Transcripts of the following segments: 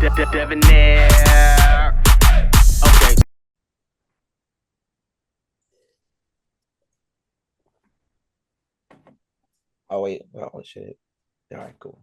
Debonair. Okay. Oh wait, oh shit. All right, cool.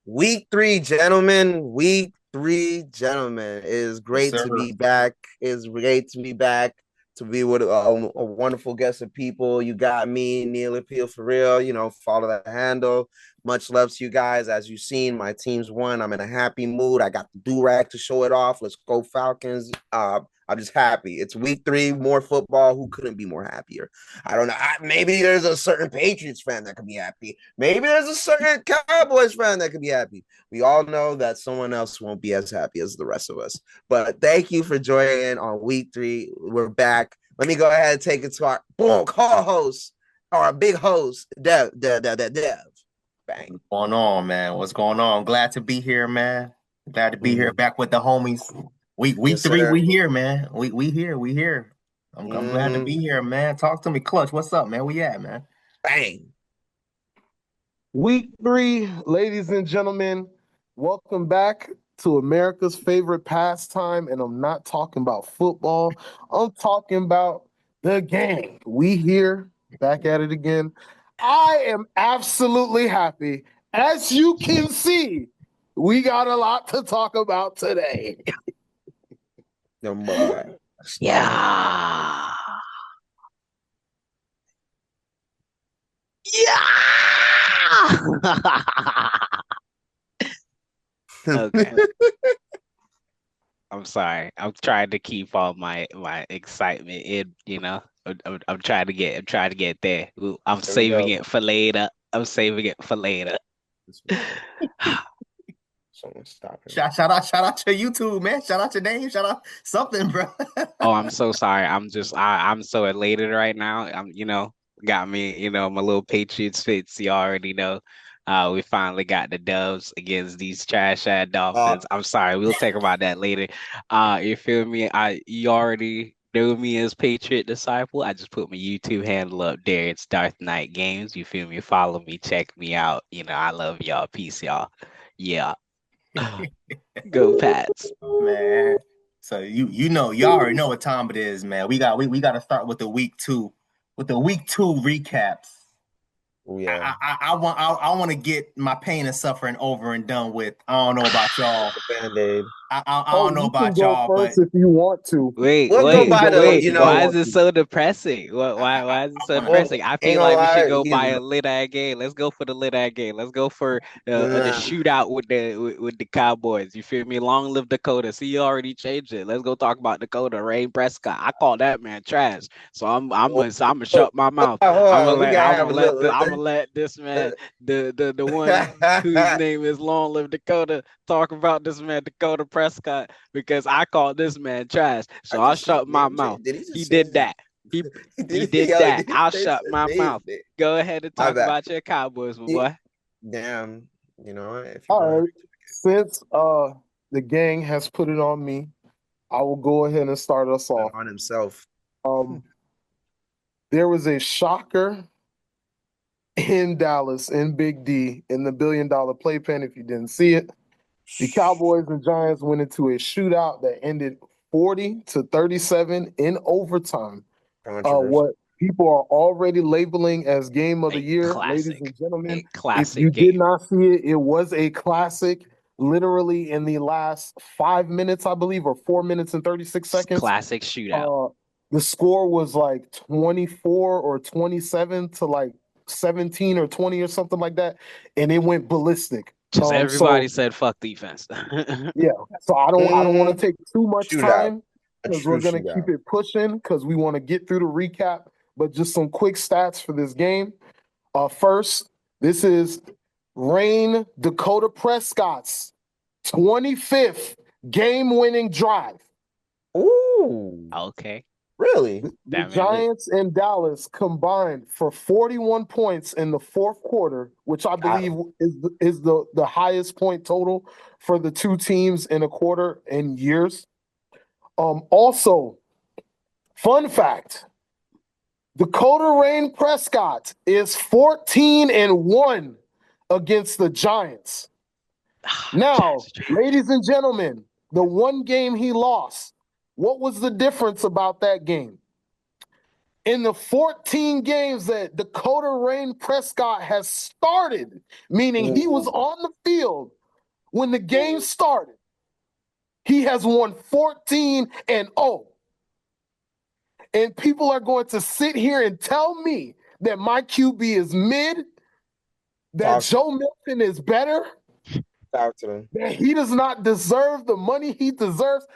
Week 3, gentlemen. Week 3, gentlemen. It is great to be back. It's great to be back to be with a wonderful guest of people. You got me, Neil Appeal for real. You know, follow that handle. Much love to you guys. As you've seen, my team's won. I'm in a happy mood. I got the do-rag to show it off. Let's go Falcons. I'm just happy. It's week 3, more football. Who couldn't be more happier? I don't know. Maybe there's a certain Patriots fan that could be happy. Maybe there's a certain Cowboys fan that could be happy. We all know that someone else won't be as happy as the rest of us. But thank you for joining on week 3. We're back. Let me go ahead and take it to our co-host, our big host, Dev. Bang. What's going on, man? What's going on? Glad to be here, man. Glad to be here, back with the homies. Week yes, 3, sir. We here, man. We here. I'm glad to be here, man. Talk to me, Clutch. What's up, man? Where you at, man? Bang. Week 3, ladies and gentlemen, welcome back to America's favorite pastime, and I'm not talking about football. I'm talking about the gang. We here, back at it again. I am absolutely happy. As you can see, we got a lot to talk about today. Yeah. Okay. I'm sorry. I'm trying to keep all my excitement in, you know. I'm trying to get there. I'm saving it for later. Someone stop it. Shout out to YouTube, man. Shout out your name. Shout out something, bro. Oh, I'm so sorry. I'm so elated right now. Got me, my little Patriots fits. You already know. We finally got the dubs against these trash ass Dolphins. I'm sorry, we'll talk about that later. You feel me? You already know me as Patriot Disciple. I just put my YouTube handle up there. It's Darth Knight Games. You feel me? Follow me, check me out. I love y'all. Peace, y'all. Yeah. Go Pats. Man. So you already know what time it is, man. We got to start with the week 2 recaps. Oh, yeah. I want to get my pain and suffering over and done with. I don't know about y'all. Band-Aid. I don't know about y'all, but if you want to. Wait. Why is it so depressing? Why is it so depressing? I feel like we should go buy a lit-eye game. Let's go for the lit-eye game. Let's go for the shootout with the Cowboys. You feel me? Long live Dakota. See, you already changed it. Let's go talk about Dakota. Ray Prescott. I call that man trash. So I'm gonna shut my mouth. I'm gonna let this man, the one whose name is Long Live Dakota, talk about this man Dakota Prescott, because I call this man trash. So I'll shut my mouth. He did that. He did that. I'll shut my mouth. Go ahead and talk about your Cowboys, my boy. Damn. All right. Since the gang has put it on me, I will go ahead and start us off. On himself. There was a shocker in Dallas, in Big D, in the $1 billion playpen, if you didn't see it. The Cowboys and Giants went into a shootout that ended 40-37 in overtime. What people are already labeling as game of the year, ladies and gentlemen. If you did not see it, it was a classic. Literally in the last 5 minutes, I believe, or 4 minutes and 36 seconds. Classic shootout. The score was like 24 or 27 to like 17 or 20 or something like that, and it went ballistic. Just everybody said fuck defense. Yeah, so I don't want to take too much time because we're gonna keep it pushing because we want to get through the recap. But just some quick stats for this game. First, this is Rain Dakota Prescott's 25th game-winning drive. Ooh, okay. Really? The Giants and Dallas combined for 41 points in the fourth quarter, which I believe is the highest point total for the two teams in a quarter in years. Also, fun fact, Dakota Rain Prescott is 14-1 against the Giants. Now, ladies and gentlemen, the one game he lost, what was the difference about that game? In the 14 games that Dakota Rain Prescott has started, meaning he was on the field when the game started, he has won 14-0. And people are going to sit here and tell me that my QB is mid, that Joe Milton is better, talk to them, that he does not deserve the money he deserves.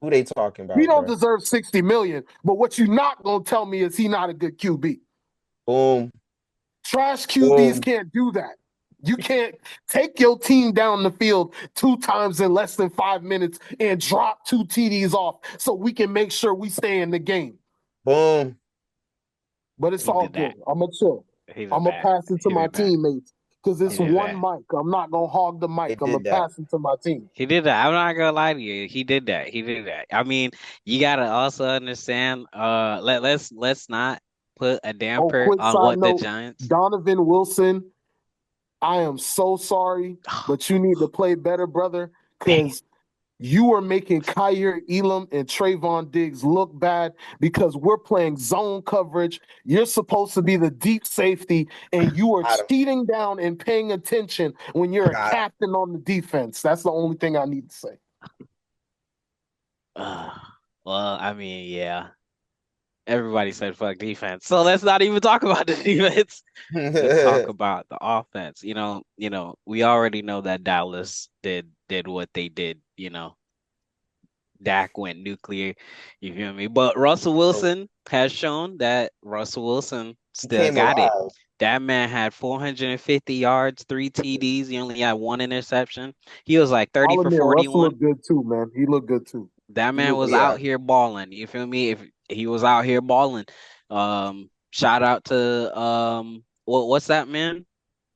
Who they talking about? He don't deserve $60 million, but what you're not going to tell me is he not a good QB. Boom. Trash QBs can't do that. You can't take your team down the field 2 times in less than 5 minutes and drop 2 TDs off so we can make sure we stay in the game. Boom. But it's all good. I'm going to chill. I'm going to pass it to my teammates because it's one mic. I'm not going to hog the mic. I'm going to pass it to my team. He did that. I'm not going to lie to you. He did that. I mean, you got to also understand, let's not put a damper on what the Giants. Donovan Wilson, I am so sorry, but you need to play better, brother, because you are making Kyer Elam and Trayvon Diggs look bad because we're playing zone coverage. You're supposed to be the deep safety, and you are cheating down and paying attention when you're a captain on the defense. That's the only thing I need to say. Well, I mean, yeah. Everybody said fuck defense. So let's not even talk about the defense. Let's talk about the offense. You know, we already know that Dallas did what they did, Dak went nuclear, you feel me? But Russell Wilson has shown that Russell Wilson still got it. That man had 450 yards, 3 TDs. He only had 1 interception. He was like 30 for 41. Russell looked good too, man. He looked good too. That man was out here balling. You feel me? If he was out here balling. Shout out to what's that man?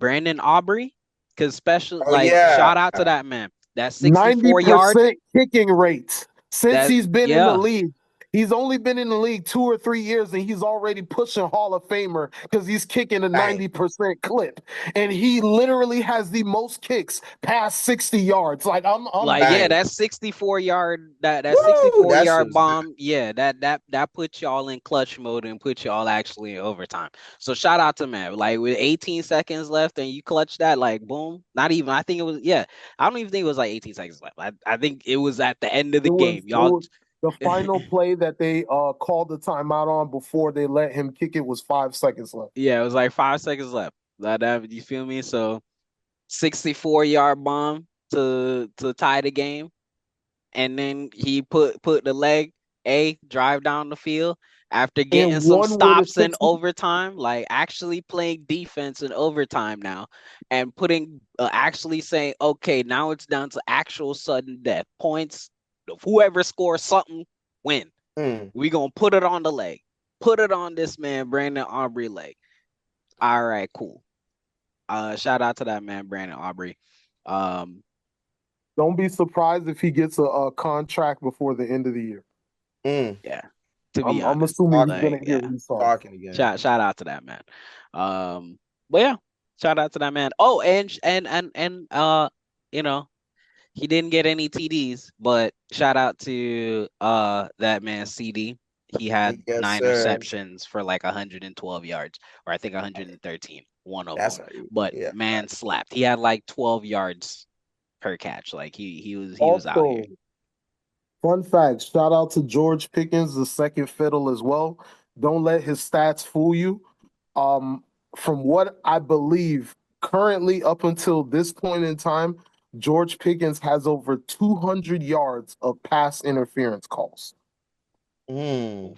Brandon Aubrey. Cause shout out to that man. That 64 yards kicking rate. Since he's been in the league. He's only been in the league 2 or 3 years, and he's already pushing Hall of Famer because he's kicking a 90% clip. And he literally has the most kicks past 60 yards. Like that 64 yard that 64 yard bomb, that puts y'all in clutch mode and put y'all actually in overtime. So shout out to man. Like with 18 seconds left and you clutch that, like boom. Not even I think it was I don't even think it was like 18 seconds left. I think it was at the end of the game. Y'all the final play that they called the timeout on before they let him kick it was 5 seconds left. Yeah, it was like 5 seconds left. That you feel me? So 64-yard bomb to tie the game. And then he put the leg, drive down the field after getting some stops in overtime, like actually playing defense in overtime now and putting actually saying, okay, now it's down to actual sudden death points. Whoever scores something, win. We gonna put it on the leg. Put it on this man, Brandon Aubrey leg. All right, cool. Shout out to that man, Brandon Aubrey. Don't be surprised if he gets a contract before the end of the year. Yeah. To be honest, I'm assuming he's gonna get talking again. Shout out to that man. But yeah, shout out to that man. Oh, and he didn't get any TDs, but shout out to that man CD. He had 9 receptions for like 112 yards, or I think 113. One of them. But man slapped. He had like 12 yards per catch. Like he was out here. Fun fact, shout out to George Pickens, the second fiddle as well. Don't let his stats fool you. From what I believe, currently up until this point in time, George Pickens has over 200 yards of pass interference calls. Ooh,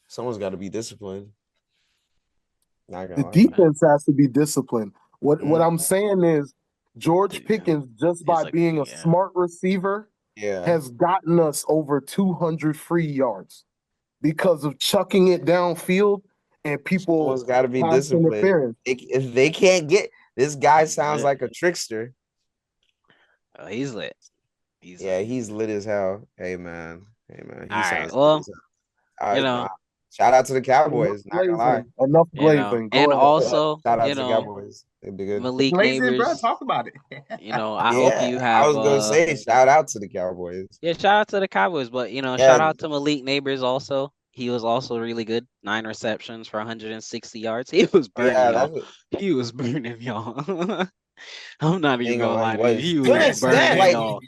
someone's got to be disciplined. The defense has to be disciplined. What I'm saying is George Pickens, just by being a smart receiver, has gotten us over 200 free yards because of chucking it downfield and people. Someone's got to be disciplined. If they can't get this guy, sounds like a trickster. Oh, he's lit. He's lit as hell. Hey man. All right. Well, Shout out to the Cowboys. Not gonna lie. Enough glazing. And also, shout out to the Cowboys. They'd be good. Malik glazing, Neighbors. bro, talk about it. I hope you have. I was gonna say shout out to the Cowboys. Yeah, shout out to the Cowboys, but shout out to Malik Neighbors also. He was also really good. 9 receptions for 160 yards. He was burning y'all. He was burning y'all. I'm not even gonna lie to you. He was burning y'all.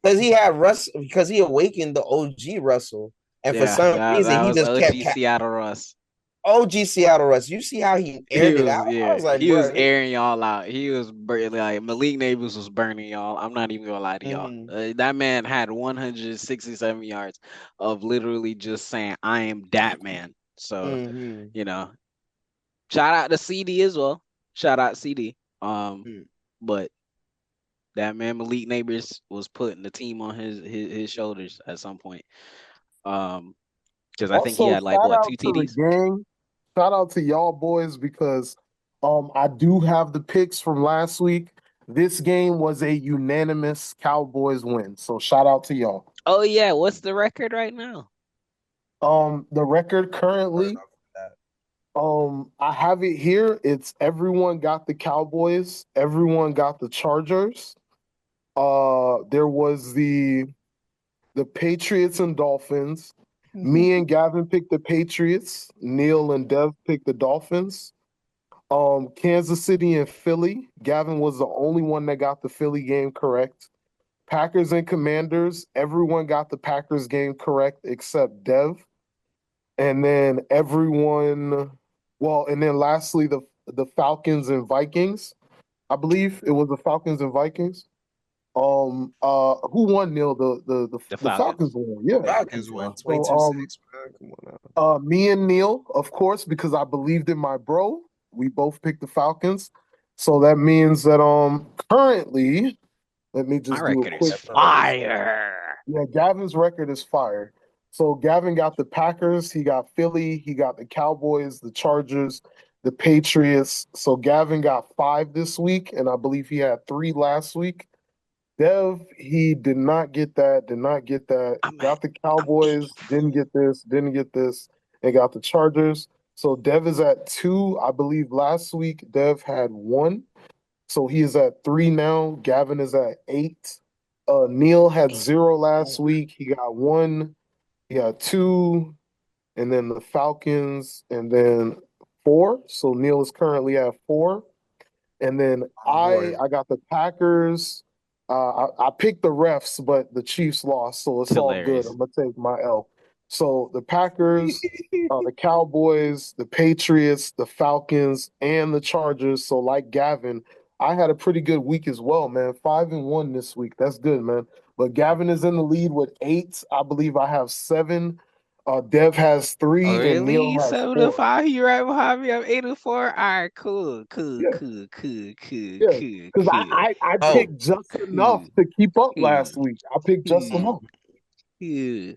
Because he had because he awakened the OG Russell. And for some reason, he just kept Seattle Russ. OG Seattle Russ. You see how he aired it out? Yeah. I was like, he was airing y'all out. He was like Malik Neighbors was burning y'all. I'm not even gonna lie to y'all. That man had 167 yards of literally just saying, "I am that man." So shout out to CD as well. Shout out CD. But that man Malik Neighbors was putting the team on his shoulders at some point. Because I think he had 2 TDs. Shout out to y'all boys because I do have the picks from last week. This game was a unanimous Cowboys win. So shout out to y'all. Oh yeah, what's the record right now? The record currently, I have it here. It's everyone got the Cowboys, everyone got the Chargers. There was the Patriots and Dolphins. Me and Gavin picked the Patriots. Neil and Dev picked the Dolphins. Kansas City and Philly. Gavin was the only one that got the Philly game correct. Packers and Commanders. Everyone got the Packers game correct except Dev. And then lastly, the Falcons and Vikings. I believe it was the Falcons and Vikings. Who won, Neil? The Falcons won. Yeah, Falcons won 22-6. Me and Neil, of course, because I believed in my bro. We both picked the Falcons, so that means that currently, let me just do a quick fire. Yeah, Gavin's record is fire. So Gavin got the Packers, he got Philly, he got the Cowboys, the Chargers, the Patriots. So Gavin got 5 this week, and I believe he had 3 last week. Dev, he did not get that. Got the Cowboys, didn't get this, and got the Chargers. So Dev is at 2. I believe last week Dev had 1. So he is at 3 now. Gavin is at 8. Neil had 0 last week. He got 1. He got 2. And then the Falcons, and then 4. So Neil is currently at 4. And then I got the Packers. I picked the refs, but the Chiefs lost, so it's all good. I'm gonna take my L. So the Packers, the Cowboys, the Patriots, the Falcons, and the Chargers. So like Gavin, I had a pretty good week as well, man. 5-1 this week. That's good, man. But Gavin is in the lead with 8. I believe I have 7. Dev has 3, and Neil has 7-5. You right behind me. I'm 8-4. All right, cool. Because I picked just enough to keep up last week. I picked just enough. Cool.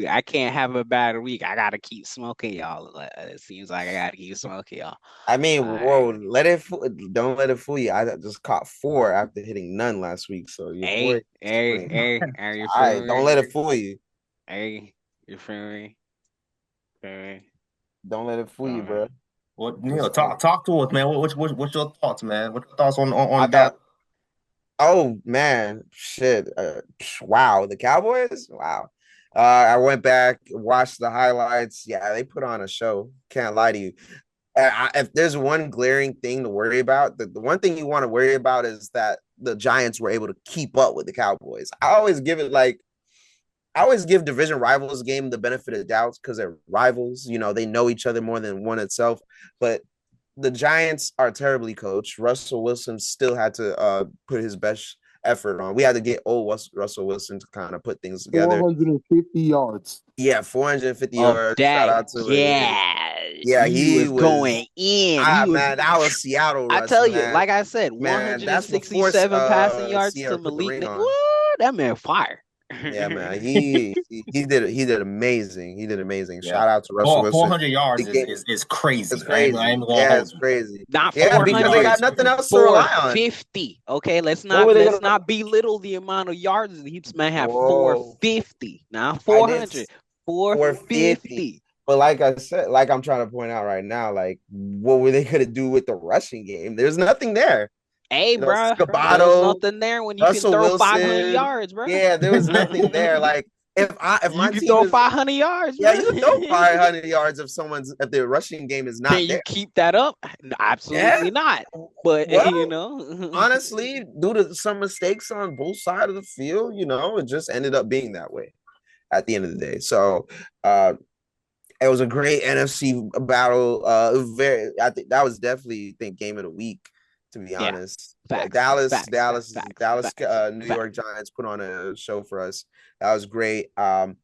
I can't have a bad week. I gotta keep smoking, y'all. It seems like I gotta keep smoking, y'all. I mean, don't let it fool you. I just caught 4 after hitting none last week. So hey, all right, don't let it fool you. Hey. You feel me? Don't let it fool you, bro. What Neil? Talk to us, man. What's your thoughts, man? What's your thoughts on that? Oh man, shit! Wow, the Cowboys. Wow. I went back, watched the highlights. Yeah, they put on a show. Can't lie to you. If there's one glaring thing to worry about, the one thing you want to worry about is that the Giants were able to keep up with the Cowboys. I always give division rivals game the benefit of the doubt because they're rivals. They know each other more than one itself. But the Giants are terribly coached. Russell Wilson still had to put his best effort on. We had to get old Russell Wilson to kind of put things together. 450 yards. Yeah, 450 yards. Shout out to he was going in. Man, that was Seattle. I tell you, like I said, 167 passing yards to Malik. That man fire. Yeah, man, he did amazing. Yeah. Shout out to Russell Wilson. 400 yards is crazy. It's crazy. It's crazy. Not 400. Because they got nothing else to rely on. 450. Okay, let's not belittle the amount of yards. He might have 450. Now 400. 450. But like I said, like I'm trying to point out right now, like what were they gonna do with the rushing game? There's nothing there. Hey, bro, there was Scabato, nothing there when you can Russell throw 500 Wilson. yards, bro. Yeah, there was nothing there. Like if You my can team throw is 500 yards, yeah, bro. you can throw 500 yards if their rushing game is not Can you there. keep that up? Absolutely Yeah. not. But Well, honestly, due to some mistakes on both sides of the field, it just ended up being that way at the end of the day. So it was a great NFC battle. I think that was definitely game of the week, to be honest. Facts, Dallas, New facts. York Giants put on a show for us. That was great. How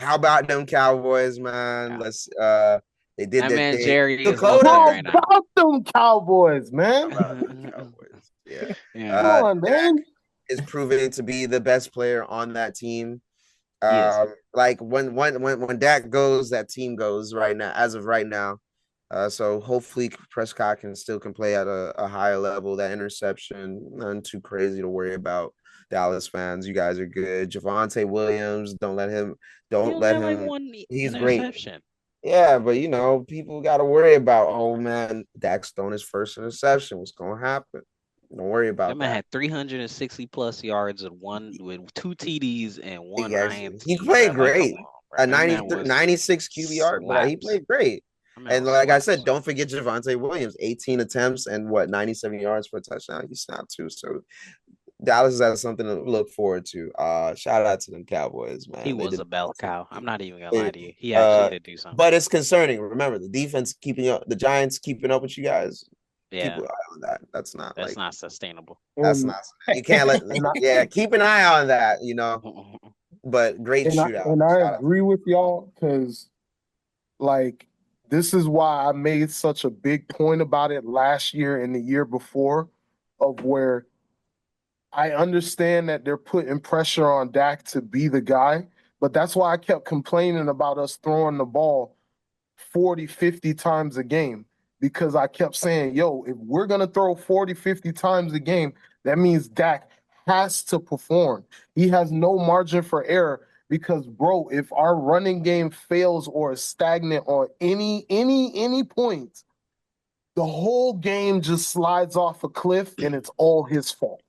about them Cowboys, man? Let's they did that their man thing. Jerry is How lovely right now. about them Cowboys, man? Cowboys. Yeah. Come on, man. Dak is proving to be the best player on that team. Like when Dak goes, that team goes right now, as of right now. So hopefully Prescott can play at a higher level. That interception, nothing too crazy to worry about. Dallas fans, you guys are good. Javonte Williams, don't let him. He's great. Yeah, but people got to worry about. Oh man, Dak's throwing his first interception. What's gonna happen? Don't worry about that. Man had 360 plus yards with 2 TDs and 1 INT. He played great. A 96 QBR, but he played great. And like I said, don't forget Javonte Williams, 18 attempts and 97 yards for a touchdown. He snapped too. So Dallas has something to look forward to. Shout out to them Cowboys, man. He was a bell cow. I'm not even gonna lie to you. He actually did do something. But it's concerning. Remember, the defense keeping up, the Giants keeping up with you guys. Yeah, keep an eye on that. That's not sustainable. That's not. You can't let. Keep an eye on that. But great shootout. And I agree with y'all because, this is why I made such a big point about it last year and the year before, of where I understand that they're putting pressure on Dak to be the guy, but that's why I kept complaining about us throwing the ball 40, 50 times a game. Because I kept saying, if we're going to throw 40, 50 times a game, that means Dak has to perform. He has no margin for error because, bro, if our running game fails or is stagnant on any point, the whole game just slides off a cliff and it's all his fault.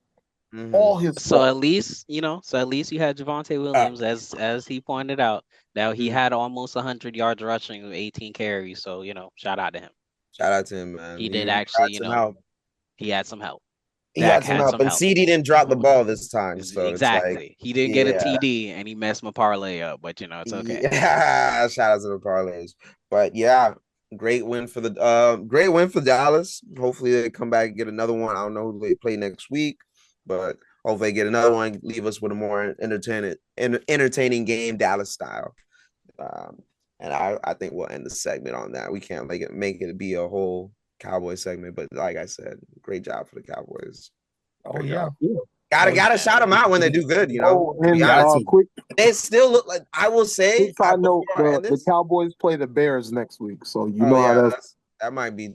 Mm-hmm. All his fault. So at least you had Javonte Williams, as he pointed out. Now he had almost 100 yards rushing with 18 carries. So, shout out to him. Shout out to him, man. He did actually, he had some help. He had some help. And CD didn't drop the ball this time. So exactly. He didn't get a TD and he messed my parlay up, but it's okay. Yeah, shout out to the parlays. But yeah, great win for Dallas. Hopefully they come back and get another one. I don't know who they play next week, but hopefully they get another one, leave us with a more entertaining game, Dallas style. And I think we'll end the segment on that. We can't make it be a whole Cowboy segment, but like I said, great job for the Cowboys. Oh yeah. Gotta shout them out when they do good. They still look like. I will say. I know the Cowboys play the Bears next week, so how that might be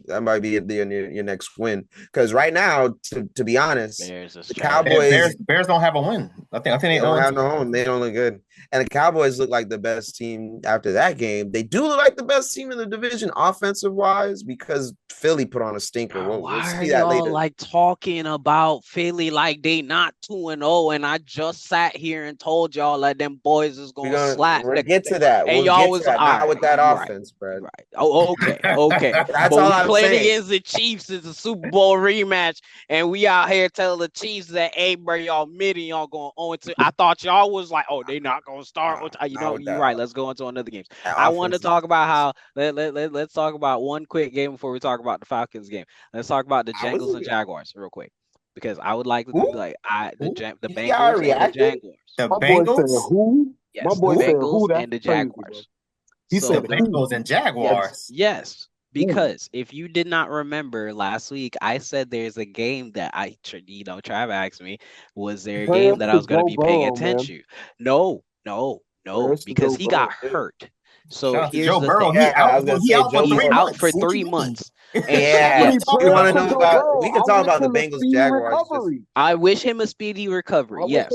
your next win. Because right now, to be honest, the Cowboys Bears don't have a win. I think they don't have no home. They don't look good, and the Cowboys look like the best team after that game. They do look like the best team in the division offensive wise because Philly put on a stinker. We'll see that later. Talking about Philly like they not 2-0, and I just sat here and told y'all that them boys is gonna slap. We'll get to that. And y'all was not with that offense, bro. Right. Oh, okay. That's all I'm saying. Playing against the Chiefs is a Super Bowl rematch, and we out here telling the Chiefs that, hey, bro, y'all mid and y'all going 0-2. I thought y'all was like, oh, they not gonna start. You're right. Let's go into another game. I want to talk about how. Let's talk about one quick game before we talk about the Falcons game. Let's talk about the Bengals and Jaguars real quick because I would like to do the Bengals and the Jaguars. The Bengals? Who? Yes, my boy said who? And the Jaguars. He said Bengals and Jaguars. Yes. Because if you did not remember last week, I said there's a game that Trevor asked me, was there a game that I was going to be paying attention to? No, because he got hurt. So here's Joe the Burrow. thing. He's out for What 3 you mean? months. And yes, you want to know Joe about? Burrow. We can talk about the Bengals Jaguars. I wish him a speedy recovery. Yes,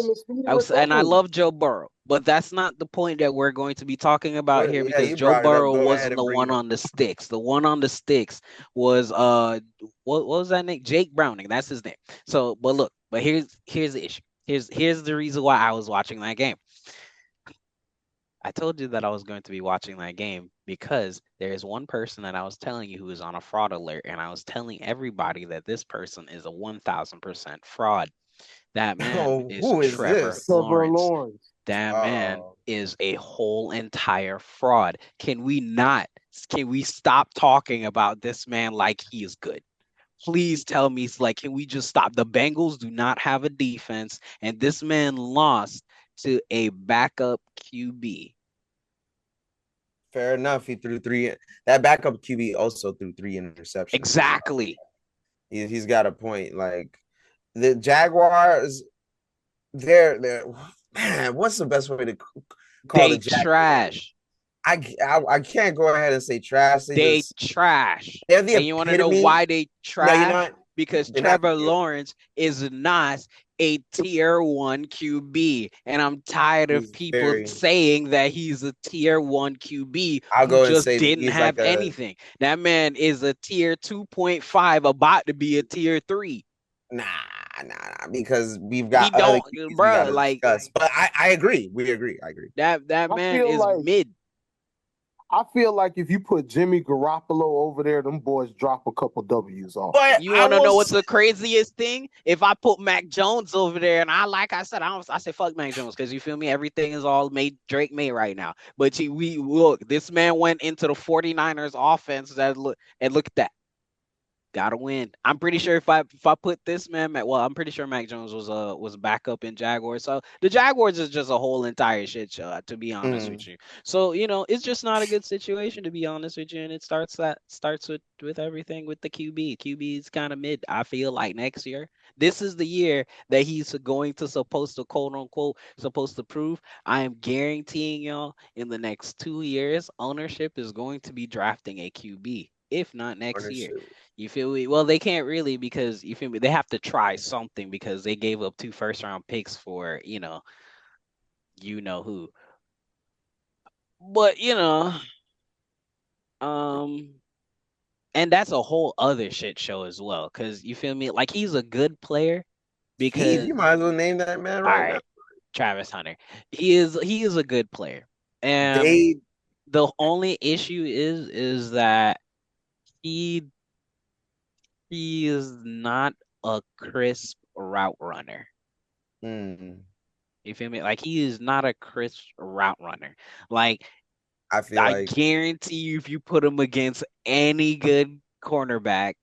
and I love Joe Burrow, but that's not the point that we're going to be talking about here because Joe Burrow wasn't the one on the sticks. The one on the sticks was what was that name? Jake Browning. That's his name. So, but here's the issue. Here's the reason why I was watching that game. I told you that I was going to be watching that game because there's one person that I was telling you who is on a fraud alert, and I was telling everybody that this person is a 1,000% fraud. That man is Trevor Lawrence. That man is a whole entire fraud. Can we stop talking about this man like he is good? Please tell me, can we just stop? The Bengals do not have a defense, and this man lost to a backup QB. Fair enough. He threw 3. That backup QB also threw 3 interceptions. Exactly. He's got a point. Like the Jaguars, they're man. What's the best way to call the Jaguars? Trash. I can't go ahead and say trash. They trash. They're the and you want to know why they trash? No, because Trevor Lawrence is not a tier 1 QB, and I'm tired of people saying that he's a tier 1 QB who just didn't have anything. That man is a tier 2.5, about to be a tier 3. Nah, because we've got other QBs bro. Like, but I agree. We agree. I agree. That man is mid. I feel like if you put Jimmy Garoppolo over there, them boys drop a couple W's off. But you want to know what's the craziest thing? If I put Mac Jones over there, and I say fuck Mac Jones because you feel me, everything is all Drake made right now. But we look, this man went into the 49ers offense and look at that. Gotta win. I'm pretty sure if I put this man, I'm pretty sure Mac Jones was backup in Jaguars. So the Jaguars is just a whole entire shit show, to be honest with you. So it's just not a good situation, to be honest with you. And it starts with everything with the QB. QB is kind of mid. I feel like next year, this is the year that he's going to supposed to quote unquote supposed to prove. I am guaranteeing y'all in the next 2 years, ownership is going to be drafting a QB. If not next year. You feel me? Well, they can't really because you feel me. They have to try something because they gave up 2 first-round picks for you know who. But and that's a whole other shit show as well. Cause you feel me? Like he's a good player. Because you might as well name that man right now. Travis Hunter. He is a good player. And the only issue is that he is not a crisp route runner. You feel me? Like he is not a crisp route runner. Like I guarantee you, if you put him against any good cornerback,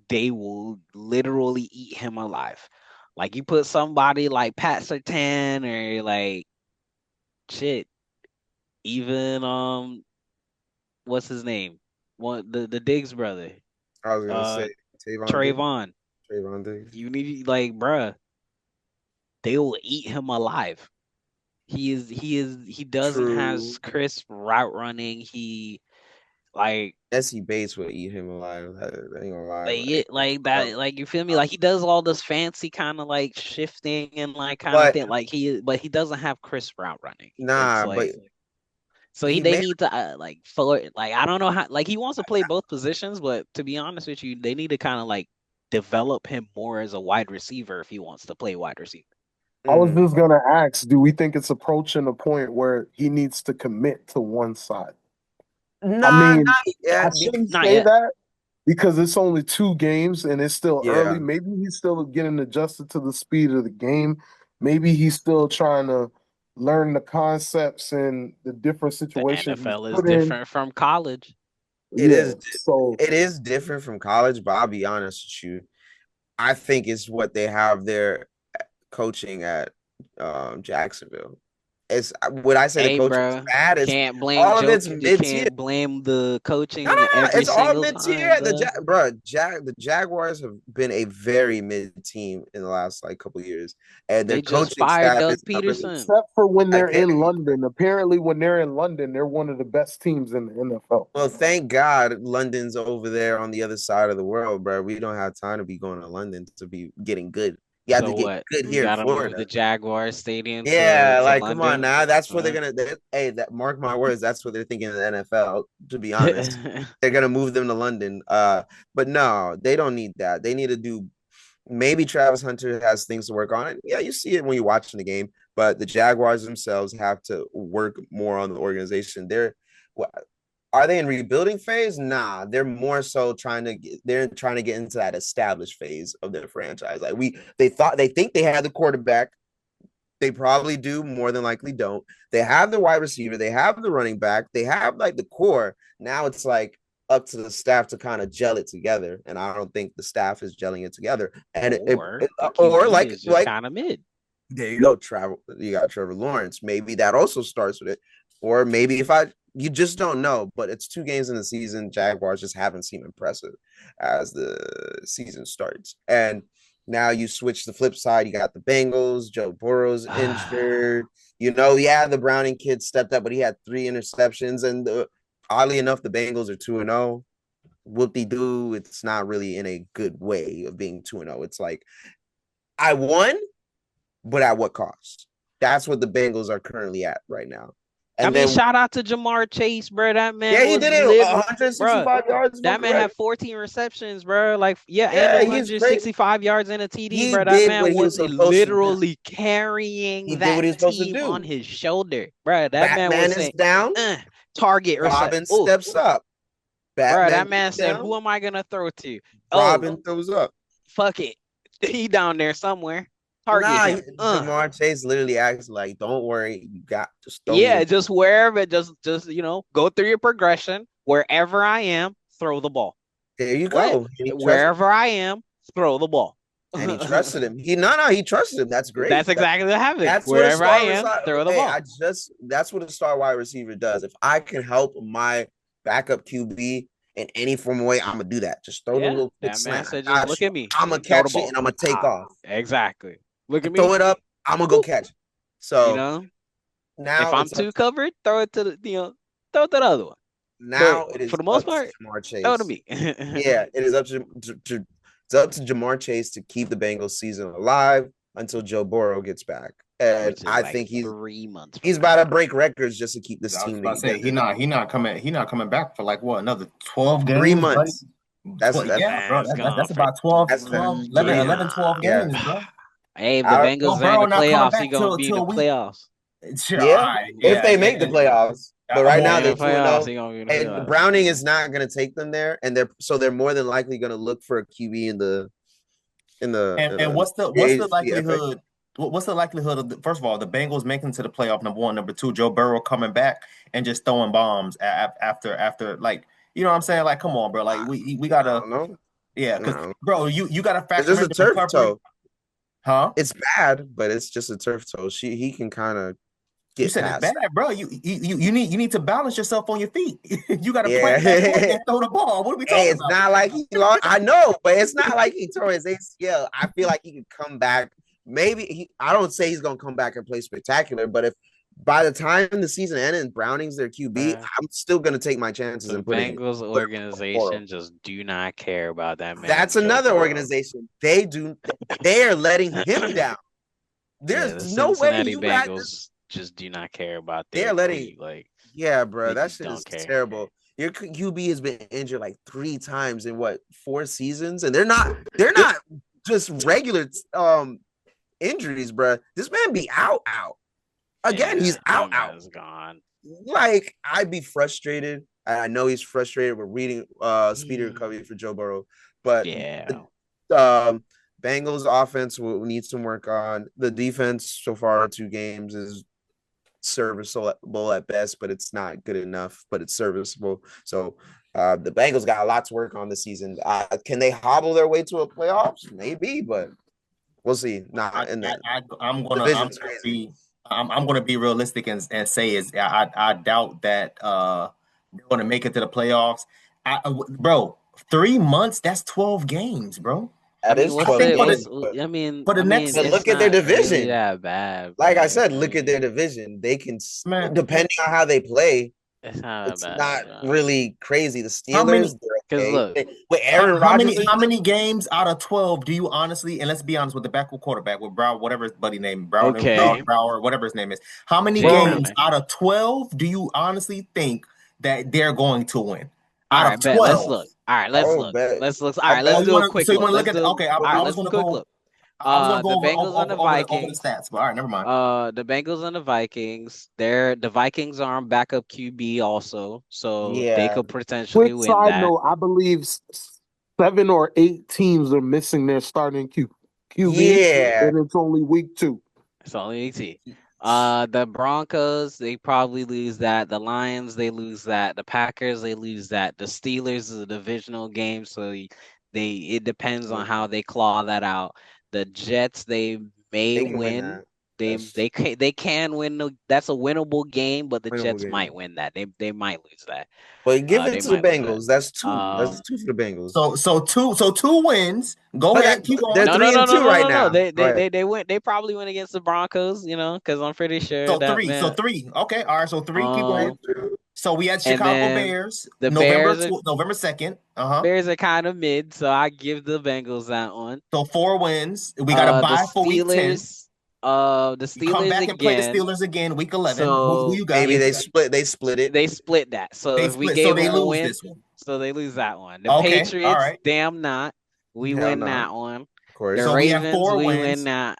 they will literally eat him alive. Like you put somebody like Pat Surtain or like shit, even what's his name? The Diggs brother. I was gonna say Trayvon Diggs. You need bruh. They will eat him alive. He doesn't have crisp route running. He Jesse Bates would eat him alive. I ain't gonna lie. Like that, like you feel me? Like he does all this fancy kind of like shifting and like kind of thing. Like he doesn't have crisp route running. So they need to I don't know how, like he wants to play both positions, but to be honest with you, they need to kind of like develop him more as a wide receiver if he wants to play wide receiver. I was just gonna ask, do we think it's approaching a point where he needs to commit to one side? I shouldn't say that because it's only 2 games and it's still early. Maybe he's still getting adjusted to the speed of the game. Maybe he's still trying to learn the concepts and the different situations. The NFL is different from college. It is different from college, but I'll be honest with you. I think it's what they have there coaching at Jacksonville. It's would I say the coaching is bad? It's can't blame all of it's mid tier. Can't blame the coaching every it's all mid tier. The Jaguars have been a very mid team in the last couple of years, and their coaching staff is Peterson. Except for when they're in London. Apparently, when they're in London, they're one of the best teams in the NFL. Well, thank God London's over there on the other side of the world, bro. We don't have time to be going to London to be getting good. You have to get good here in Florida. Move the Jaguars stadium. To come on now. That's what they're gonna. Mark my words. That's what they're thinking in the NFL. To be honest, they're gonna move them to London. But no, they don't need that. They need to do. Maybe Travis Hunter has things to work on it. Yeah, you see it when you're watching the game. But the Jaguars themselves have to work more on the organization. Are they in rebuilding phase? Nah, they're more so trying to get into that established phase of their franchise. They think they had the quarterback. They probably do, more than likely don't. They have the wide receiver, they have the running back, they have the core. Now it's up to the staff to kind of gel it together. And I don't think the staff is gelling it together. And kind of mid. There you go, you got Trevor Lawrence. Maybe that also starts with it. Or maybe you just don't know, but it's 2 games in the season. Jaguars just haven't seemed impressive as the season starts. And now you switch the flip side. You got the Bengals. Joe Burrow's injured. The Browning kid stepped up, but he had 3 interceptions. And oddly enough, the Bengals are 2-0. Whoop-de-doo. It's not really in a good way of being 2-0. It's I won, but at what cost? That's what the Bengals are currently at right now. And shout out to Jamar Chase, bro. That man, he did it. 165 yards. That man had 14 receptions, bro. And 165 yards in a TD, bro. That man was literally carrying that team on his shoulder, bro. That man was saying, down. Target. Robin steps up. Bro, that man said, "Who am I gonna throw to?" Robin throws up. Fuck it, he down there somewhere. Jamar Chase literally acts don't worry, you got just just wherever, just go through your progression. Wherever I am, throw the ball. There you go. Wherever I am, throw the ball. And he trusted him. He trusted him. That's great. That's exactly what happened. Wherever I am, throw the ball. That's what a star wide receiver does. If I can help my backup QB in any form of way, I'm gonna do that. Just throw the little quick snap. Said, just look at me. I'm gonna catch it and I'm gonna take off. Exactly. Look at me. Throw it up. I'm gonna go catch it. So now if I'm too covered, throw it to the other one. Now it is for the most part. Jamar Chase. Throw it to me. It is up to it's up to Jamar Chase to keep the Bengals season alive until Joe Burrow gets back. And I think he's 3 months. He's about to break records just to keep this team. He not coming back for another 12 games. 3 months. That's about 12, 11, 12 games, bro. Hey, the Bengals are in the playoffs. He gonna be in the playoffs. If they make the playoffs. But right now they're 2-0. And Browning is not gonna take them there, and they're more than likely gonna look for a QB in the. And what's the likelihood? What's the likelihood of first of all the Bengals making to the playoff? Number 1, number 2, Joe Burrow coming back and just throwing bombs after you know what I'm saying? Come on, bro. We gotta. Yeah, because bro, you gotta factor in the turf toe. Huh? It's bad, but it's just a turf toe. He can kind of get. You said it's bad, bro. You need to balance yourself on your feet. You got to play and throw the ball. What are we talking about? It's not like he lost. I know, but it's not like he tore his ACL. I feel like he could come back. Maybe I don't say he's gonna come back and play spectacular, but if by the time the season ends and Browning's their QB, I'm still gonna take my chances. The Bengals organization just do not care about that man. That's another organization. They are letting him down. There's no way you Bengals just do not care about that. They're letting bro. That shit is terrible. Your QB has been injured 3 times in 4 seasons, and they're not just regular injuries, bro. This man be out. Again, he's out. Is gone. I'd be frustrated. I know he's frustrated. We're reading speedy recovery for Joe Burrow, but Bengals offense will need some work on. The defense so far in 2 games is serviceable at best, but it's not good enough. But it's serviceable. So the Bengals got a lot to work on this season. Can they hobble their way to a playoffs? Maybe, but we'll see. I'm gonna I'm going to be realistic and say is I doubt that they're going to make it to the playoffs. Bro, 3 months, that's 12 games, bro. That is 12 games. For the next, but look at their division. Really that bad, bro. Like I said, look at their division. They can, depending on how they play, it's not really crazy. The Steelers, because look, with Aaron Rodgers, how many games out of 12 do you honestly, and let's be honest, with the backup quarterback, with Brown, whatever his buddy name, Brower, whatever his name is, how many games out of 12 do you honestly think that they're going to win? Out of 12. Let's look. All right, let's look. All right, let's do a quick look. So you want to look at okay, I was going to go. I was the Bengals and the Vikings. Over the stats, but all right, never mind. The Bengals and the Vikings. The Vikings are on backup QB also, so they could potentially win that. Side note, I believe 7 or 8 teams are missing their starting QB. Yeah, and it's only week 2. It's only 18. The Broncos, they probably lose that. The Lions, they lose that. The Packers, they lose that. The Steelers is a divisional game, so it depends on how they claw that out. The Jets, they may win. They can win. That's a winnable game, but the Jets might win that. They might lose that. But give it to the Bengals. That's 2. That's 2 for the Bengals. So 2 wins. Go ahead. Keep going. They're 3-2 right now. They win. They probably win against the Broncos. Because I'm pretty sure. So 3. Okay. All right. So 3. Keep going. So we had Chicago Bears. The November 2nd. Bears are kind of mid, so I give the Bengals that one. So 4 wins. We got a bye for week 10. The Steelers come back again. And play the Steelers again, week 11. So who you got? Maybe they split it. They split that. So if we gave them a win, so they lose that one. The Patriots, damn not. We win that one. Of course. The Ravens, we win that.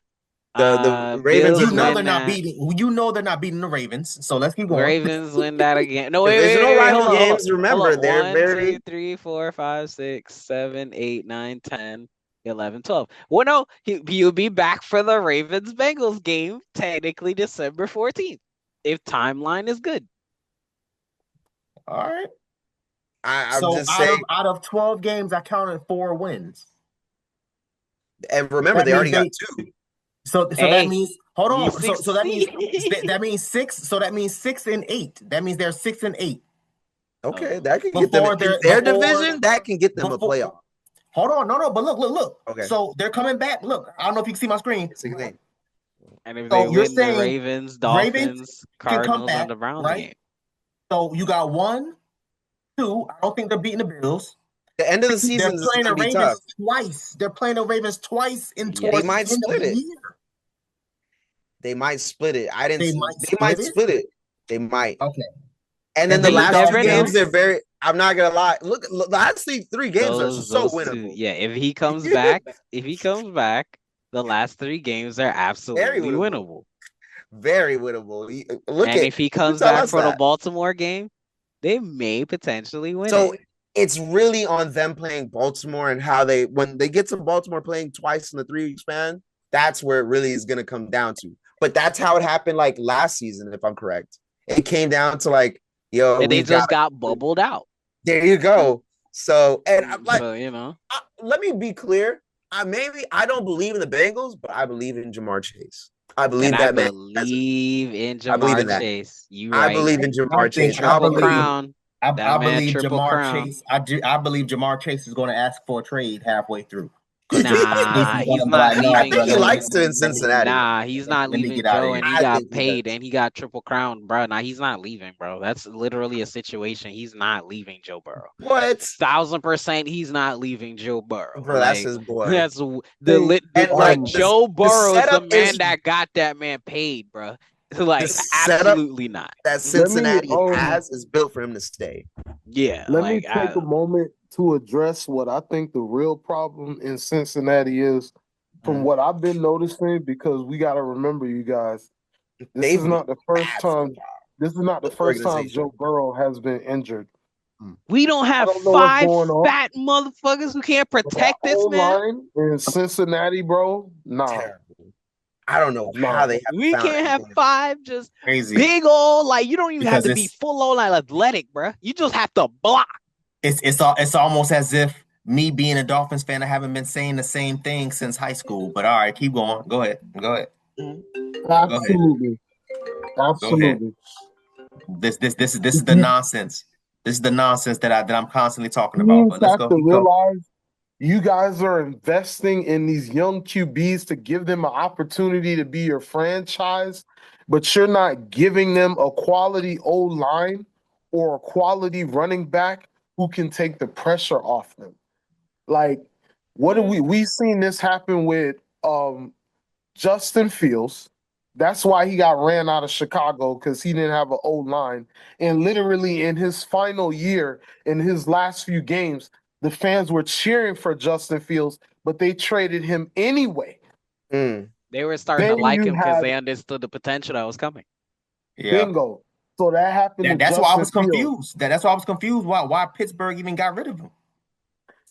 The Ravens, they're not beating. They're not beating the Ravens. So let's keep going. Ravens win that again. No, wait, rival games. Remember, they're 1, very 2, 3, 4, 5, 6, 7, 8, 9, 10, 11, 12. Well, no, he'll be back for the Ravens Bengals game, technically December 14th, if timeline is good. All right. I'm just saying, out of 12 games, I counted 4 wins. And remember, they already got 2. So that means hold on. So that means 6. So that means 6 and 8. That means they're 6 and 8. Okay, that can get them in their division. That can get them a playoff. Hold on, no, but look. Okay. So they're coming back. Look, I don't know if you can see my screen. And if they win the Ravens, Dolphins, Cardinals, and the Browns game. So you got 1, 2. I don't think they're beating the Bills. The end of the season is playing the Ravens twice. They're playing the Ravens twice in they might split it. They might split it. They might split it. They might. Okay. And then the last 2 games, they're very. I'm not gonna lie. Look, the last 3 games are so winnable. If he comes back, the last 3 games are absolutely winnable. Very winnable. If he comes back for the Baltimore game, they may potentially win. So it's really on them playing Baltimore and how when they get to Baltimore playing twice in the 3-week span, that's where it really is gonna come down to. But that's how it happened like last season, if I'm correct. It came down to like, and they just got bubbled out. There you go. So, and I'm like, let me be clear. I don't believe in the Bengals, but I believe in Jamar Chase. I believe in Jamar Chase. I believe in Jamar Chase. I believe Jamar Chase. I believe Jamar Chase is going to ask for a trade halfway through. Nah, he's not leaving. I think he likes it in Cincinnati. Nah, he's not leaving, Joe, and he got paid, and he got Triple Crown, bro. Nah, he's not leaving, bro. That's literally a situation. He's not leaving Joe Burrow. What? 1000% he's not leaving Joe Burrow. Bro, that's his boy. That's Joe Burrow is the man that got that man paid, bro. Like, absolutely not. That Cincinnati has is built for him to stay. Yeah. Let me take a moment to address what I think the real problem in Cincinnati is, from what I've been noticing, because we got to remember, you guys, this is not the first time Joe Burrow has been injured. We don't have 5 fat motherfuckers who can't protect this man in Cincinnati, bro. Nah. Terrible. I don't know how they have. We can't have 5 just big old, like, you don't even have to be full on like athletic, bro. You just have to block. It's almost as if me being a Dolphins fan, I haven't been saying the same thing since high school. But all right, keep going. Go ahead. Absolutely. Absolutely. This is the nonsense. This is the nonsense that I'm constantly talking about. You But let's have go. to realize you guys are investing in these young QBs to give them an opportunity to be your franchise, but you're not giving them a quality O-line or a quality running back who can take the pressure off them. Like, what do we seen this happen with Justin Fields. That's why he got ran out of Chicago, because he didn't have an O-line. And literally in his final year, in his last few games, the fans were cheering for Justin Fields, but they traded him anyway. They were starting to like him because they understood the potential that was coming. Bingo. So that happened. That's why I was confused. That's why I was confused. Why Pittsburgh even got rid of him?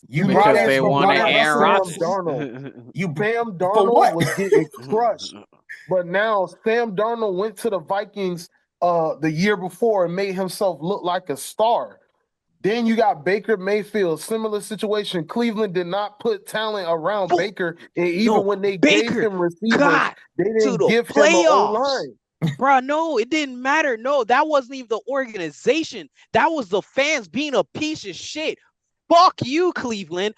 Because they wanted Aaron Rodgers. Sam Darnold was getting crushed, but now Sam Darnold went to the Vikings the year before and made himself look like a star. Then you got Baker Mayfield, similar situation. Cleveland did not put talent around Baker, and even when they gave him receivers, they didn't give him an O-line. Bro, no, it didn't matter. No, that wasn't even the organization. That was the fans being a piece of shit. Fuck you, Cleveland.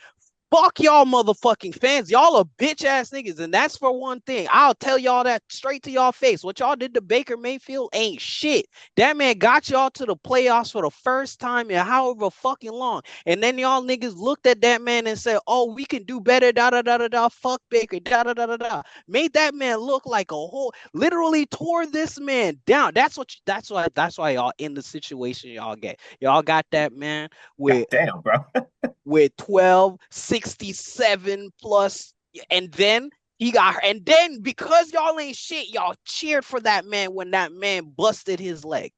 Fuck y'all motherfucking fans. Y'all are bitch ass niggas. And that's for one thing. I'll tell y'all that straight to y'all face. What y'all did to Baker Mayfield ain't shit. That man got y'all to the playoffs for the first time in however fucking long. And then y'all niggas looked at that man and said, oh, we can do better, da-da-da-da-da. Fuck Baker, da-da-da-da-da. Made that man look like a whole, literally tore this man down. That's why y'all in the situation y'all get. Y'all got that man with, damn, bro. with 1267 plus, and then because y'all ain't shit, y'all cheered for that man when that man busted his leg.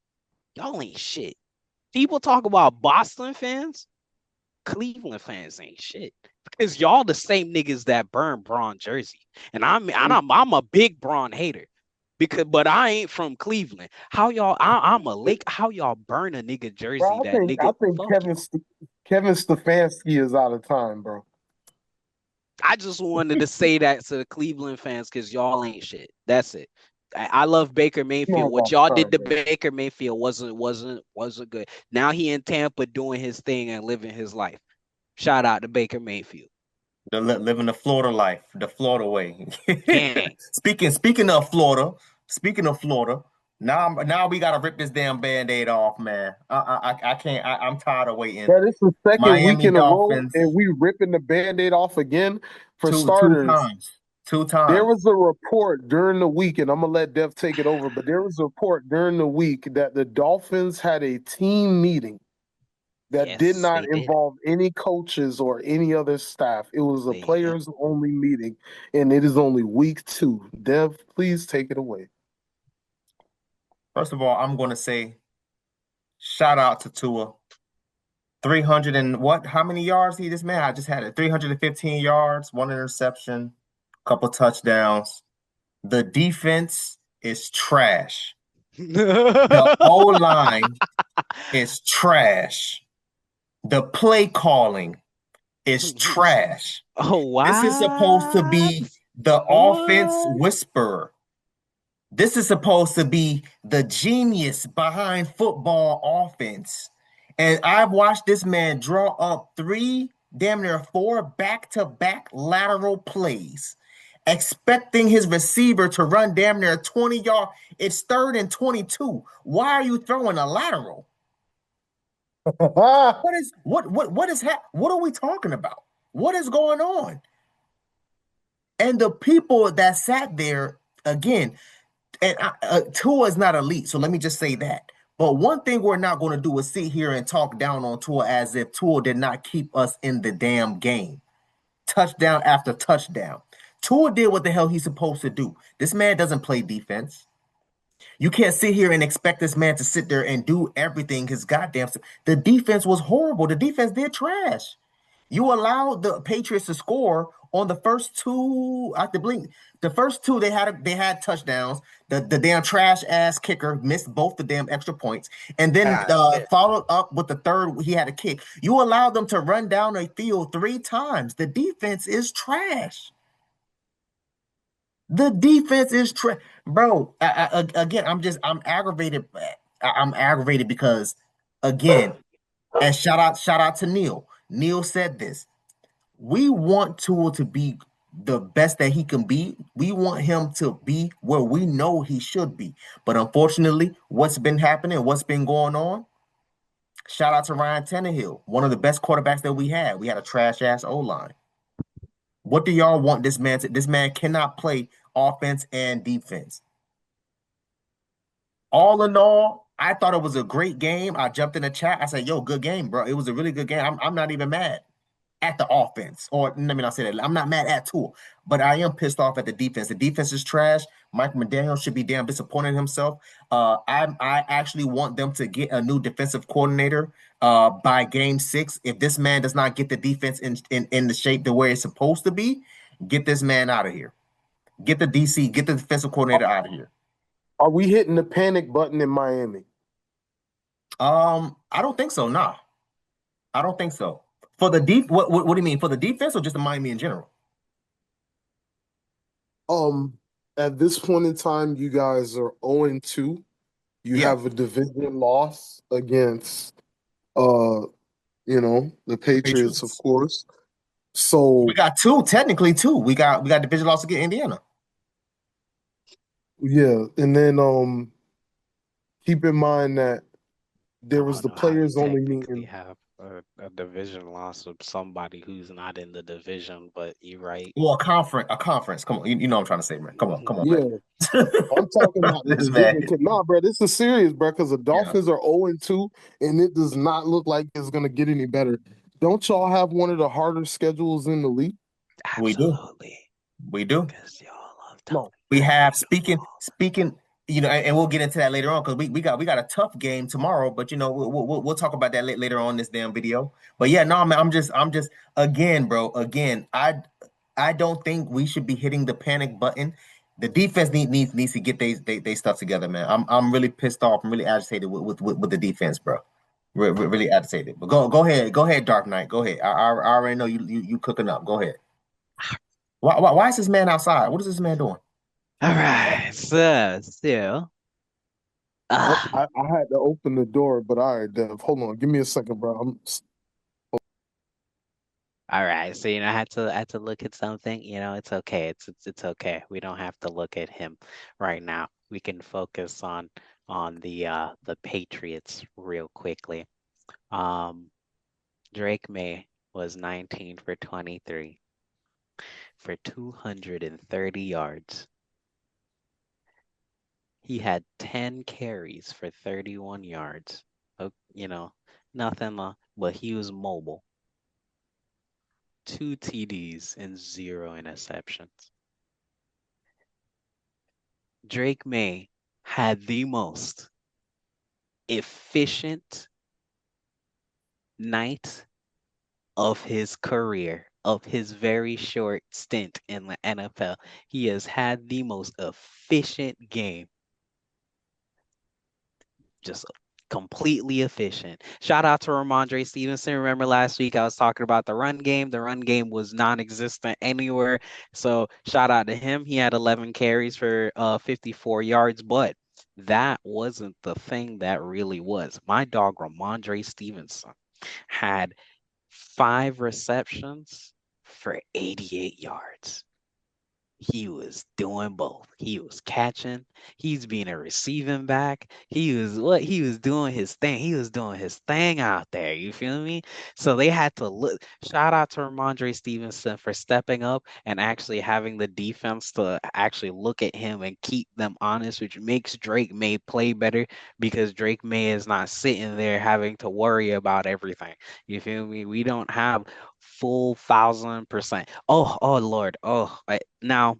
Y'all ain't shit. People talk about Boston fans, Cleveland fans ain't shit, because y'all the same niggas that burn Braun jersey, and I'm a big Braun hater. But I ain't from Cleveland. How y'all? I'm a Lake. How y'all burn a nigga jersey? Bro, I think Kevin Stefanski is out of time, bro. I just wanted to say that to the Cleveland fans, because y'all ain't shit. That's it. I love Baker Mayfield. What y'all did to Baker Mayfield wasn't good. Now he in Tampa doing his thing and living his life. Shout out to Baker Mayfield. Living the Florida life, the Florida way. Speaking of Florida, now we gotta rip this damn Band-Aid off, man. I can't. I'm tired of waiting. But it's the second week in a row, and we ripping the Band-Aid off again. For starters, two times. There was a report during the week, and I'm gonna let Dev take it over. But there was a report during the week that the Dolphins had a team meeting that did not involve any coaches or any other staff. It was a players-only meeting, and it is only week 2. Dev, please take it away. First of all, I'm going to say shout out to Tua. 300 and what? How many yards this man? I just had it. 315 yards, 1 interception, couple touchdowns. The defense is trash. The O-line is trash. The play calling is trash. Oh, wow. This is supposed to be the offense whisperer. This is supposed to be the genius behind football offense. And I've watched this man draw up 4 back-to-back lateral plays, expecting his receiver to run damn near 20 yards. It's 3rd and 22. Why are you throwing a lateral? What are we talking about? What is going on? And the people that sat there, again, and Tua is not elite, so let me just say that. But one thing we're not going to do is sit here and talk down on Tua as if Tua did not keep us in the damn game. Touchdown after touchdown. Tua did what the hell he's supposed to do. This man doesn't play defense. You can't sit here and expect this man to sit there and do everything his goddamn. The defense was horrible. The defense did trash. You allowed the Patriots to score on the first 2. I have to blink. The first 2 they had touchdowns. The damn trash ass kicker missed both the damn extra points, and then followed up with the third. He had a kick. You allowed them to run down a field 3 times. The defense is trash. The defense is bro. Again, I'm aggravated. I'm aggravated because again, and shout out to Neil. Neil said this. We want Tua to be the best that he can be. We want him to be where we know he should be. But unfortunately, what's been happening, what's been going on? Shout out to Ryan Tannehill, one of the best quarterbacks that we had. We had a trash ass O line. What do y'all want this man to? This man cannot play offense and defense. All in all, I thought it was a great game. I jumped in the chat. I said, "Yo, good game, bro. It was a really good game. I'm not even mad at the offense, or let me not say that. I'm not mad at Tua, but I am pissed off at the defense. The defense is trash. Mike McDaniel should be damn disappointed in himself. I actually want them to get a new defensive coordinator by game 6. If this man does not get the defense in the shape the way it's supposed to be, get this man out of here. Get the DC, get the defensive coordinator out of here. Are we hitting the panic button in Miami? I don't think so. Nah, I don't think so. For the what do you mean? For the defense or just the Miami in general? At this point in time, you guys are 0-2. You have a division loss against the Patriots, of course. So we got technically two. We got division loss against Indiana. Yeah, and then keep in mind that there was the players only meeting. Have a division loss of somebody who's not in the division, but you're right. Well, a conference. Come on, you know what I'm trying to say, man. Come on, yeah. Man. I'm talking about the division. Nah, bro, this is serious, bro, because the Dolphins are 0-2, and it does not look like it's gonna get any better. Don't y'all have one of the harder schedules in the league? Absolutely. We do. Because y'all love Dolphins. No. We have speaking, and we'll get into that later on because we got a tough game tomorrow. But we'll talk about that later on in this damn video. But yeah, no, man, I'm just again, bro. Again, I don't think we should be hitting the panic button. The defense needs to get they stuff together, man. I'm really pissed off. I'm really agitated with the defense, bro. Really agitated. But go ahead, Dark Knight. Go ahead. I already know you cooking up. Go ahead. Why is this man outside? What is this man doing? All right, so still. I had to open the door, but all right, Dev. Hold on, give me a second, bro. All right, so I had to look at something. It's okay. It's okay. We don't have to look at him right now. We can focus on the Patriots real quickly. Drake May was 19 for 23 for 230 yards. He had 10 carries for 31 yards. Nothing, but he was mobile. 2 TDs and 0 interceptions. Drake May had the most efficient night of his career, of his very short stint in the NFL. He has had the most efficient game. Just completely efficient. Shout out to Ramondre Stevenson. Remember last week I was talking about the run game. The run game was non-existent anywhere. So shout out to him. He had 11 carries for 54 yards, but that wasn't the thing that really was. My dog Ramondre Stevenson had 5 receptions for 88 yards. He was doing both. He was catching. He's being a receiving back. He was doing his thing. He was doing his thing out there. You feel me? So they had to look. Shout out to Ramondre Stevenson for stepping up and actually having the defense to actually look at him and keep them honest, which makes Drake May play better because Drake May is not sitting there having to worry about everything. You feel me? We don't have full 1,000%. Oh Lord. Now,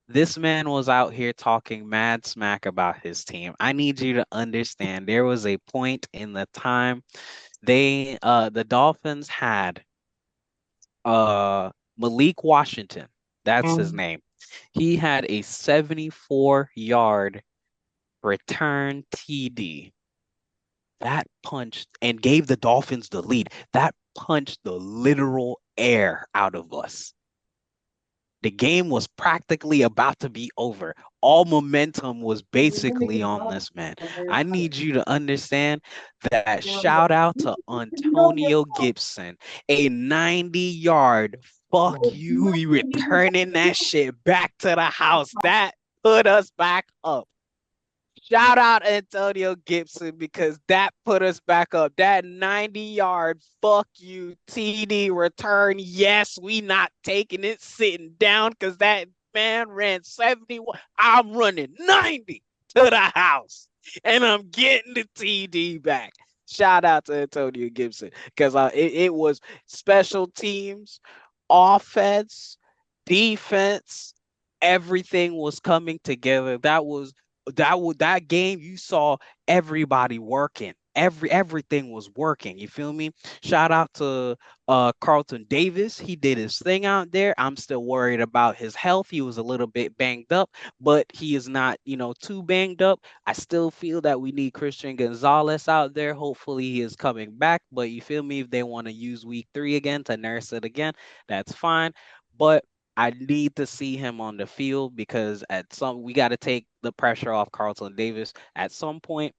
this man was out here talking mad smack about his team. I need you to understand there was a point in the time the Dolphins had Malik Washington. That's his name. He had a 74-yard return TD. That punched and gave the Dolphins the lead. That punched the literal air out of us. The game was practically about to be over. All momentum was basically on this man. I need you to understand that. Shout out to Antonio Gibson, a 90-yard fuck you returning that shit back to the house. That put us back up. Shout out Antonio Gibson because that put us back up. That 90-yard fuck you TD return. Yes, we not taking it sitting down because that man ran 71. I'm running 90 to the house and I'm getting the TD back. Shout out to Antonio Gibson because it was special teams, offense, defense, everything was coming together. That game, you saw everybody working. Everything was working. You feel me? Shout out to Carlton Davis. He did his thing out there. I'm still worried about his health. He was a little bit banged up, but he is not, too banged up. I still feel that we need Christian Gonzalez out there. Hopefully he is coming back. But you feel me? If they want to use week 3 again to nurse it again, that's fine. But I need to see him on the field because we got to take the pressure off Carlton Davis at some point.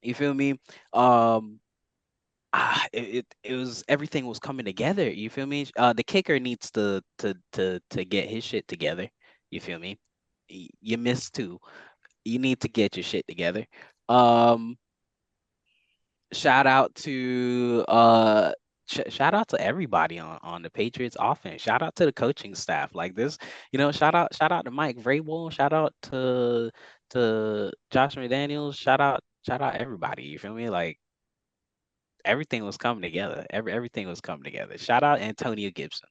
You feel me? It was everything was coming together. You feel me? The kicker needs to get his shit together. You feel me? You missed 2. You need to get your shit together. Shout out to shout out to everybody on the Patriots offense. Shout out to the coaching staff. Like this, shout out to Mike Vrabel. Shout out to Josh McDaniels. Shout out everybody. You feel me? Like everything was coming together. Everything was coming together. Shout out Antonio Gibson.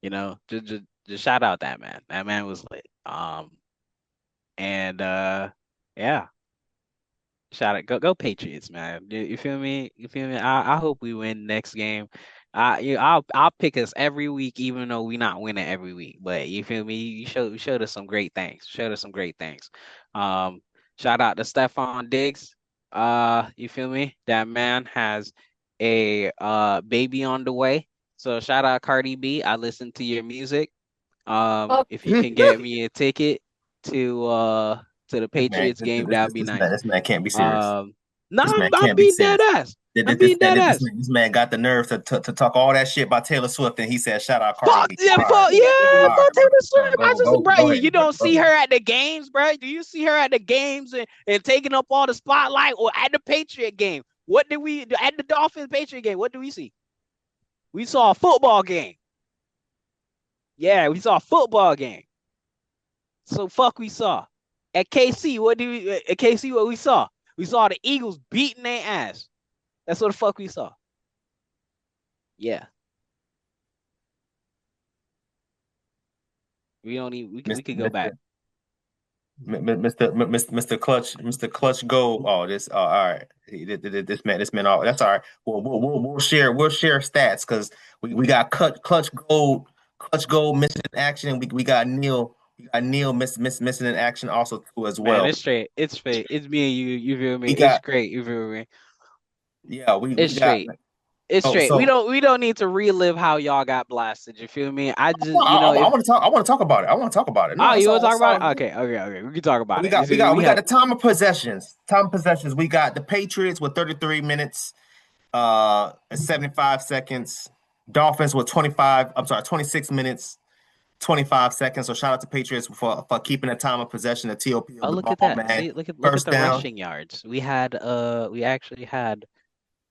Just shout out that man. That man was lit. Yeah. Shout out, go Patriots, man. You feel me? I hope we win next game. I'll pick us every week, even though we not winning every week. But you feel me? You showed us some great things. Shout out to Stephon Diggs. You feel me? That man has a baby on the way. So shout out Cardi B. I listen to your music. If you can get me a ticket to the Patriots game, that'd be nice. This man can't be serious. I'm being dead ass. This man got the nerve to talk all that shit about Taylor Swift, and he said, "Shout out Cardi B." Fuck Taylor Swift. You don't see her at the games, bro. Do you see her at the games and taking up all the spotlight, or at the Patriot game? What did we at the Dolphins Patriot game? What do we see? We saw a football game. Yeah, we saw a football game. So fuck we saw. At KC, what we saw? We saw the Eagles beating their ass. That's what the fuck we saw. Yeah. We could go back. Mr. Clutch Gold. Oh, all right. This man. Oh, that's all right. We'll share stats because we got Clutch Gold missing in action. We got Neil. Missing in action also too as well. Man, it's straight. It's me and you. You feel me? It's great. You feel me? Yeah, it's straight. It's straight. We don't need to relive how y'all got blasted. You feel me? I want to talk about it. No, you want to talk about it? Okay. We can talk about it. We got the time of possessions. We got the Patriots with 33 minutes, 75 seconds. Dolphins with 26 minutes. 25 seconds. So shout out to Patriots for keeping the time of possession, the TOP. Look at that. Man. See, look at the rushing yards. We actually had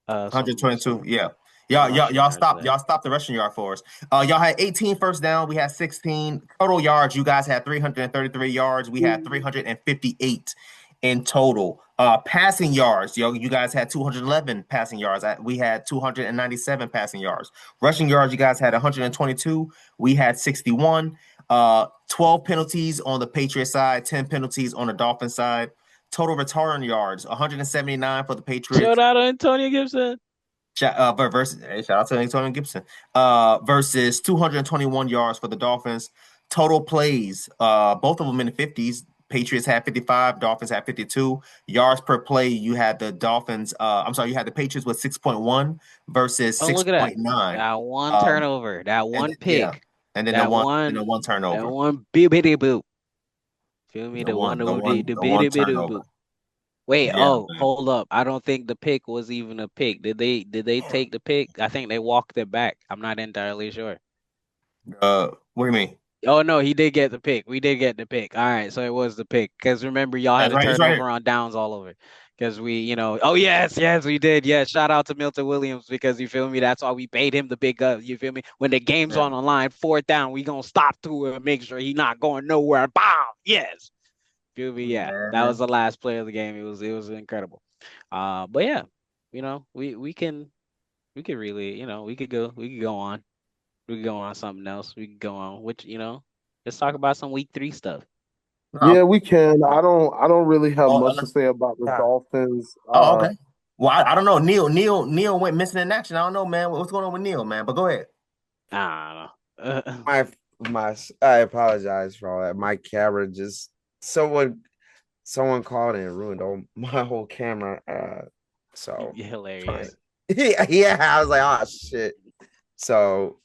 122. Yeah. Y'all stopped the rushing yard for us. Y'all had 18 first down. We had 16 total yards. You guys had 333 yards. We had 358 in total. Passing yards, you guys had 211 passing yards. We had 297 passing yards. Rushing yards, you guys had 122. We had 61. 12 penalties on the Patriots side, 10 penalties on the Dolphins side. Total return yards, 179 for the Patriots. Shout out to Antonio Gibson. Shout out to Antonio Gibson. Versus 221 yards for the Dolphins. Total plays, both of them in the 50s. Patriots had 55, Dolphins had 52. Yards per play, you had the Dolphins, you had the Patriots with 6.1 versus 6.9. That one turnover, that one pick. Yeah. And then the one turnover. That one bibbity boop. Feel me? The one turnover. Wait, hold up. I don't think the pick was even a pick. Did they take the pick? I think they walked it back. I'm not entirely sure. What do you mean? Oh no, he did get the pick. We did get the pick. All right, so it was the pick. Because remember, y'all had a turnover on downs all over. Because we, oh yes, we did. Yeah, shout out to Milton Williams because you feel me. That's why we paid him the big up. You feel me? When the game's on the line, 4th down, we gonna stop to and make sure he not going nowhere. Bow. Yes. Feel me? Yeah, that was the last play of the game. It was incredible. But yeah, we can really, we could go on. We could go on something else. We could go on let's talk about some week 3 stuff. Yeah, we can. I don't really have much to say about the Dolphins. Okay. Well, I don't know. Neil went missing in action. I don't know, man. What's going on with Neil, man? But go ahead. I don't know. I apologize for all that. My camera just someone called and ruined my whole camera. So hilarious. Yeah, I was like, oh shit. So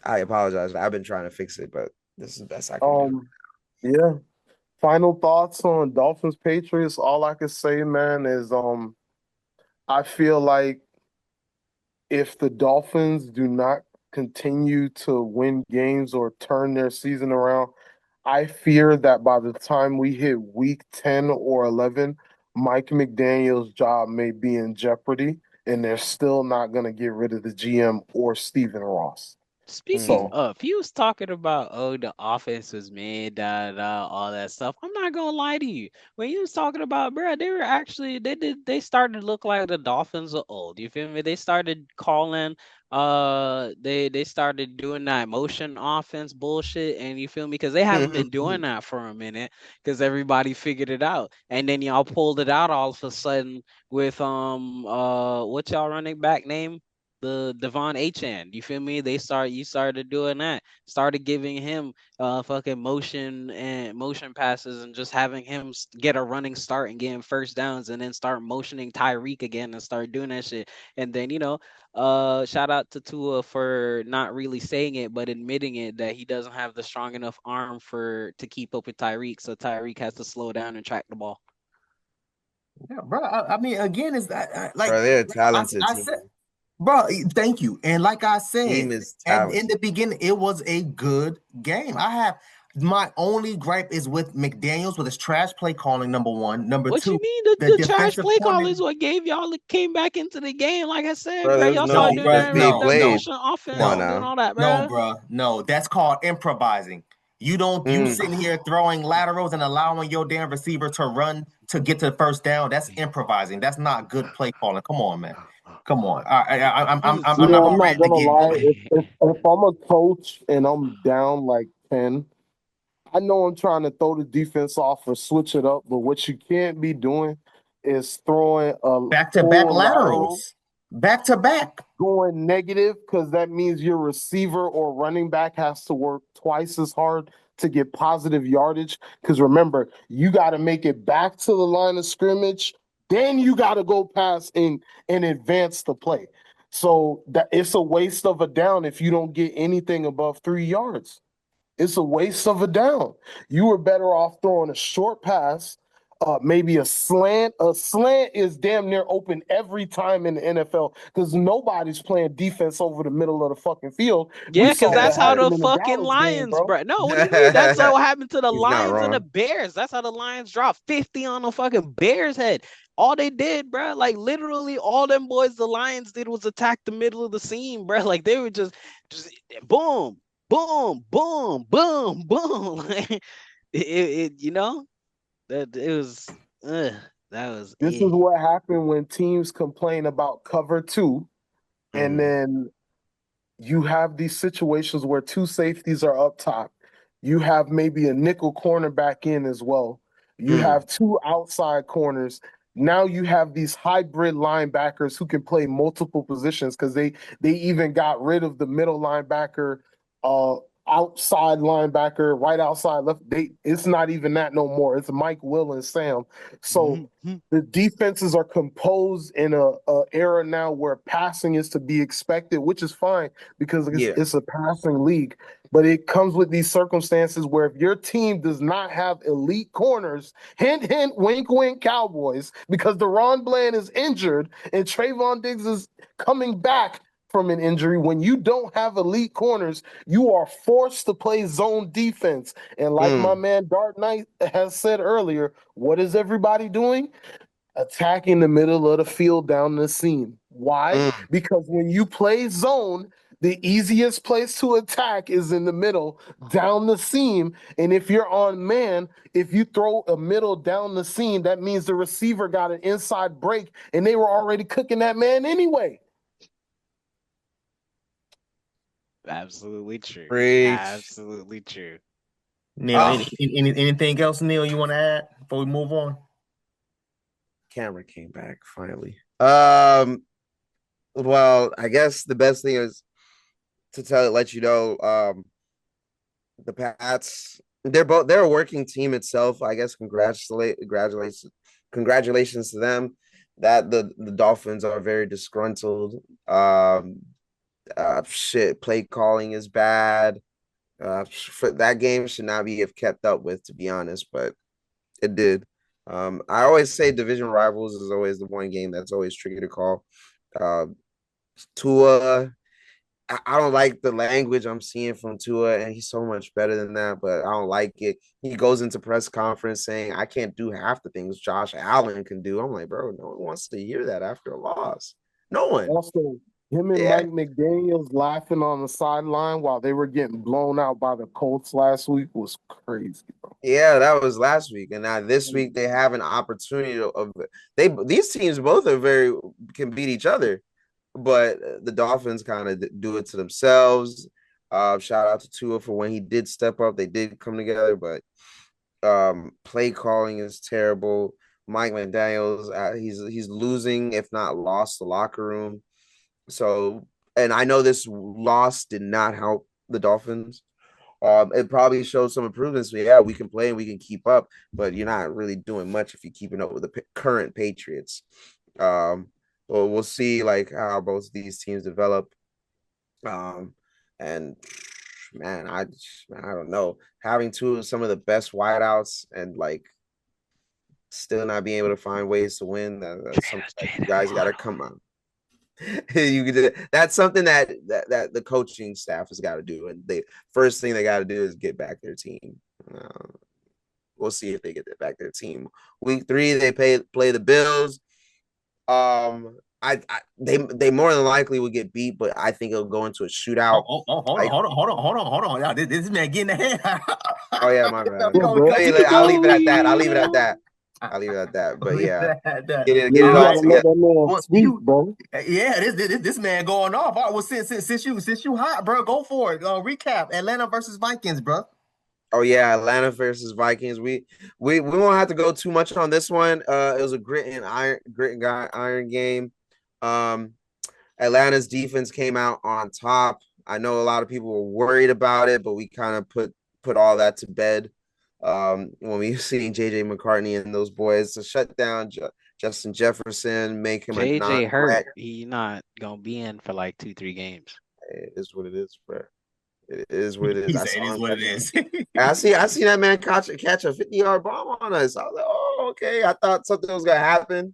I apologize. I've been trying to fix it, but this is the best I can do. Yeah. Final thoughts on Dolphins Patriots. All I can say, man, is I feel like if the Dolphins do not continue to win games or turn their season around, I fear that by the time we hit week 10 or 11, Mike McDaniel's job may be in jeopardy, and they're still not going to get rid of the GM or Stephen Ross. Speaking of, he was talking about, the offense was mid, all that stuff. I'm not gonna lie to you. When he was talking about, bro, they were actually they started to look like the Dolphins are old. You feel me? They started calling, they started doing that motion offense bullshit, and you feel me? Because they haven't been doing that for a minute, because everybody figured it out, and then y'all pulled it out all of a sudden with what's y'all running back name? The Devon Achane, you feel me? You started doing that, started giving him fucking motion passes and just having him get a running start and getting first downs, and then start motioning Tyreek again and start doing that shit. And then shout out to Tua for not really saying it but admitting it, that he doesn't have the strong enough arm to keep up with Tyreek, so Tyreek has to slow down and track the ball. Yeah, bro. I mean, again, it's like bro, they're a talented team. Bro, thank you. And like I said, team is talented. In the beginning, it was a good game. My only gripe is with McDaniels with his trash play calling, number one. Number what two, you mean the trash play calling is what gave y'all came back into the game? Like I said, bro, y'all started doing that motion offense and doing all that, bro. No, bro. No, that's called improvising. You don't you sitting here throwing laterals and allowing your damn receiver to run to get to the first down. That's improvising. That's not good play calling. Come on, man. Come on. I'm not gonna lie. If I'm a coach and I'm down like 10, I know I'm trying to throw the defense off or switch it up, but what you can't be doing is throwing back-to-back laterals. Back-to-back. Going negative, because that means your receiver or running back has to work twice as hard to get positive yardage. Because remember, you got to make it back to the line of scrimmage. Then you got to go past and advance the play. So that it's a waste of a down if you don't get anything above 3 yards. It's a waste of a down. You were better off throwing a short pass, maybe a slant. A slant is damn near open every time in the NFL because nobody's playing defense over the middle of the fucking field. Yeah, because that's how the fucking Lions, game, bro. No, what do you mean? That's what happened to the Lions and the Bears. That's how the Lions dropped 50 on the fucking Bears' head. All they did, bro, like literally all them boys the Lions did was attack the middle of the seam, bro. Like they were just boom, boom, boom, boom, boom. Like that was. This is what happened when teams complain about cover 2, and then you have these situations where 2 safeties are up top. You have maybe a nickel cornerback in as well. You have 2 outside corners. Now you have these hybrid linebackers who can play multiple positions because they even got rid of the middle linebacker, outside linebacker, right outside left. It's not even that no more. It's Mike, Will, and Sam. So the defenses are composed in a era now where passing is to be expected, which is fine because it's a passing league. But it comes with these circumstances where if your team does not have elite corners, hint, hint, wink, wink, Cowboys, because Deron Bland is injured and Trayvon Diggs is coming back from an injury. When you don't have elite corners, you are forced to play zone defense. And like my man Dark Knight has said earlier, what is everybody doing? Attacking the middle of the field down the seam. Why? Because when you play zone, the easiest place to attack is in the middle, down the seam. And if you're on man, if you throw a middle down the seam, that means the receiver got an inside break, and they were already cooking that man anyway. Absolutely true. Preach. Absolutely true. Neil, anything else, Neil, you want to add before we move on? Camera came back finally. Well, I guess the best thing is to let you know, the Pats, they're a working team itself. I guess congratulations to them. That the Dolphins are very disgruntled. Play calling is bad. That game should not be kept up with, to be honest, but it did. I always say division rivals is always the one game that's always tricky to call. Tua, I don't like the language I'm seeing from Tua, and he's so much better than that, but I don't like it. He goes into press conference saying, I can't do half the things Josh Allen can do. I'm like, bro, no one wants to hear that after a loss. No one. Also, him and Mike McDaniels laughing on the sideline while they were getting blown out by the Colts last week was crazy, bro. Yeah, that was last week, and now this week they have an opportunity these teams both can beat each other, but the Dolphins kind of do it to themselves. Shout out to Tua for when he did step up. They did come together, but play calling is terrible. Mike McDaniels, he's losing, if not lost, the locker room. So, and I know this loss did not help the Dolphins. It probably showed some improvements. Yeah, we can play and we can keep up, but you're not really doing much if you're keeping up with the current Patriots. Well, we'll see like how both these teams develop. And man, I don't know. Having some of the best wideouts and like still not being able to find ways to win. That's something that you guys got to come on. That's something that the coaching staff has got to do, and the first thing they got to do is get back their team. We'll see if they get back their team. Week 3, they play the Bills. They more than likely will get beat, but I think it'll go into a shootout. Hold on. Yeah, this man getting ahead. Oh yeah, my bad. I'll leave it at that. But yeah, get it all together. Yeah, this man going off. All right, well, since you hot, bro, go for it. Recap: Atlanta versus Vikings, bro. Oh yeah, Atlanta versus Vikings. We won't have to go too much on this one. It was a grit and iron game. Atlanta's defense came out on top. I know a lot of people were worried about it, but we kind of put all that to bed. When we seen JJ McCartney and those boys to shut down Justin Jefferson, make him JJ hurt. He's not gonna be in for like 2-3 games. It is what it is, bro. It is what it is. I see that man catch a 50-yard bomb on us. I was like, oh, okay. I thought something was gonna happen.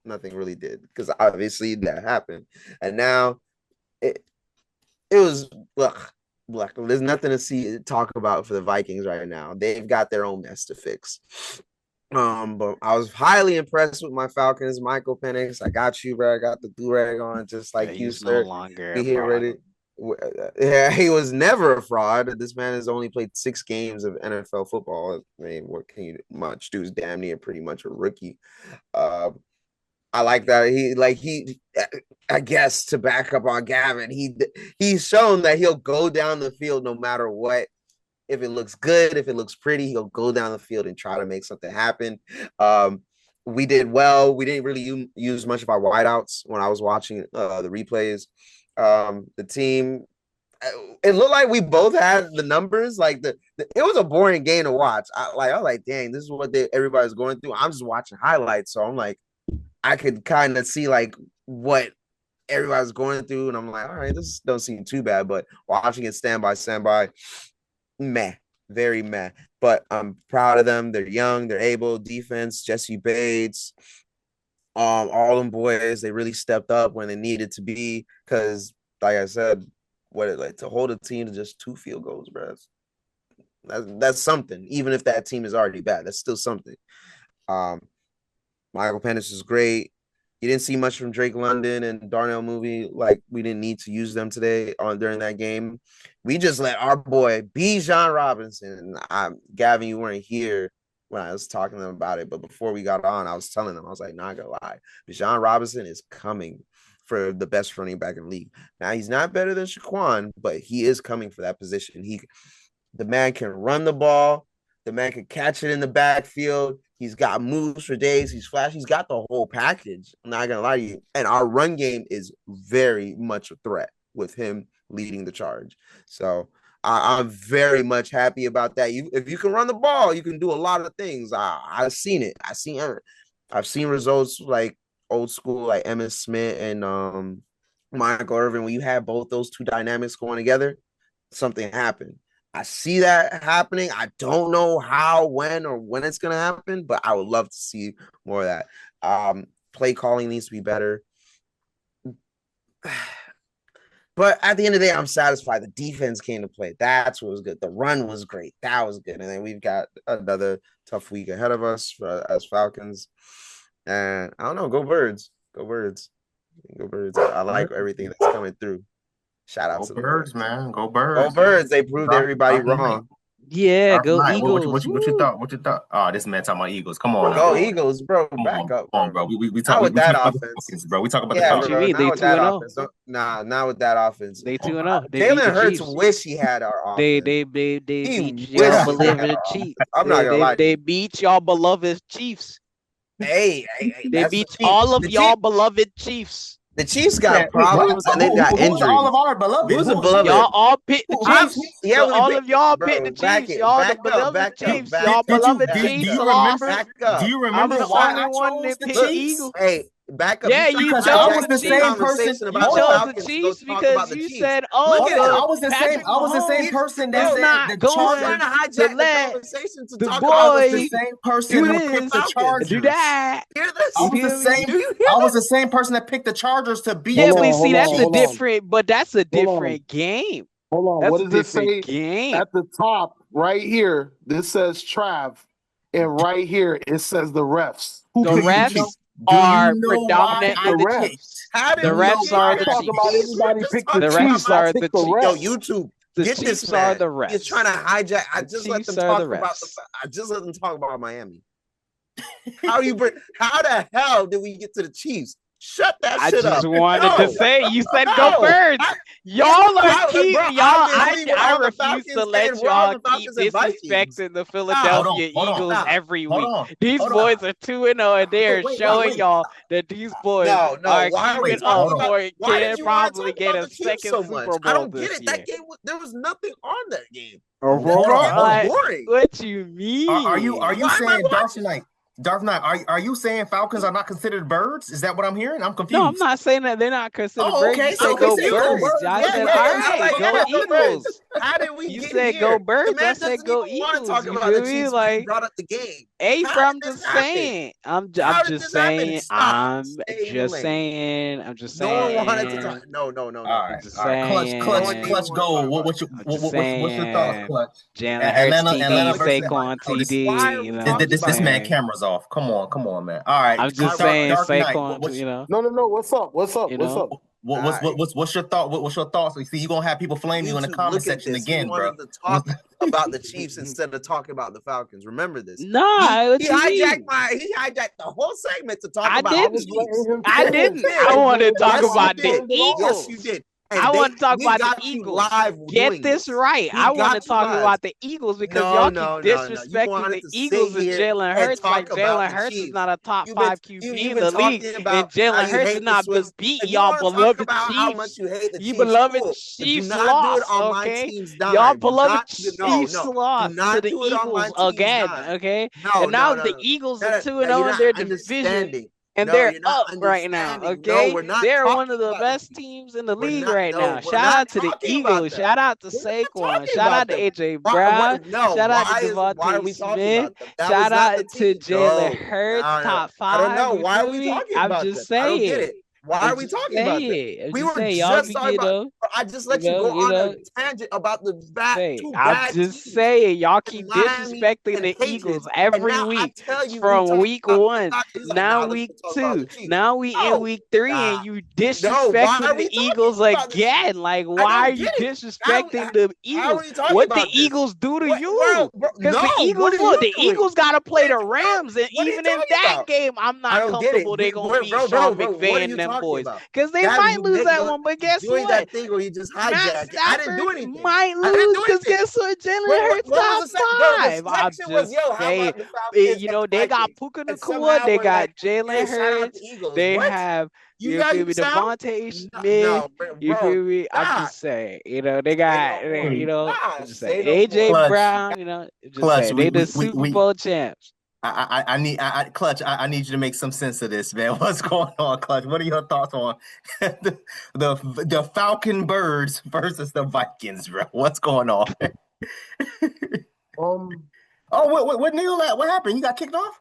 Nothing really did, because obviously that happened. And now it was there's nothing to talk about for the Vikings right now. They've got their own mess to fix. But I was highly impressed with my Falcons. Michael Penix, I got you, bro. I got the do-rag on, just like you, sir. No longer be here ready. Yeah, he was never a fraud. This man has only played 6 games of NFL football. I mean, what can you much do? Is damn near pretty much a rookie. I like that. I guess to back up on Gavin, he's shown that he'll go down the field no matter what. If it looks good, if it looks pretty, he'll go down the field and try to make something happen. We did well. We didn't really use much of our wideouts when I was watching the replays. The team, it looked like we both had the numbers. Like it was a boring game to watch. I was like, dang, this is what everybody's going through. I'm just watching highlights, so I'm like, I could kind of see like what everybody's going through, and I'm like, all right, this don't seem too bad. But watching it stand by, meh, very meh. But I'm proud of them. They're young, they're able. Defense, Jesse Bates, all them boys, they really stepped up when they needed to be. Because, like I said, to hold a team to just 2 field goals, bro. That's something. Even if that team is already bad, that's still something. Michael Penix is great. You didn't see much from Drake London and Darnell Mooney. Like, we didn't need to use them today during that game. We just let our boy Bijan Robinson. Gavin, you weren't here when I was talking to them about it, but before we got on, I was telling them, I was like, not gonna lie, Bijan Robinson is coming for the best running back in the league. Now, he's not better than Shaquan, but he is coming for that position. The man can run the ball. The man can catch it in the backfield. He's got moves for days. He's flashy. He's got the whole package. I'm not gonna lie to you. And our run game is very much a threat with him leading the charge. So I'm very much happy about that. If you can run the ball, you can do a lot of things. I've seen it. I've seen results like old school, like Emmitt Smith and Michael Irvin. When you have both those two dynamics going together, something happened. I see that happening. I don't know how, when it's going to happen, but I would love to see more of that. Play calling needs to be better. But at the end of the day, I'm satisfied. The defense came to play. That's what was good. The run was great. That was good. And then we've got another tough week ahead of us as Falcons. And I don't know. Go Birds. Go Birds. Go Birds. I like everything that's coming through. Shout out to the Birds, man. Go Birds. Go Birds. They proved everybody wrong. Yeah, go Eagles. What you thought? Oh, this man talking about Eagles. Come on, go Eagles, bro. Back up, come on, bro. We talk with that offense, bro. We talk about the Falcons. Bro, they 2-0. Nah, not with that offense. They 2-0. Jalen Hurts wish he had our offense. They beat y'all beloved Chiefs. I'm not gonna lie. They beat y'all beloved Chiefs. Hey, they beat all of y'all beloved Chiefs. The Chiefs got problems and they got injuries. All of our beloved. Who's the beloved? Y'all all picked the Chiefs. Yeah, all of y'all picked the Chiefs. Y'all the beloved Chiefs. Y'all beloved Chiefs lost. Do you remember why I chose the Chiefs? Hey, back up. Yeah, you chose the same person. You chose the Chiefs because you said, "Oh, I was the same person that said the Chargers to let the boy the same person who picked the Chargers. Do that. I was the same person that picked the Chargers to beat. Yeah, we see that's a different game. Hold on, what does it say? Game at the top right here? This says Trav, and right here it says the refs. The refs are predominant in the Chiefs. The refs are the Chiefs. The refs are the Chiefs. Yo, YouTube. The Chiefs are the refs. You're trying to hijack. I just let them talk about Miami. How the hell did we get to the Chiefs? Shut that shit up. I just wanted to say, you said go Birds. Y'all are keep y'all. I refuse to let y'all keep disrespecting the Philadelphia Eagles every week. These boys are 2-0, and they are showing y'all that these boys are keeping up for it. Can probably get a second Super Bowl. I don't get it. That game, there was nothing on that game. What you mean? Are you saying Darth Knight, are you saying Falcons are not considered birds? Is that what I'm hearing? I'm confused. No, I'm not saying that they're not considered birds. Okay, you said go Birds. I said, all right, go Eagles. How did we You get said here? go Birds. I said go Eagles. Talk about the Chiefs like brought up the game. I'm just saying. I'm just saying. No one wanted to talk. No. All right. Clutch goal. What's your thoughts, Clutch? Jalen Hurts TD, Saquon TD. This man cameras off. Come on, man. All right. I'm just saying, Saquon. No. What's up? What's your thought? What's your thoughts? See, you're gonna have people flame you in the comment section again, bro. To talk about the Chiefs instead of talking about the Falcons. Remember this. Nah, he hijacked the whole segment to talk about the Chiefs. I didn't. I want to talk about the Eagles. Yes, you did. I want to talk about the Eagles. Get this right. I want to talk about the Eagles because y'all keep disrespecting the Eagles and Jalen Hurts like Jalen Hurts is not a top 5 QB in the league, and Jalen Hurts is not just beat y'all beloved Chiefs. You beloved Chiefs lost, okay? Y'all beloved Chiefs lost to the Eagles again, okay? And now the Eagles are 2-0 in their division. And they're up right now, okay? They're one of the best teams in the league right now. Shout out to the Eagles. Shout out to Saquon. Shout out to AJ Brown. Shout out to Devontae Smith. Shout out to Jalen Hurts, top 5. I don't know. Why are we talking about I'm just saying. I don't get it. Why are we talking about that? We were just talking about. I just let you go on a tangent about the I'm just saying, y'all keep disrespecting the Eagles every week from week 1. Now week 2. Now we in week 3, and you disrespecting the Eagles again. Like, why are you disrespecting the Eagles? What the Eagles do to you? Because the Eagles, look, the Eagles got to play the Rams, and even in that game, I'm not comfortable they're going to beat Sean McVay and them boys, because they might lose that one. But guess what? That thing where you just hijacked. I didn't do anything. Might lose, because guess what? Jalen Hurts top 5. I'm just saying, you know, they got Puka Nacua, they got Jalen Hurts, they have, you feel me, Devontae Smith, you feel me? I'm just saying, you know, they got, you know, I'm just saying, AJ Brown, you know, just saying, they the Super Bowl champs. I need Clutch. I need you to make some sense of this, man. What's going on, Clutch? What are your thoughts on the Falcon Birds versus the Vikings, bro? What's going on? What Neil? What happened? You got kicked off?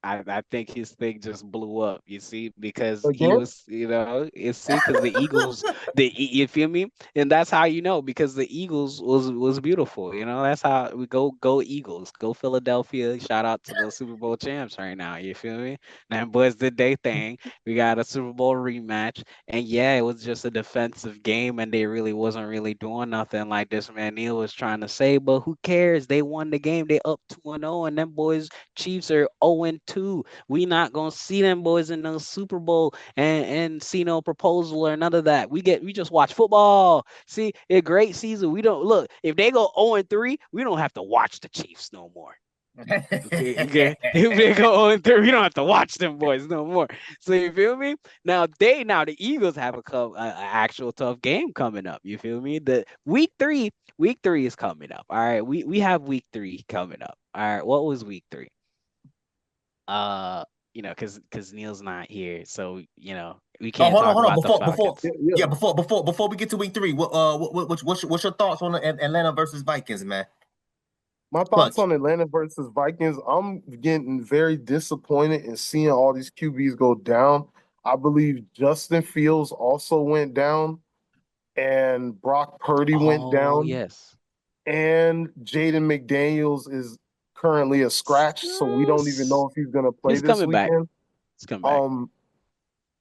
I think his thing just blew up, you see, because he was, you know, because the Eagles, you feel me? And that's how you know, because the Eagles was beautiful, you know. That's how we go Eagles, go Philadelphia. Shout out to the Super Bowl champs right now, you feel me? Them boys did their thing. We got a Super Bowl rematch, and yeah, it was just a defensive game, and they really wasn't really doing nothing like this man Neil was trying to say. But who cares? They won the game. They up 2-0, and them boys Chiefs are 0-2. We not gonna see them boys in no Super Bowl and see no proposal or none of that. We just watch football. See, a great season. We don't look, if they go 0-3, we don't have to watch the Chiefs no more. Okay. If they go 0-3, we don't have to watch them boys no more. So you feel me? Now the Eagles have a actual tough game coming up. You feel me? The week three is coming up. All right. We have week 3 coming up. All right. What was week 3? You know, because Neil's not here, so you know we can't talk about the Falcons. Before we get to week 3, what's your thoughts on the Atlanta versus Vikings, man? My thoughts on Atlanta versus Vikings, I'm getting very disappointed in seeing all these QBs go down. I believe Justin Fields also went down, and Brock Purdy went down. Yes, and Jayden McDaniels is currently a scratch, so we don't even know if he's going to play this weekend. He's coming back.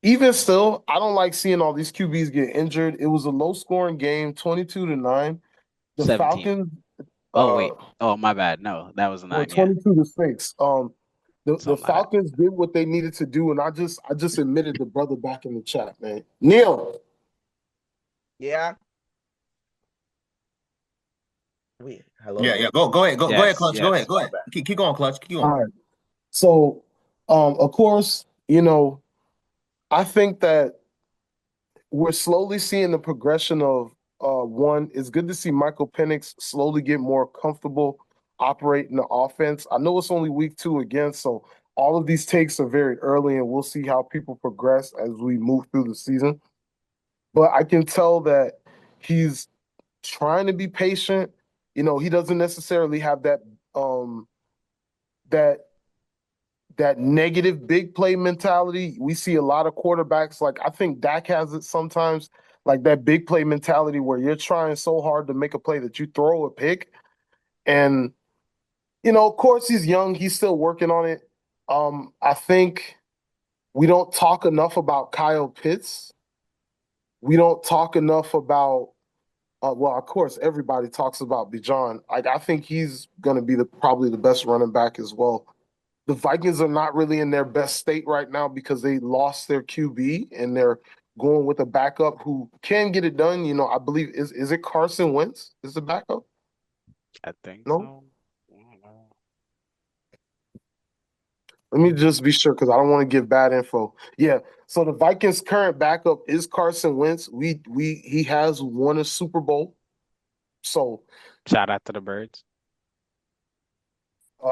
Even still, I don't like seeing all these QBs get injured. It was a low-scoring game, 22-9. The 17. Falcons. Wait. Oh, my bad. No, that was 9. 22-6. The Falcons did what they needed to do, and I just admitted the brother back in the chat, man. Neil. Yeah. Wait, hello. Yeah. Go ahead. Go ahead, Clutch. Yes. Go ahead. Keep going, Clutch. Keep going. All right. So, of course, you know, I think that we're slowly seeing the progression of one. It's good to see Michael Penix slowly get more comfortable operating the offense. I know it's only week 2 again, so all of these takes are very early, and we'll see how people progress as we move through the season. But I can tell that he's trying to be patient. You know, he doesn't necessarily have that that negative big play mentality. We see a lot of quarterbacks, like I think Dak has it sometimes, like that big play mentality where you're trying so hard to make a play that you throw a pick. And, you know, of course he's young. He's still working on it. I think we don't talk enough about Kyle Pitts. We don't talk enough about well, of course, everybody talks about Bijan. I think he's going to be probably the best running back as well. The Vikings are not really in their best state right now because they lost their QB and they're going with a backup who can get it done. You know, I believe is it Carson Wentz is the backup? I think so. Let me just be sure because I don't want to give bad info. Yeah. So the Vikings' current backup is Carson Wentz. He has won a Super Bowl. So shout out to the Birds.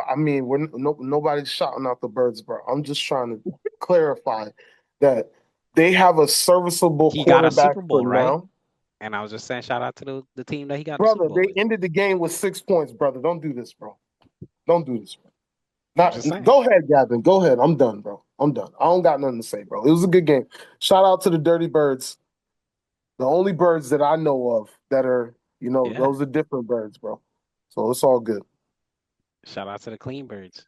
I mean, nobody's shouting out the Birds, bro. I'm just trying to clarify that they have a serviceable quarterback for now. And I was just saying, shout out to the team that he got. Brother, they ended the game with 6 points, brother. Don't do this, bro. Don't do this, bro. Go ahead, Gavin. Go ahead. I'm done, bro. I'm done. I don't got nothing to say, bro. It was a good game. Shout out to the Dirty Birds. The only birds that I know of that are, those are different birds, bro. So it's all good. Shout out to the Clean Birds.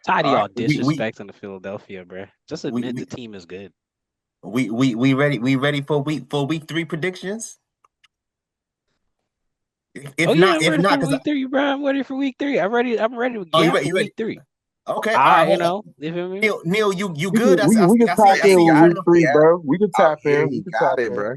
Tired of y'all disrespecting the Philadelphia, bro. Just admit the team is good. We ready? We ready for week 3 predictions? If not, week 3, bro. I'm ready for week 3. I'm ready to get week 3. Okay, you feel me? Neil, you good? We can tap in week 3, bro. We can tap in. You got it, bro.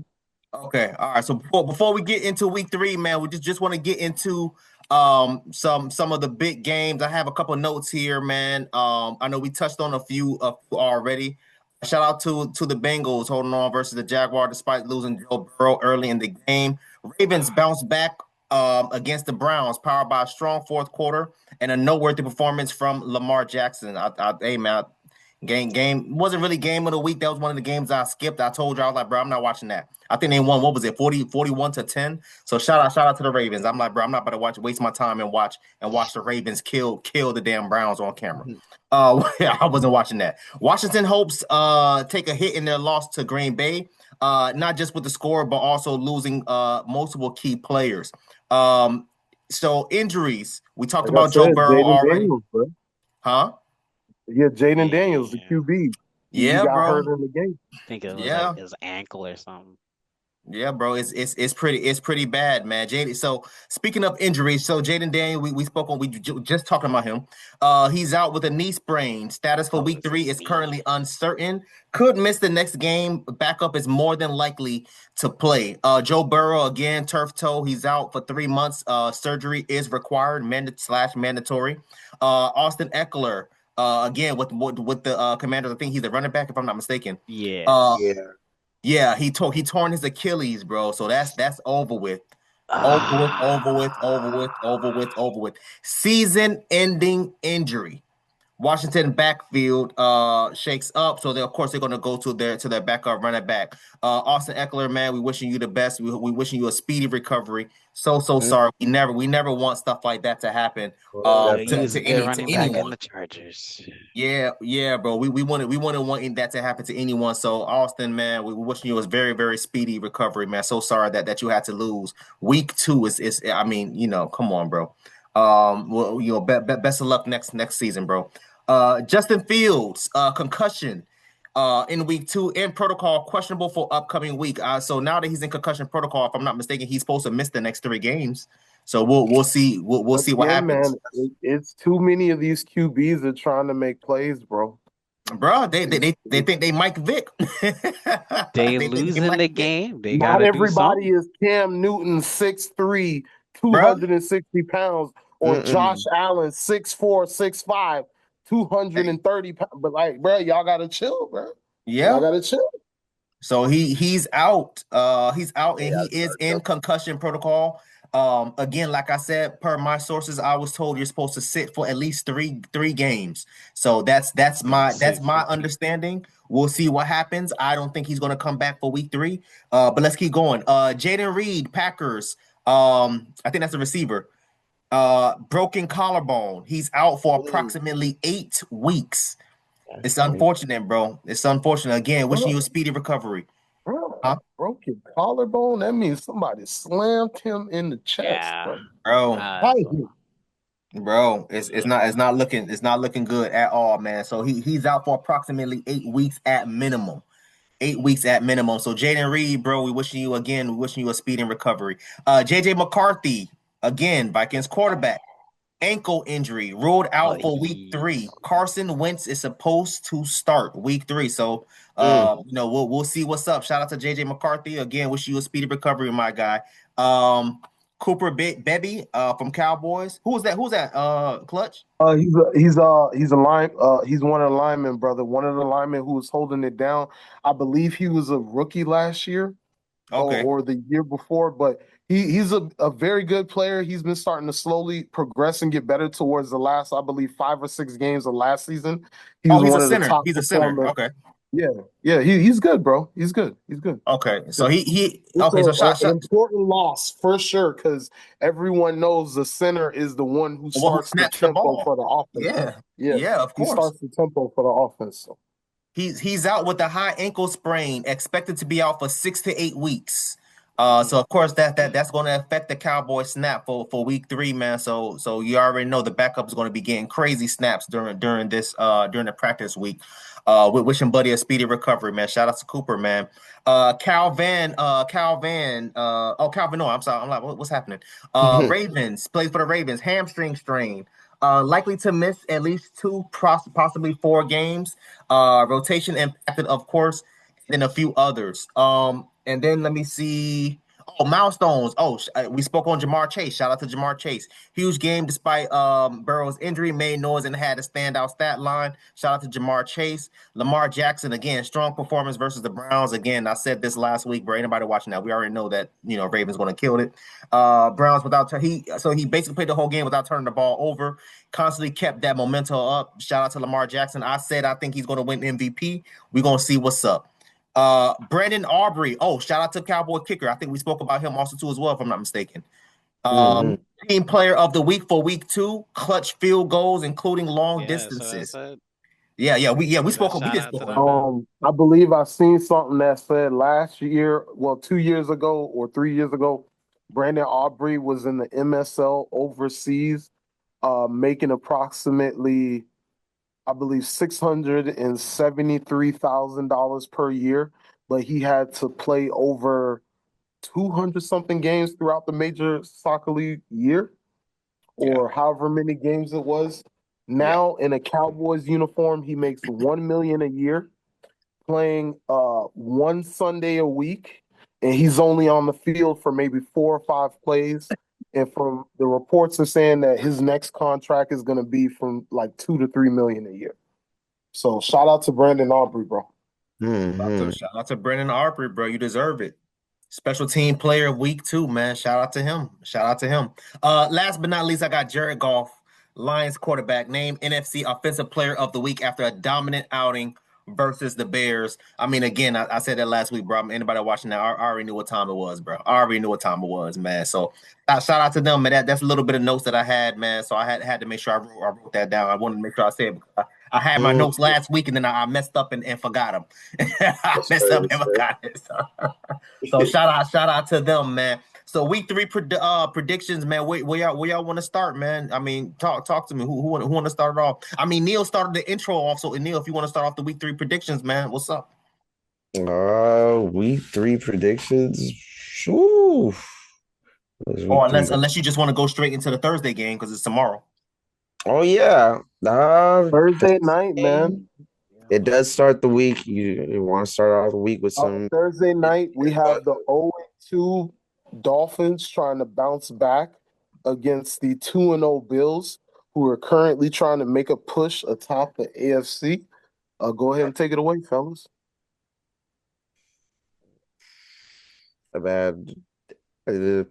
Okay, all right. So before we get into week 3, man, we just want to get into some of the big games. I have a couple notes here, man. I know we touched on a few already. Shout out to the Bengals holding on versus the Jaguars despite losing Joe Burrow early in the game. Ravens bounced back against the Browns, powered by a strong fourth quarter and a noteworthy performance from Lamar Jackson. Game wasn't really game of the week. That was one of the games I skipped. I told you, I was like, bro, I'm not watching that. I think they won, what was it, 41-10? So shout out to the Ravens. I'm like, bro, I'm not about to waste my time and watch the Ravens kill the damn Browns on camera. I wasn't watching that. Washington hopes take a hit in their loss to Green Bay, not just with the score, but also losing multiple key players. So injuries. We talked about Joe Burrow already. Daniels, huh? Yeah, Jayden Daniels, the QB. He got hurt in the game. I think it was like his ankle or something. Yeah, bro, it's pretty bad, man. Jayden. So speaking of injuries, so Jayden Daniels, we just talking about him. He's out with a knee sprain. Status for week 3 is currently uncertain. Could miss the next game. Backup is more than likely to play. Joe Burrow again, turf toe. He's out for 3 months. Surgery is required, mandatory. Austin Ekeler. Again, with the Commanders, I think he's a running back, if I'm not mistaken. Yeah, he torn his Achilles, bro. So that's over with. Over with. Season-ending injury. Washington backfield shakes up, so of course they're going to go to their backup running back. Austin Ekeler, man, we wishing you the best. We wishing you a speedy recovery. So sorry. We never want stuff like that to happen. To anyone. In the Chargers. Yeah, bro. We wouldn't want that to happen to anyone. So Austin, man, we wishing you a very, very speedy recovery, man. So sorry that you had to lose. Week 2 is I mean, come on, bro. Best of luck next season, bro. Justin Fields, concussion in week 2 in protocol, questionable for upcoming week. So now that he's in concussion protocol, if I'm not mistaken, he's supposed to miss the next 3 games. So we'll see what happens. Man, it's too many of these QBs are trying to make plays, bro. Bro, they think they Mike Vick. they losing the game. They not everybody is Cam Newton, 6'3", 260 pounds, or Josh Allen, 6'4", 6'5". 230 pounds, but like, bro, y'all gotta chill, bro. Yeah, y'all gotta chill. So he's out. He's out, and he is in concussion protocol. Again, like I said, per my sources, I was told you're supposed to sit for at least three games. So that's my understanding. We'll see what happens. I don't think he's gonna come back for week 3. But let's keep going. Jayden Reed, Packers. I think that's a receiver. Broken collarbone. He's out for approximately 8 weeks. It's unfortunate, bro. It's unfortunate. Again, wishing you a speedy recovery. Broken collarbone? That means somebody slammed him in the chest, bro. Bro, it's not looking good at all, man. So he's out for approximately 8 weeks at minimum. 8 weeks at minimum. So Jayden Reed, bro, we wishing you a speedy recovery. JJ McCarthy. Again, Vikings quarterback, ankle injury, ruled out for week 3. Carson Wentz is supposed to start week 3. So, we'll see what's up. Shout out to JJ McCarthy. Again, wish you a speedy recovery, my guy. Cooper Bebby from Cowboys. Who's that? Clutch? He's one of the linemen, brother. One of the linemen who was holding it down. I believe he was a rookie last year. Okay. Or the year before, but He's a very good player. He's been starting to slowly progress and get better towards the last, I believe, 5 or 6 games of last season. He was He's one a of the center. top He's a center. performers. Okay. Yeah. He's good, bro. He's good. Okay. So Yeah. he It's okay. So an shot. important loss for sure because everyone knows the center is the one who Well, who starts the snaps the tempo ball? for the offense. Yeah. Yeah, Yeah. Of he course. starts the tempo for the offense. So. He's out with a high ankle sprain, expected to be out for 6 to 8 weeks. So of course that's going to affect the Cowboys snap for week 3, man. So you already know the backup is going to be getting crazy snaps during this during the practice week. Wishing Buddy a speedy recovery, man. Shout out to Cooper, man. Calvin, Calvin, no, I'm sorry. I'm like, what's happening? Ravens plays for the Ravens, hamstring strain. Likely to miss at least 2, possibly 4 games. Rotation impacted, of course, and a few others. And then let me see. Oh, milestones. Oh, we spoke on Jamar Chase. Shout out to Jamar Chase. Huge game despite Burrow's injury, made noise and had a standout stat line. Shout out to Jamar Chase. Lamar Jackson, again, strong performance versus the Browns. Again, I said this last week, bro. Anybody watching that, we already know that, Ravens going to kill it. Browns he basically played the whole game without turning the ball over, constantly kept that momentum up. Shout out to Lamar Jackson. I said I think he's going to win MVP. We're going to see what's up. Brandon Aubrey. Oh, shout out to Cowboy kicker. I think we spoke about him also too as well, if I'm not mistaken. Team player of the week for week 2, clutch field goals, including long distances. We spoke. We did spoke on I believe I seen something that said last year, 2 years ago or 3 years ago, Brandon Aubrey was in the MSL overseas, making approximately, I believe, $673,000 per year, but he had to play over 200 something games throughout the major soccer league year, or however many games it was. Now in a Cowboys uniform, he makes $1 million a year, playing one Sunday a week, and he's only on the field for maybe 4 or 5 plays. And from the reports are saying that his next contract is going to be from like $2 to $3 million a year. So shout out to Brandon Aubrey, bro. Shout out to Brandon Aubrey, bro. You deserve it. Special team player of week 2, man. Shout out to him. Last but not least, I got Jared Goff, Lions quarterback, named NFC Offensive Player of the Week after a dominant outing versus the Bears. I mean, again, I said that last week, bro. Anybody watching that, I already knew what time it was, bro. I already knew what time it was, man. So shout out to them, man. That's a little bit of notes that I had, man. So I had to make sure I wrote that down. I wanted to make sure I said it because I had my notes last week and then I messed up and forgot them. I messed up and forgot it. So shout out to them, man. So week 3 predictions, man. Where y'all want to start, man? I mean, talk to me. Who want to start it off? I mean, Neil started the intro off. So Neil, if you want to start off the week 3 predictions, man, what's up? Week 3 predictions. Ooh. Or unless you just want to go straight into the Thursday game because it's tomorrow. Oh yeah, Thursday night, man. It does start the week. You want to start off the week with some Thursday night. We have the 0-2 Dolphins trying to bounce back against the 2-0 Bills, who are currently trying to make a push atop the AFC. Go ahead and take it away, fellas. bad. I think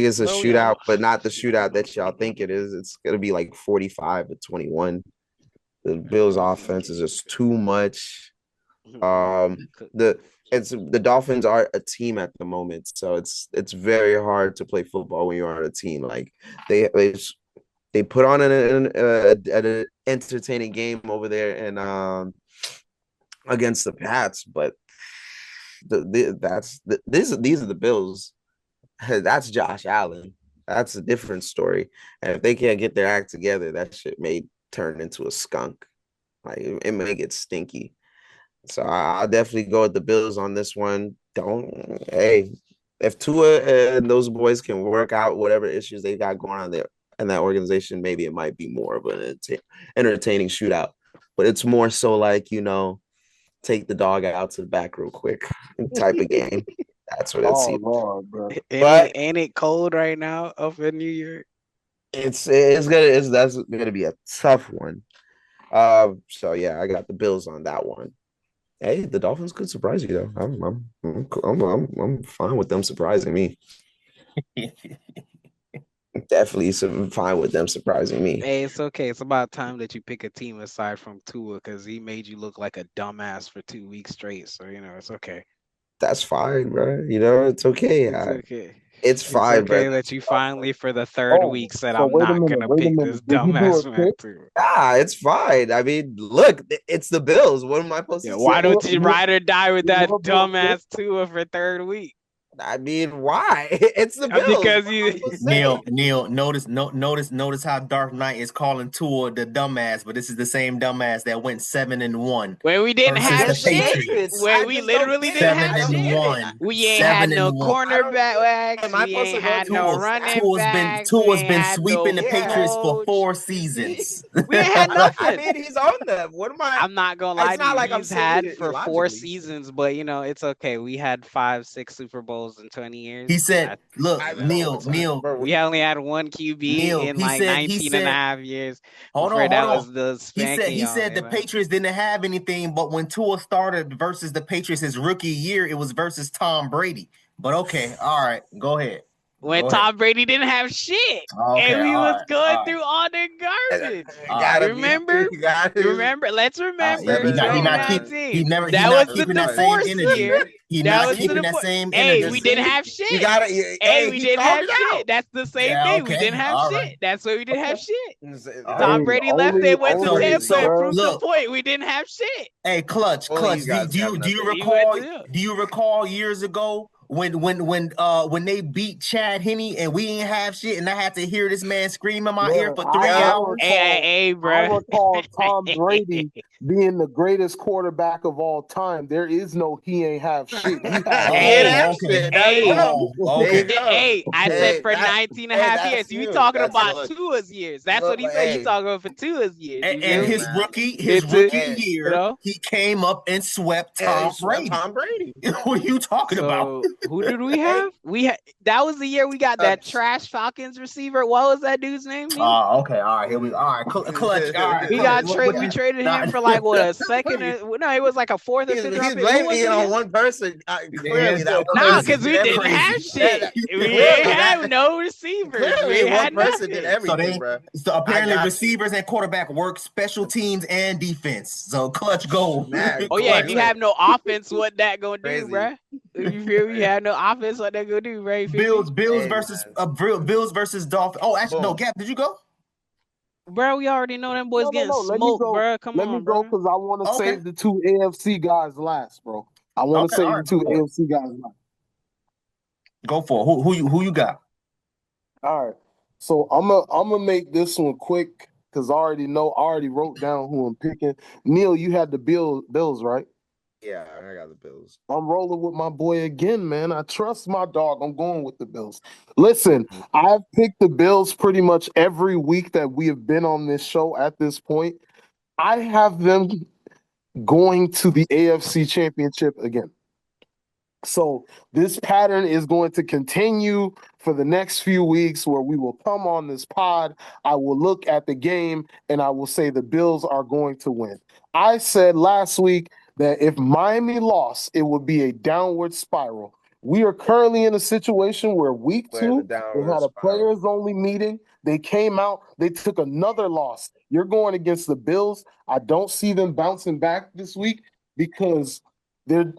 it's a shootout, but not the shootout that y'all think it is. It's gonna be like 45-21. The Bills' offense is just too much. The Dolphins are a team at the moment, so it's very hard to play football when you're on a team. Like they put on an entertaining game over there and against the Pats, but these are the Bills. That's Josh Allen. That's a different story. And if they can't get their act together, that shit may turn into a skunk. Like it may get stinky. So I'll definitely go with the Bills on this one. If Tua and those boys can work out whatever issues they got going on there in that organization, maybe it might be more of an entertaining shootout. But it's more so like, take the dog out to the back real quick type of game. That's what it seems. Lord, bro. Ain't it cold right now up in New York? That's gonna be a tough one. So yeah, I got the Bills on that one. Hey, the Dolphins could surprise you though. I'm fine with them surprising me. Definitely fine with them surprising me. Hey, it's okay. It's about time that you pick a team aside from Tua because he made you look like a dumbass for 2 weeks straight. So, it's okay. That's fine, bro. It's okay. It's okay. It's fine, okay bro. that you finally, for the third week, said I'm wait not going to pick this Did you do dumbass a man pick? too. It's fine. I mean, look, it's the Bills. What am I supposed to say? Why don't you ride or die with that dumbass Tua for third week? I mean, why? It's the Bills. Because Neil, notice how Dark Knight is calling Tua the dumbass, but this is the same dumbass that went 7-1. When we didn't have shit. When we literally didn't have shit. We ain't had no cornerbacks. We ain't had no running backs. Tua's been sweeping the Patriots for 4 seasons. We ain't had nothing. I mean, he's on them. What am I? I'm not gonna lie to you. He's had for 4 seasons, but it's okay. We had 5-6 Super Bowls in 20 years. He said, look, Neil, we only had one QB in 19 and a half years. Hold on. He said the Patriots didn't have anything, but when Tua started versus the Patriots his rookie year, it was versus Tom Brady. But okay, all right, go ahead. When Tom Brady didn't have shit, and we was going through all the garbage. Remember? Let's remember. That was the divorce year. That was the same energy. Hey, we didn't have shit. We didn't have shit. That's the same thing. We didn't have shit. That's why we didn't have shit. Tom Brady left and went to Tampa and proved the point. We didn't have shit. Hey, Clutch. Do you recall years ago when they beat Chad Henne and we didn't have shit and I had to hear this man scream in my ear for 3 hours? Hey, bro. I recall Tom Brady being the greatest quarterback of all time. There is no he ain't have shit. I said for 19 and a half years. You talking about Tua's years. That's what he said. You talking about for Tua's years. And his rookie year, he came up and swept Tom Brady. What are you talking about? Who did we have? That was the year we got that trash Falcons receiver. What was that dude's name? Okay, all right, here we go. All right, Clutch. All right, we traded him for like a second. No, it was like a fourth or fifth. He's blaming it on one person. Clearly, because we didn't have shit. We didn't have no receivers. Clearly, one person did everything, bro. So apparently, receivers and quarterback work special teams and defense. So Clutch goal. If you have no offense, what that gonna do, bro? You feel me? Had no offense, what they gonna do, right? Bills versus Dolphins. Oh, actually, no. Gap, did you go? Bro, we already know them boys getting smoked, bro. Let me go because I want to save the 2 AFC guys last, bro. I want to save the 2 AFC guys last. Go for it. Who you got? All right. So I'm gonna make this one quick because I already wrote down who I'm picking. Neil, you had the Bills, right? Yeah, I got the Bills. I'm rolling with my boy again, man. I trust my dog. I'm going with the Bills. Listen, I've picked the Bills pretty much every week that we have been on this show at this point. I have them going to the AFC Championship again. So this pattern is going to continue for the next few weeks where we will come on this pod. I will look at the game and I will say the Bills are going to win. I said last week that if Miami lost, it would be a downward spiral. We are currently in a situation where week 2, they had a players-only meeting. They came out. They took another loss. You're going against the Bills. I don't see them bouncing back this week because they're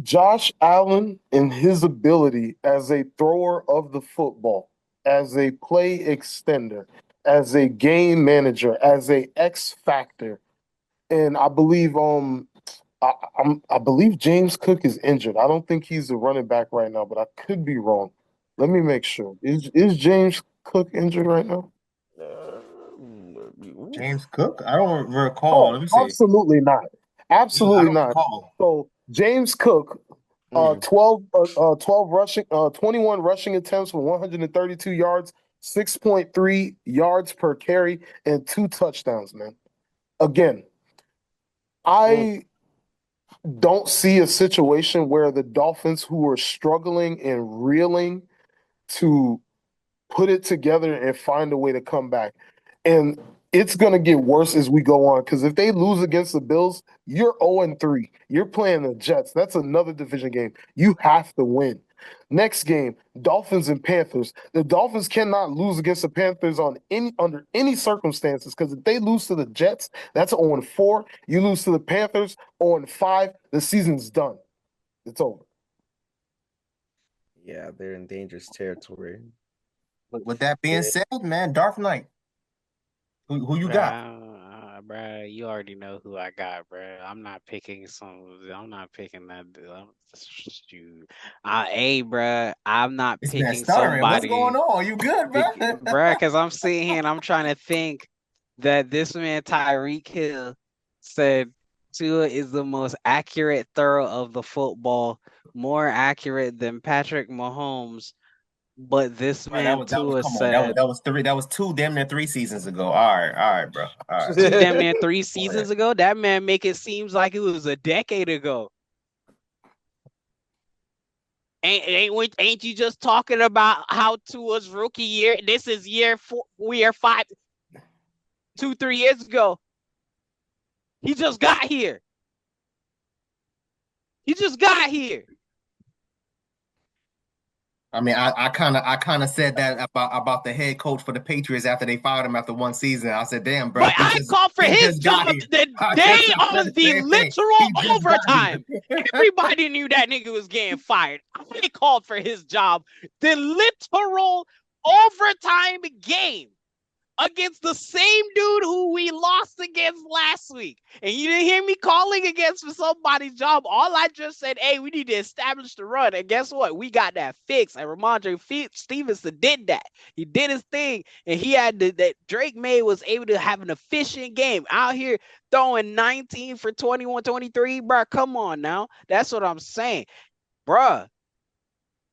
Josh Allen and his ability as a thrower of the football, as a play extender, as a game manager, as a X factor. And I believe I believe James Cook is injured. I don't think he's a running back right now, but I could be wrong. Let me make sure. Is James Cook injured right now? James Cook? I don't recall. Let me see. Absolutely not. Absolutely not. So James Cook, 12 rushing, 21 rushing attempts for 132 yards, 6.3 yards per carry, and 2 touchdowns, man. Again, I don't see a situation where the Dolphins, who are struggling and reeling, to put it together and find a way to come back. And it's going to get worse as we go on because if they lose against the Bills, you're 0-3. You're playing the Jets. That's another division game. You have to win. Next game, Dolphins and Panthers. The Dolphins cannot lose against the Panthers under any circumstances, because if they lose to the Jets, that's 0-4. You lose to the Panthers 0-5, the season's done. It's over. Yeah, they're in dangerous territory. With that being said, man, Darth Knight, who you got? Bro, you already know who I got, bro. I'm not picking that. Bro, I'm not picking somebody. What's going on? You good, bro? Bro, because I'm sitting here and I'm trying to think that this man Tyreek Hill said Tua is the most accurate throw of the football, more accurate than Patrick Mahomes. But this man Tua said that was damn near 3 seasons ago. All right, bro. All right. Damn near 3 seasons ago. That man make it seems like it was a decade ago. Ain't you just talking about how Tua's rookie year? This is year 4. We are 5, 2-3 years ago. He just got here. I mean, I kind of said that about the head coach for the Patriots after they fired him after 1 season. I said, "Damn, bro." But I called for his job the day of the literal overtime. Everybody knew that nigga was getting fired. I called for his job the literal overtime game against the same dude who we lost against last week. And you didn't hear me calling against for somebody's job. All I just said, hey, we need to establish the run. And guess what? We got that fixed. And Ramondre Stevenson did that. He did his thing. And he had that Drake May was able to have an efficient game out here throwing 19 for 21, 23. Bro, come on now. That's what I'm saying. Bruh.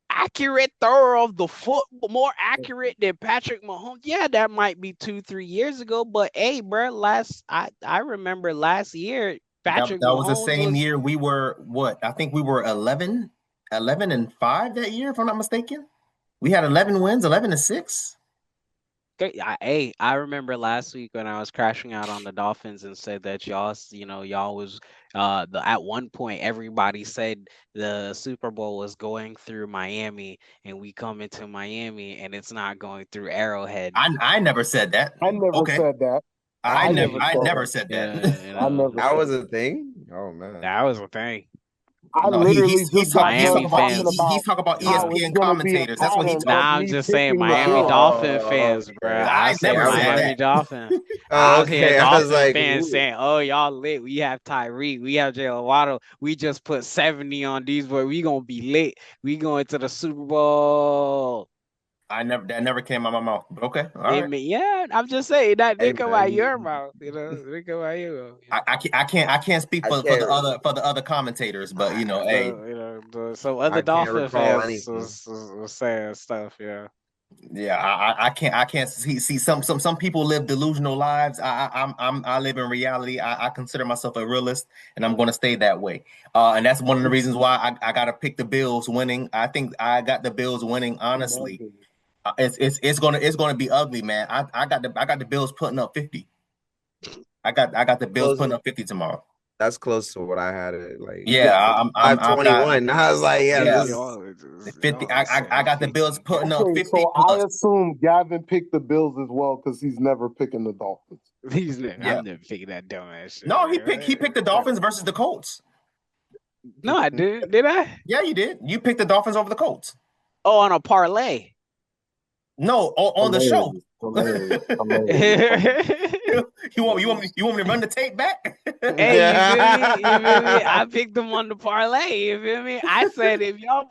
Accurate thrower of the football, more accurate than Patrick Mahomes. Yeah, that might be 2-3 years ago, but hey, bro, I remember last year Patrick that was Mahomes the same year we were what? I think we were 11-5 that year, if I'm not mistaken. We had 11 wins, 11-6. I remember last week when I was crashing out on the Dolphins and said that y'all was at one point everybody said the Super Bowl was going through Miami and we come into Miami and it's not going through Arrowhead. I never said that. I never said that. I never said that. That was a thing. Oh man, that was a thing. I literally he's talking about ESPN commentators. That's what he's talking about. Nah, I'm just saying Miami Dolphin fans, bro. I say Miami Dolphin. I was here Dolphin fans saying, "Oh, y'all lit. We have Tyreek. We have Jaylen Waddle. We just put 70 on these boys. We gonna be lit. We going to the Super Bowl." That never came out of my mouth. But okay, all right. Yeah, I'm just saying that didn't come out your mouth. Didn't come out your mouth. I can't speak for the other commentators, but hey, so other Dolphin fans was saying stuff. Yeah. Yeah, I can't see some people live delusional lives. I live in reality. I consider myself a realist, and I'm going to stay that way. And that's one of the reasons why I got to pick the Bills winning. I think I got the Bills winning. Honestly, it's gonna be ugly, man. I got the Bills putting up 50. I got the Bills putting up 50 tomorrow. That's close to what I had it like. Yeah, I'm 21. I was like, this 50. I got the Bills putting up 50. So I assume Gavin picked the Bills as well because he's never picking the Dolphins. I'm never picking that dumbass shit. No, he picked the Dolphins versus the Colts. No, I didn't. Did I? Yeah, you did. You picked the Dolphins over the Colts. Oh, on a parlay. No, on the show. You want me to run the tape back? Hey, you feel me? I picked them on the parlay. You feel me? I said if y'all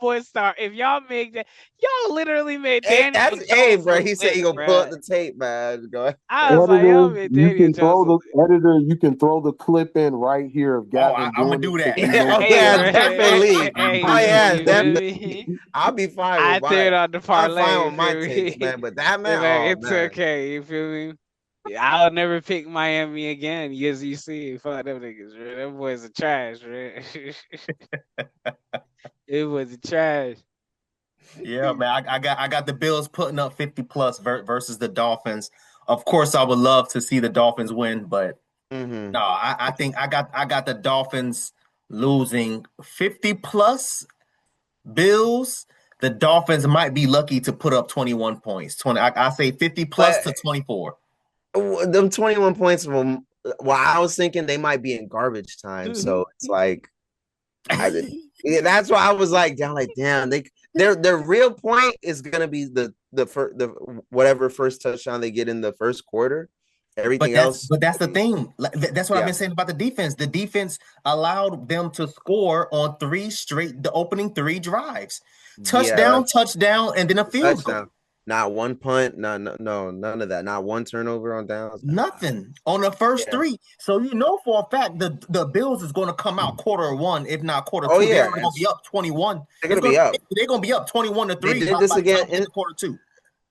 make that, y'all literally made Danny. Hey, bro. He said he gonna pull up the tape, man. Go ahead. I was like, y'all made Danny. You can throw the clip in right here of Gavin. I'm gonna do that. Definitely. I'll be fine. I threw it on the parlay. I'm fine with my takes, man. But that man, it's okay. You feel me? I'll never pick Miami again. As you see, fuck them niggas, man. Them boys are trash, man. It was trash. Yeah, man. I got the Bills putting up 50 plus versus the Dolphins. Of course, I would love to see the Dolphins win, but no, I think I got the Dolphins losing 50 plus. Bills. the Dolphins might be lucky to put up 21 points. I say 50 plus to 24. Them 21 points. Well, I was thinking they might be in garbage time, so it's like, that's why I was like, damn, their real point is gonna be the whatever first touchdown they get in the first quarter. Everything else, but that's the thing. That's what I've been saying about the defense. The defense allowed them to score on the opening 3 drives. Touchdown, and then a field goal. Not one punt, none of that. Not one turnover on downs. Nothing on the first 3. So for a fact the Bills is going to come out quarter 1, if not quarter 2. Oh, yeah. They're going to be up 21. They're going to be up. They're going to be up 21-3. They did this again in quarter 2.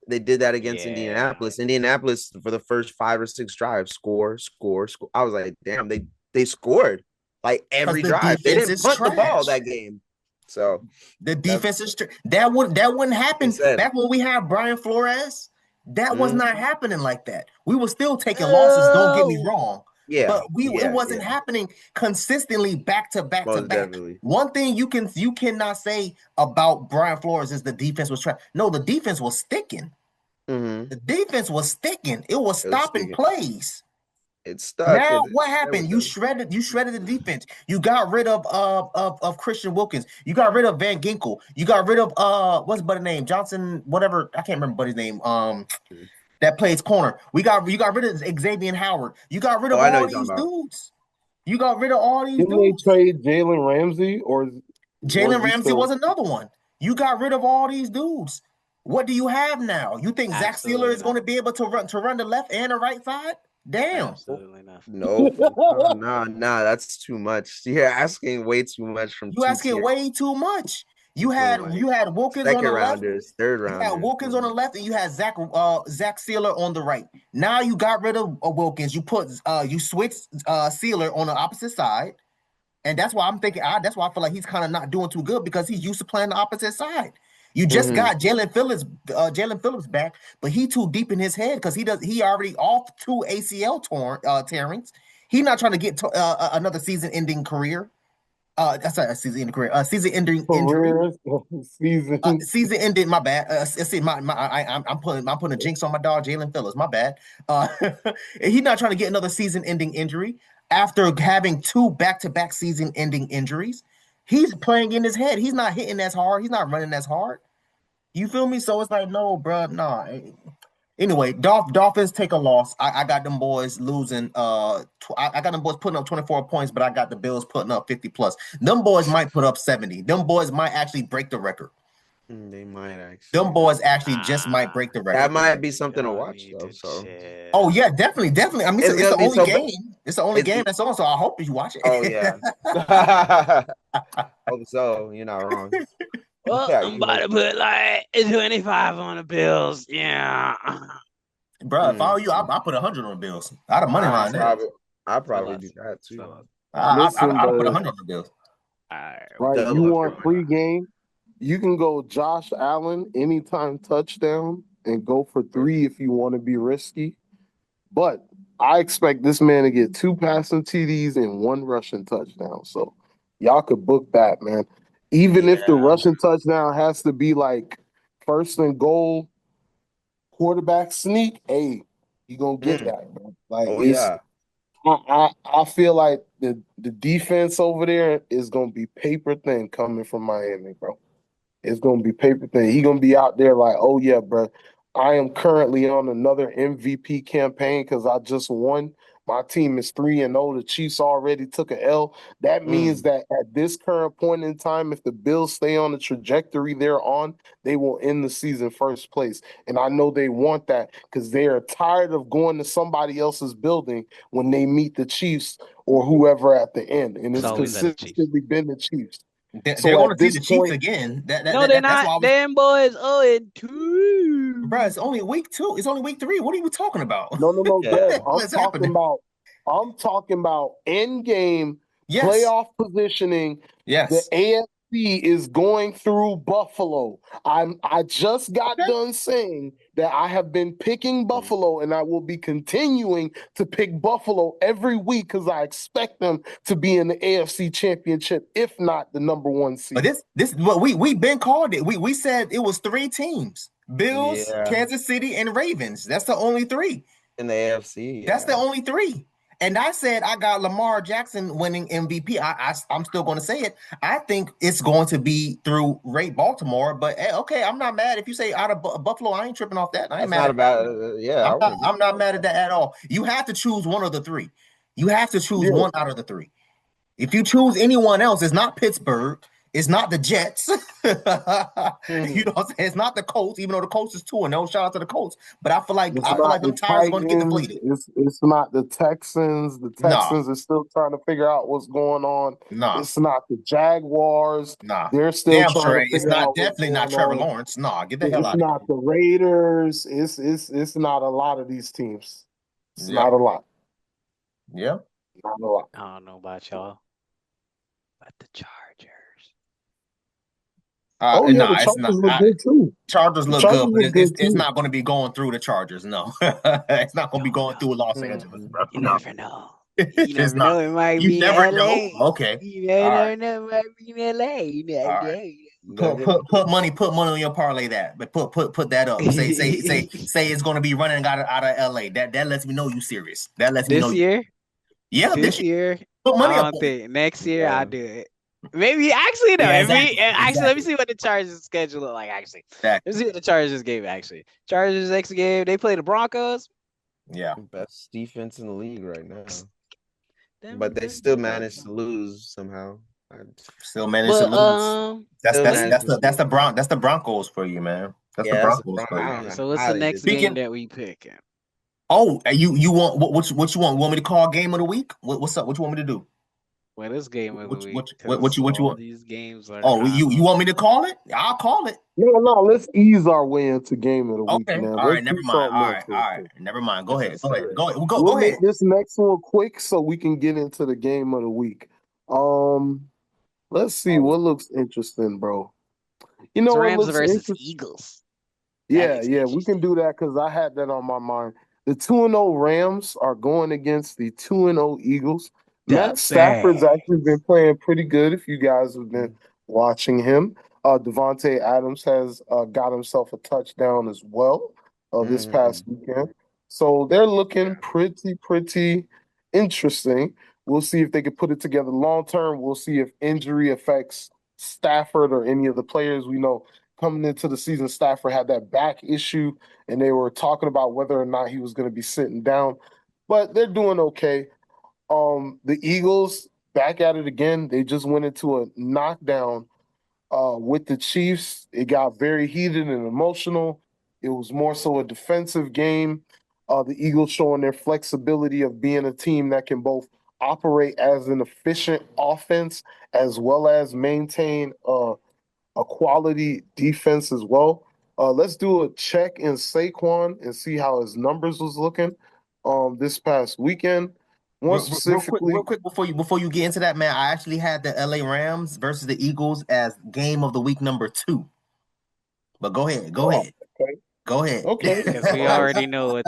They did that against Indianapolis. Indianapolis, for the first 5 or 6 drives, score. I was like, damn, they scored like every drive. They didn't punt the ball that game. So the defense is that wouldn't happen back when we had Brian Flores. That was not happening like that. We were still taking losses. Don't get me wrong. Yeah, but it wasn't happening consistently back to back to back. Definitely. One thing you cannot say about Brian Flores is the defense was trying. No, the defense was sticking. Mm-hmm. The defense was sticking. It was stopping plays. It's stuck. Now what happened? You shredded the defense. You got rid of Christian Wilkins. You got rid of Van Ginkel. You got rid of what's his name? Johnson, whatever. I can't remember his name. That plays corner. You got rid of Xavier Howard. You got rid of all these dudes. You got rid of all these dudes. Didn't they trade Jalen Ramsey or Jalen Ramsey was another one. You got rid of all these dudes. What do you have now? You think Zach Sealer is going to be able to run the left and the right side? Damn. Absolutely not. No, that's too much. You're asking way too much from you. Asking way too much. You had Wilkins on the left, third rounders. You had Wilkins on the left, and you had Zach Sealer on the right. Now you got rid of Wilkins. You switched Sealer on the opposite side, and that's why I'm thinking. That's why I feel like he's kind of not doing too good because he's used to playing the opposite side. You just got Jalen Phillips back, but he too deep in his head because he already off 2 ACL tearings. He's not trying to get another season-ending career. That's not a season-ending career. Season-ending injury. Season-ending. My bad. I'm putting a jinx on my dog Jalen Phillips. My bad. He's not trying to get another season-ending injury after having 2 back-to-back season-ending injuries. He's playing in his head. He's not hitting as hard. He's not running as hard. You feel me? So it's like, no, bro, nah. Anyway, Dolphins take a loss. I got them boys losing. I got them boys putting up 24 points, but I got the Bills putting up 50 plus. Them boys might put up 70. Them boys might actually break the record. They might actually. Them boys actually just might break the record. That might be something to watch, though. So. Oh yeah, definitely. I mean, it's the only game. It's the only game that's on. So I hope you watch it. Oh yeah. Hope so. You're not wrong. Well, I'm about to put like 25 on the Bills. Yeah. Bro, if I were you, I put 100 on the Bills. I'd have money line there. I'd probably do that too. I'd put 100 on the Bills. Right. You want free game? You can go Josh Allen anytime touchdown and go for 3 if you want to be risky. But I expect this man to get 2 passing TDs and 1 rushing touchdown. So y'all could book that, man. Even if the rushing touchdown has to be like first and goal, quarterback sneak, hey, you gonna get that, man. Like, I feel like the defense over there is gonna be paper thin coming from Miami, bro. It's gonna be paper thin. He gonna be out there like, oh yeah, bro. I am currently on another MVP campaign because I just won. My team is 3-0. The Chiefs already took an L. That means that at this current point in time, if the Bills stay on the trajectory they're on, they will end the season first place. And I know they want that because they are tired of going to somebody else's building when they meet the Chiefs or whoever at the end. And it's consistently been the Chiefs. They're going to see the Chiefs again. No, they're not. Damn boys 0-2. Bro, it's only week 2. It's only week 3. What are you talking about? No, Dad. I'm talking about in-game playoff positioning. Yes. The AFC is going through Buffalo. I just got done saying that I have been picking Buffalo, and I will be continuing to pick Buffalo every week because I expect them to be in the AFC Championship, if not the number 1 seed. But this what we've been called it. We said it was 3 teams: Bills, Kansas City, and Ravens. That's the only 3 in the AFC. That's the only 3. And I said I got Lamar Jackson winning MVP. I'm still going to say it. I think it's going to be through Baltimore. But hey, okay, I'm not mad if you say out of Buffalo. I ain't tripping off that. I ain't mad. Not about I'm not mad at that at all. You have to choose one of the 3. You have to choose one out of the 3. If you choose anyone else, it's not Pittsburgh. It's not the Jets. You know what I'm saying? It's not the Colts, even though the Colts is 2-0. Shout out to the Colts. But I feel like them tires are going to get depleted. It's not the Texans. The Texans are still trying to figure out what's going on. It's not the Jaguars. They're still trying to figure out. It's definitely not Trevor Lawrence. Get the hell out of here. It's not the Raiders. It's not a lot of these teams. It's not a lot. Yeah. Not a lot. I don't know about y'all. But the Chargers. The Chargers look good too. Chargers look good, but it's not going to be going through the Chargers. No, it's not going to be going through Los Angeles, bro. You never know. You never know. It might be never LA. Know. Okay. You never know. It might be in LA. You never know. Put money on your parlay that, but put that up. Say it's going to be running out of LA. That lets me know you serious. That lets me know this year. Yeah, this year. Put money up. Next year I'll do it. Maybe actually no. Let me see what the Chargers schedule look like. Actually, let's see what the Chargers game. Actually, Chargers next game they play the Broncos. Yeah, best defense in the league right now. But they still managed to lose somehow. Still managed to lose. That's the Broncos for you, man. That's the Broncos for you. So what's the next game that we picking? Oh, you want what you want? Want me to call game of the week? What's up? What you want me to do? Well, this game of the week. What you want? These games are. Oh, you want me to call it? I'll call it. No. Let's ease our way into game of the week. Okay. Man. All right. Never mind. All right. Never mind. Go ahead. We'll make this next one quick so we can get into the game of the week. Let's see what looks interesting, bro. You know, Rams versus Eagles. Yeah, we can do that because I had that on my mind. The 2-0 Rams are going against the 2-0 Eagles. Matt Stafford's actually been playing pretty good if you guys have been watching him. Devontae Adams has got himself a touchdown as well this past weekend. So they're looking pretty interesting. We'll see if they can put it together long term. We'll see if injury affects Stafford or any of the players. We know coming into the season, Stafford had that back issue, and they were talking about whether or not he was going to be sitting down. But they're doing okay. The Eagles back at it again. They just went into a knockdown with the Chiefs. It got very heated and emotional. It was more so a defensive game. The Eagles showing their flexibility of being a team that can both operate as an efficient offense as well as maintain a quality defense as well. Let's do a check in Saquon and see how his numbers was looking this past weekend. Real quick before you get into that, man, I actually had the LA Rams versus the Eagles as game of the week number 2. But go ahead. Okay. Go ahead. Okay. Because we already know what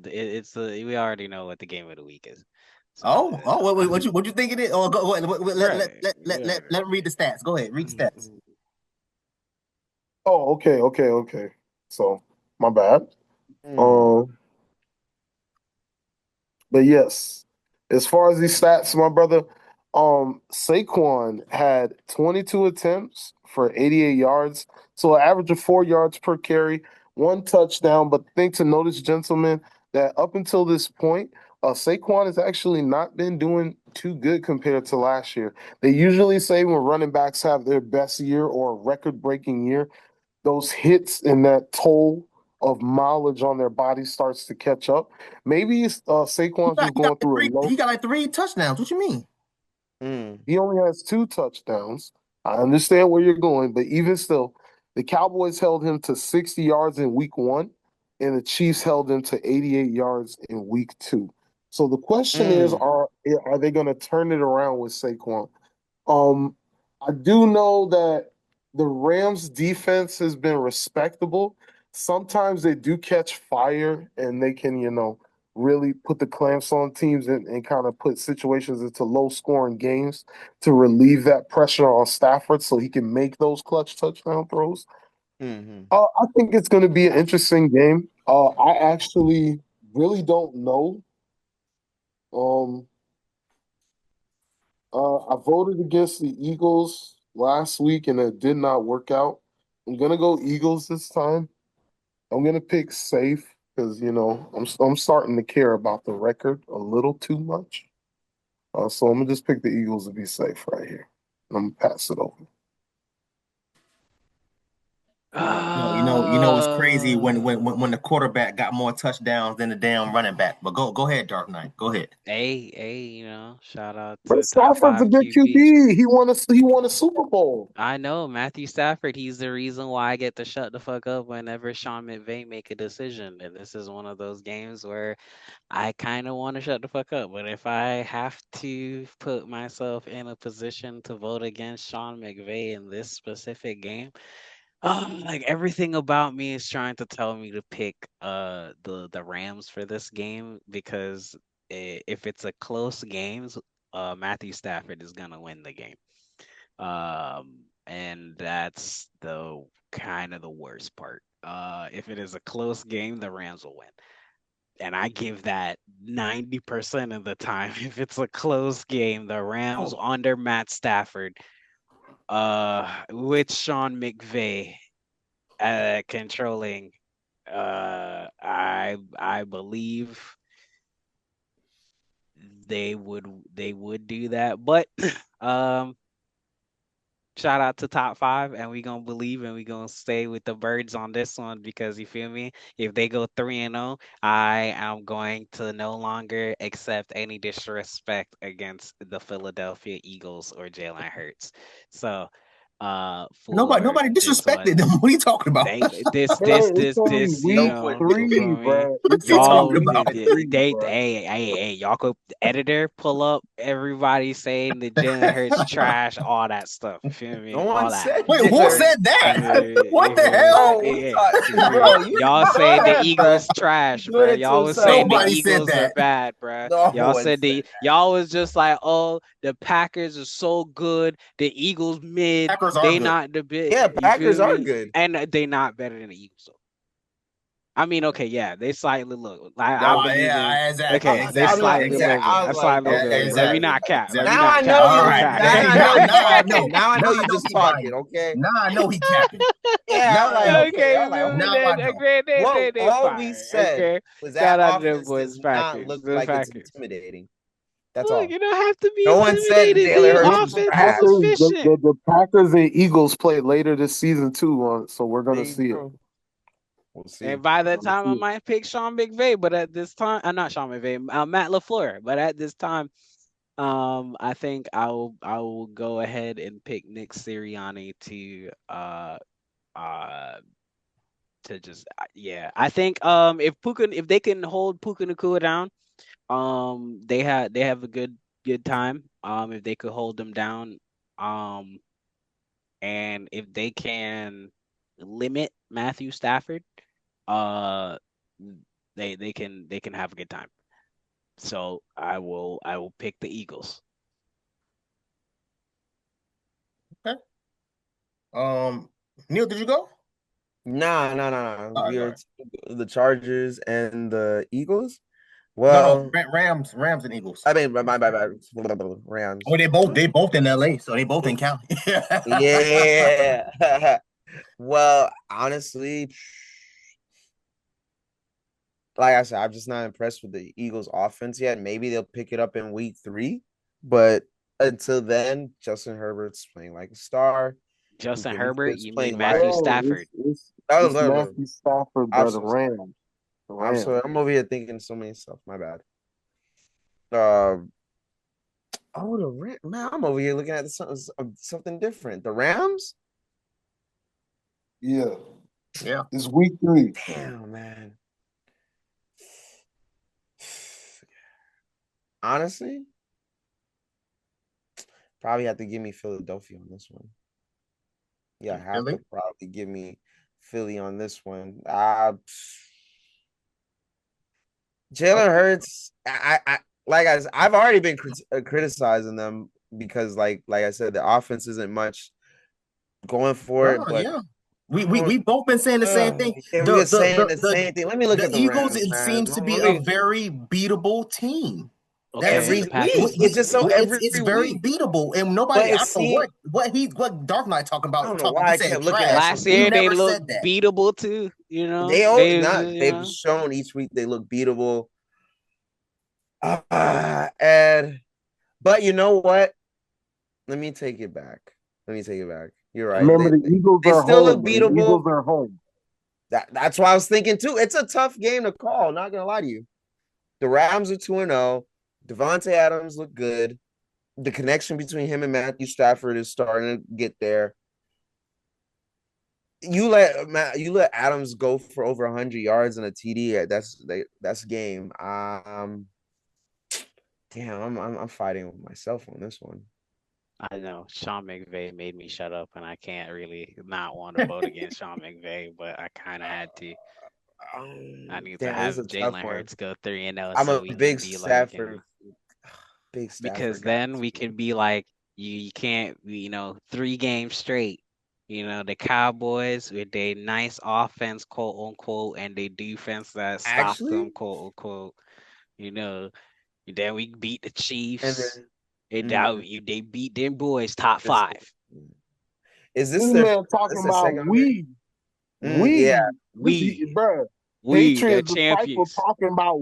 we already know what the game of the week is. So, what you think it is? Oh, let him read the stats. Go ahead, read the stats. Oh, okay. So, my bad. But yes, as far as these stats, my brother, Saquon had 22 attempts for 88 yards, so an average of 4 yards per carry, 1 touchdown. But the thing to notice, gentlemen, that up until this point, Saquon has actually not been doing too good compared to last year. They usually say when running backs have their best year or a record-breaking year, those hits and that toll of mileage on their body starts to catch up. Maybe Saquon's just going through a low. He got like 3 touchdowns. What you mean? He only has 2 touchdowns. I understand where you're going, but even still, the Cowboys held him to 60 yards in week 1, and the Chiefs held him to 88 yards in week 2. So the question is, are they going to turn it around with Saquon? I do know that the Rams defense has been respectable, sometimes they do catch fire and they can, really put the clamps on teams and kind of put situations into low scoring games to relieve that pressure on Stafford so he can make those clutch touchdown throws. I think it's going to be an interesting game. I actually really don't know. I voted against the Eagles last week and it did not work out. I'm going to go Eagles this time. I'm going to pick safe because, I'm starting to care about the record a little too much. So I'm going to just pick the Eagles to be safe right here. I'm going to pass it over. It's crazy when the quarterback got more touchdowns than the damn running back. But go ahead, Dark Knight. Go ahead. Hey, shout out But to top Stafford's a 5 good QB. QB. He won a Super Bowl. I know Matthew Stafford. He's the reason why I get to shut the fuck up whenever Sean McVay make a decision. And this is one of those games where I kind of want to shut the fuck up. But if I have to put myself in a position to vote against Sean McVay in this specific game, like everything about me is trying to tell me to pick the Rams for this game because if it's a close game, Matthew Stafford is gonna win the game. And that's the kind of the worst part. If it is a close game, the Rams will win. And I give that 90% of the time. If it's a close game, the Rams under Matt Stafford, with Sean McVay controlling, I believe they would do that. But shout out to top 5, and we gonna believe and we gonna stay with the birds on this one because you feel me. If they go 3-0, I am going to no longer accept any disrespect against the Philadelphia Eagles or Jalen Hurts. So, nobody disrespected them. What are you talking about? This, week 3, bro. Y'all, hey, y'all could editor pull up everybody saying that Jalen Hurts trash, all that stuff. You feel me? No all one that. said. Wait, who said that? What the hell? Bro, y'all saying the Eagles trash, bro. Y'all was saying the Eagles are bad, bro. Y'all said y'all was just like, oh, the Packers are so good, the Eagles mid. Packers are they good. not the bit. Yeah, Packers are good, and they not better than the Eagles. So. I mean, okay, yeah, they slightly look. I believe exactly. Okay, they slightly look. Let me not cap. Now I know you. Now I know you just talking. Okay. Now I know he capping. Yeah. What we said was that offense does not look like it's intimidating. That's all. You don't have to be. No one said Jalen Hurts is efficient. The Packers and Eagles play later this season too, so we're gonna see it. We'll see. And by that time, I might pick Sean McVay, but at this time, not Sean McVay, Matt LaFleur. But at this time, I think I will go ahead and pick Nick Sirianni to just I think if they can hold Puka Nacua down, they have a good time. If they could hold them down, and if they can limit Matthew Stafford, they can have a good time. So I will pick the Eagles. Okay. Neil, did you go? No. We are the Chargers and the Eagles. Well, no, Rams and Eagles. I mean, my Rams. Oh, they both in LA, so they both in Cali. Yeah. Well, honestly, like I said, I'm just not impressed with the Eagles' offense yet. Maybe they'll pick it up in week 3, but until then, Justin Herbert's playing like a star. Justin Herbert, you mean Matthew Stafford? It's Matthew Stafford, but the Rams. I'm over here thinking so many stuff. My bad. The Rams. Man, I'm over here looking at something different. The Rams? Yeah. Yeah. It's week 3. Damn, man. Honestly, probably have to give me Philadelphia on this one. Yeah, have to probably give me Philly on this one. Jalen Hurts. I've already been criticizing them because, like I said, the offense isn't much going for it. But yeah. We both been saying the same thing. Yeah, we were saying the same thing. Let me look the at the Eagles. Rams, It man. seems to be a very beatable team. Okay, Every week, it's just so every it's very week. beatable, and nobody. I don't know what Dark Knight talking about. I don't know why I kept looking at last year. They look beatable too. You know, they've shown each week they look beatable. And but you know what? Let me take it back. You're right. Remember, the Eagles they are still home. look beatable. The Eagles are home. That's what I was thinking too. It's a tough game to call. Not gonna lie to you. The Rams are 2-0. Devontae Adams look good. The connection between him and Matthew Stafford is starting to get there. You let Adams go for over 100 yards and a TD. That's game. Damn, I'm fighting with myself on this one. I know Sean McVay made me shut up, and I can't really not want to vote against Sean McVay, but I kind of had to. I need to have Jalen Hurts go 3-0. I'm a big Stafford. Big Stafford. Because then we can be like, you can't, 3 games straight. The Cowboys with their nice offense, quote unquote, and their defense that stops them, quote unquote. Then we beat the Chiefs. They beat them boys top 5. Is this man talking about we? Bro. The champions. Talking about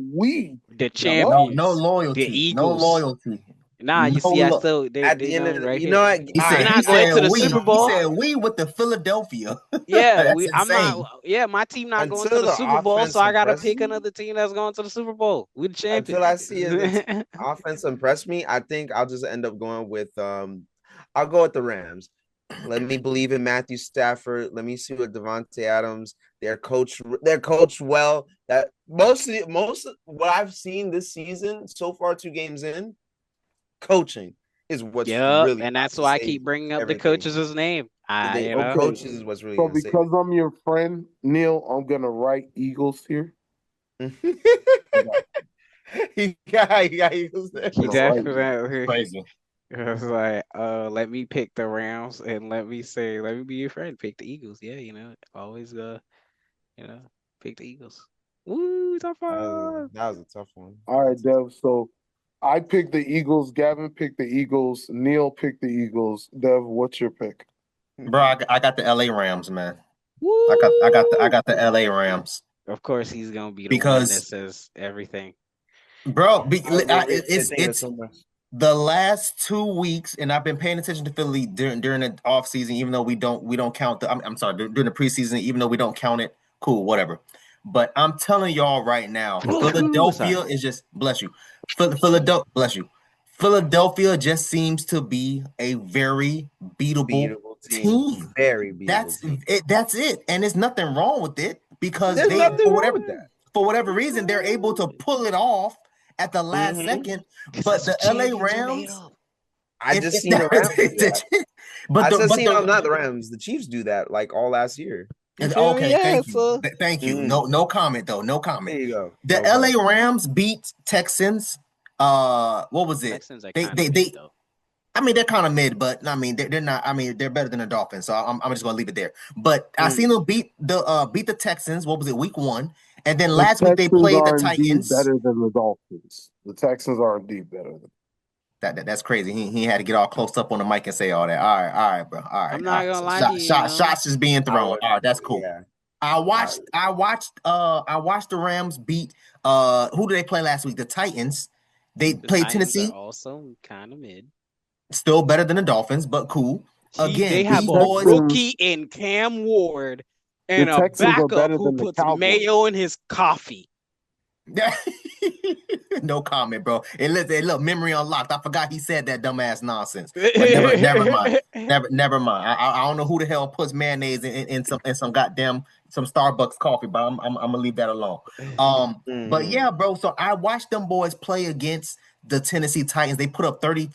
the champions. No loyalty. The Eagles. No loyalty. Nah, you see, I still at the end of right you here. know what? He said to the Super Bowl. He said we with the Philadelphia. Yeah, I'm not. Yeah, my team not going to the Super Bowl, so I gotta pick another team that's going to the Super Bowl. We the champions. Until I see the offense impress me, I think I'll just end up going with I'll go with the Rams. Let me believe in Matthew Stafford. Let me see what Devontae Adams, they're coached well. That most of what I've seen this season so far, 2 games in, coaching is what's really, and that's why I keep bringing up the coach's name. Coaches is what's really. So because I'm your friend, Neil, I'm gonna write Eagles here. He got Eagles there. He definitely crazy. I was like, let me pick the Rams and let me be your friend. Pick the Eagles. Yeah, always pick the Eagles. Woo, top 5. That was a tough one. All right, Dev. So I picked the Eagles. Gavin picked the Eagles. Neil picked the Eagles. Dev, what's your pick? Bro, I got the LA Rams, man. Woo! I got the LA Rams. Of course, he's gonna be the one that says everything. Bro, it's the last 2 weeks, and I've been paying attention to Philly during the off season, even though we don't count I'm sorry, during the preseason, even though we don't count it. Cool, whatever. But I'm telling y'all right now, Philadelphia is just bless you. Philadelphia just seems to be a very beatable team. Very beatable. That's it, and there's nothing wrong with it because for whatever reason they're able to pull it off at the last second. But the LA Rams, I just seen the Rams. Not the Rams. The Chiefs do that like all last year. Okay, thank you. No comment though. No comment. There you go. The LA Rams beat Texans. What was it? Texans are mid, though. I mean, they're kind of mid, but I mean, they're not. I mean, they're better than the Dolphins, so I'm just gonna leave it there. But I seen them beat the Texans. What was it? Week 1, and then last week they played the Titans. Better than the Dolphins. The Texans are indeed better than. That's crazy. He had to get all close up on the mic and say all that. All right, bro. All right. I'm not gonna lie to you. Shots is being thrown. All right, that's cool. Yeah. I watched the Rams beat who did they play last week? The Titans. They played Tennessee. Also kind of mid. Still better than the Dolphins, but cool. Again, they have a rookie in Cam Ward and a backup who puts mayo in his coffee. No comment, bro. Look, memory unlocked. I forgot he said that dumbass nonsense. But never mind. Never mind. I don't know who the hell puts mayonnaise in some Starbucks coffee, but I'm gonna leave that alone. But yeah, bro. So I watched them boys play against the Tennessee Titans. They put up 30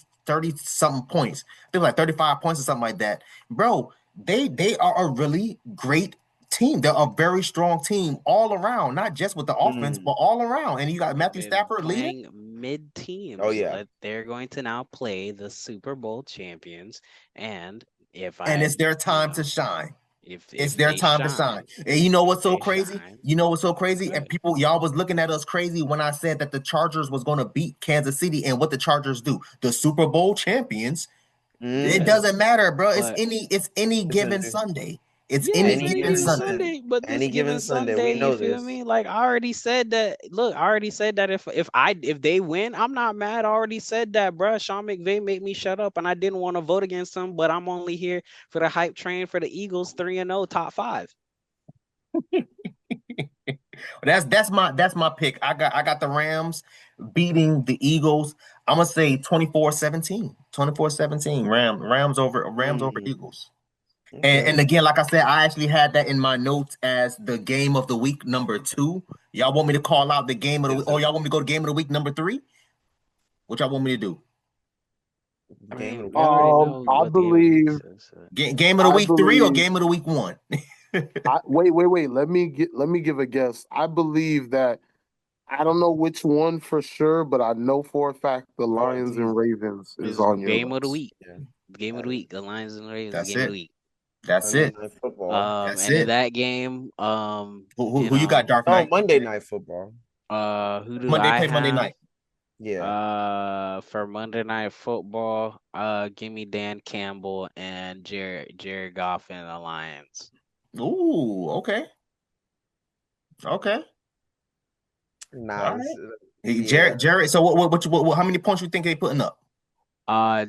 something points. They were like 35 points or something like that, bro. They are a really great team. They're a very strong team all around, not just with the offense, but all around. And you got Matthew Stafford leading mid-teams. Oh yeah, they're going to now play the Super Bowl champions, and it's their time to shine. It's their they time to shine. And you know what's so crazy? Shine, you know what's so crazy? good. And people, y'all was looking at us crazy when I said that the Chargers was going to beat Kansas City. And what the Chargers do? The Super Bowl champions. It doesn't matter, bro. It's any given Sunday. It's any given Sunday. But any given Sunday, we know you feel this. me? Like I already said that. Look, I already said that if they win, I'm not mad. I already said that, bro. Sean McVay made me shut up, and I didn't want to vote against him. But I'm only here for the hype train for the Eagles 3-0 top 5. That's my pick. I got the Rams beating the Eagles. I'm gonna say 24-17. 24-17. Rams over Eagles. Okay. And again, like I said, I actually had that in my notes as the game of the week number 2. Y'all want me to call out the game of the week, or y'all want me to go to game of the week number 3? What y'all want me to do? I believe game of the week 3 or game of the week 1? Wait. Let me give a guess. I believe that I don't know which one for sure, but I know for a fact the Lions and Ravens is on your game of the week. Game of the week. The Lions and Ravens. That's game of the week. That's it. That's it. In that game, who you got, Dark Knight? Monday Night Football. Who do I have? Monday night. Yeah. For Monday Night Football, give me Dan Campbell and Jared Goff and the Lions. Ooh, okay. Nice. Right. Jared. So what? How many points you think they putting up?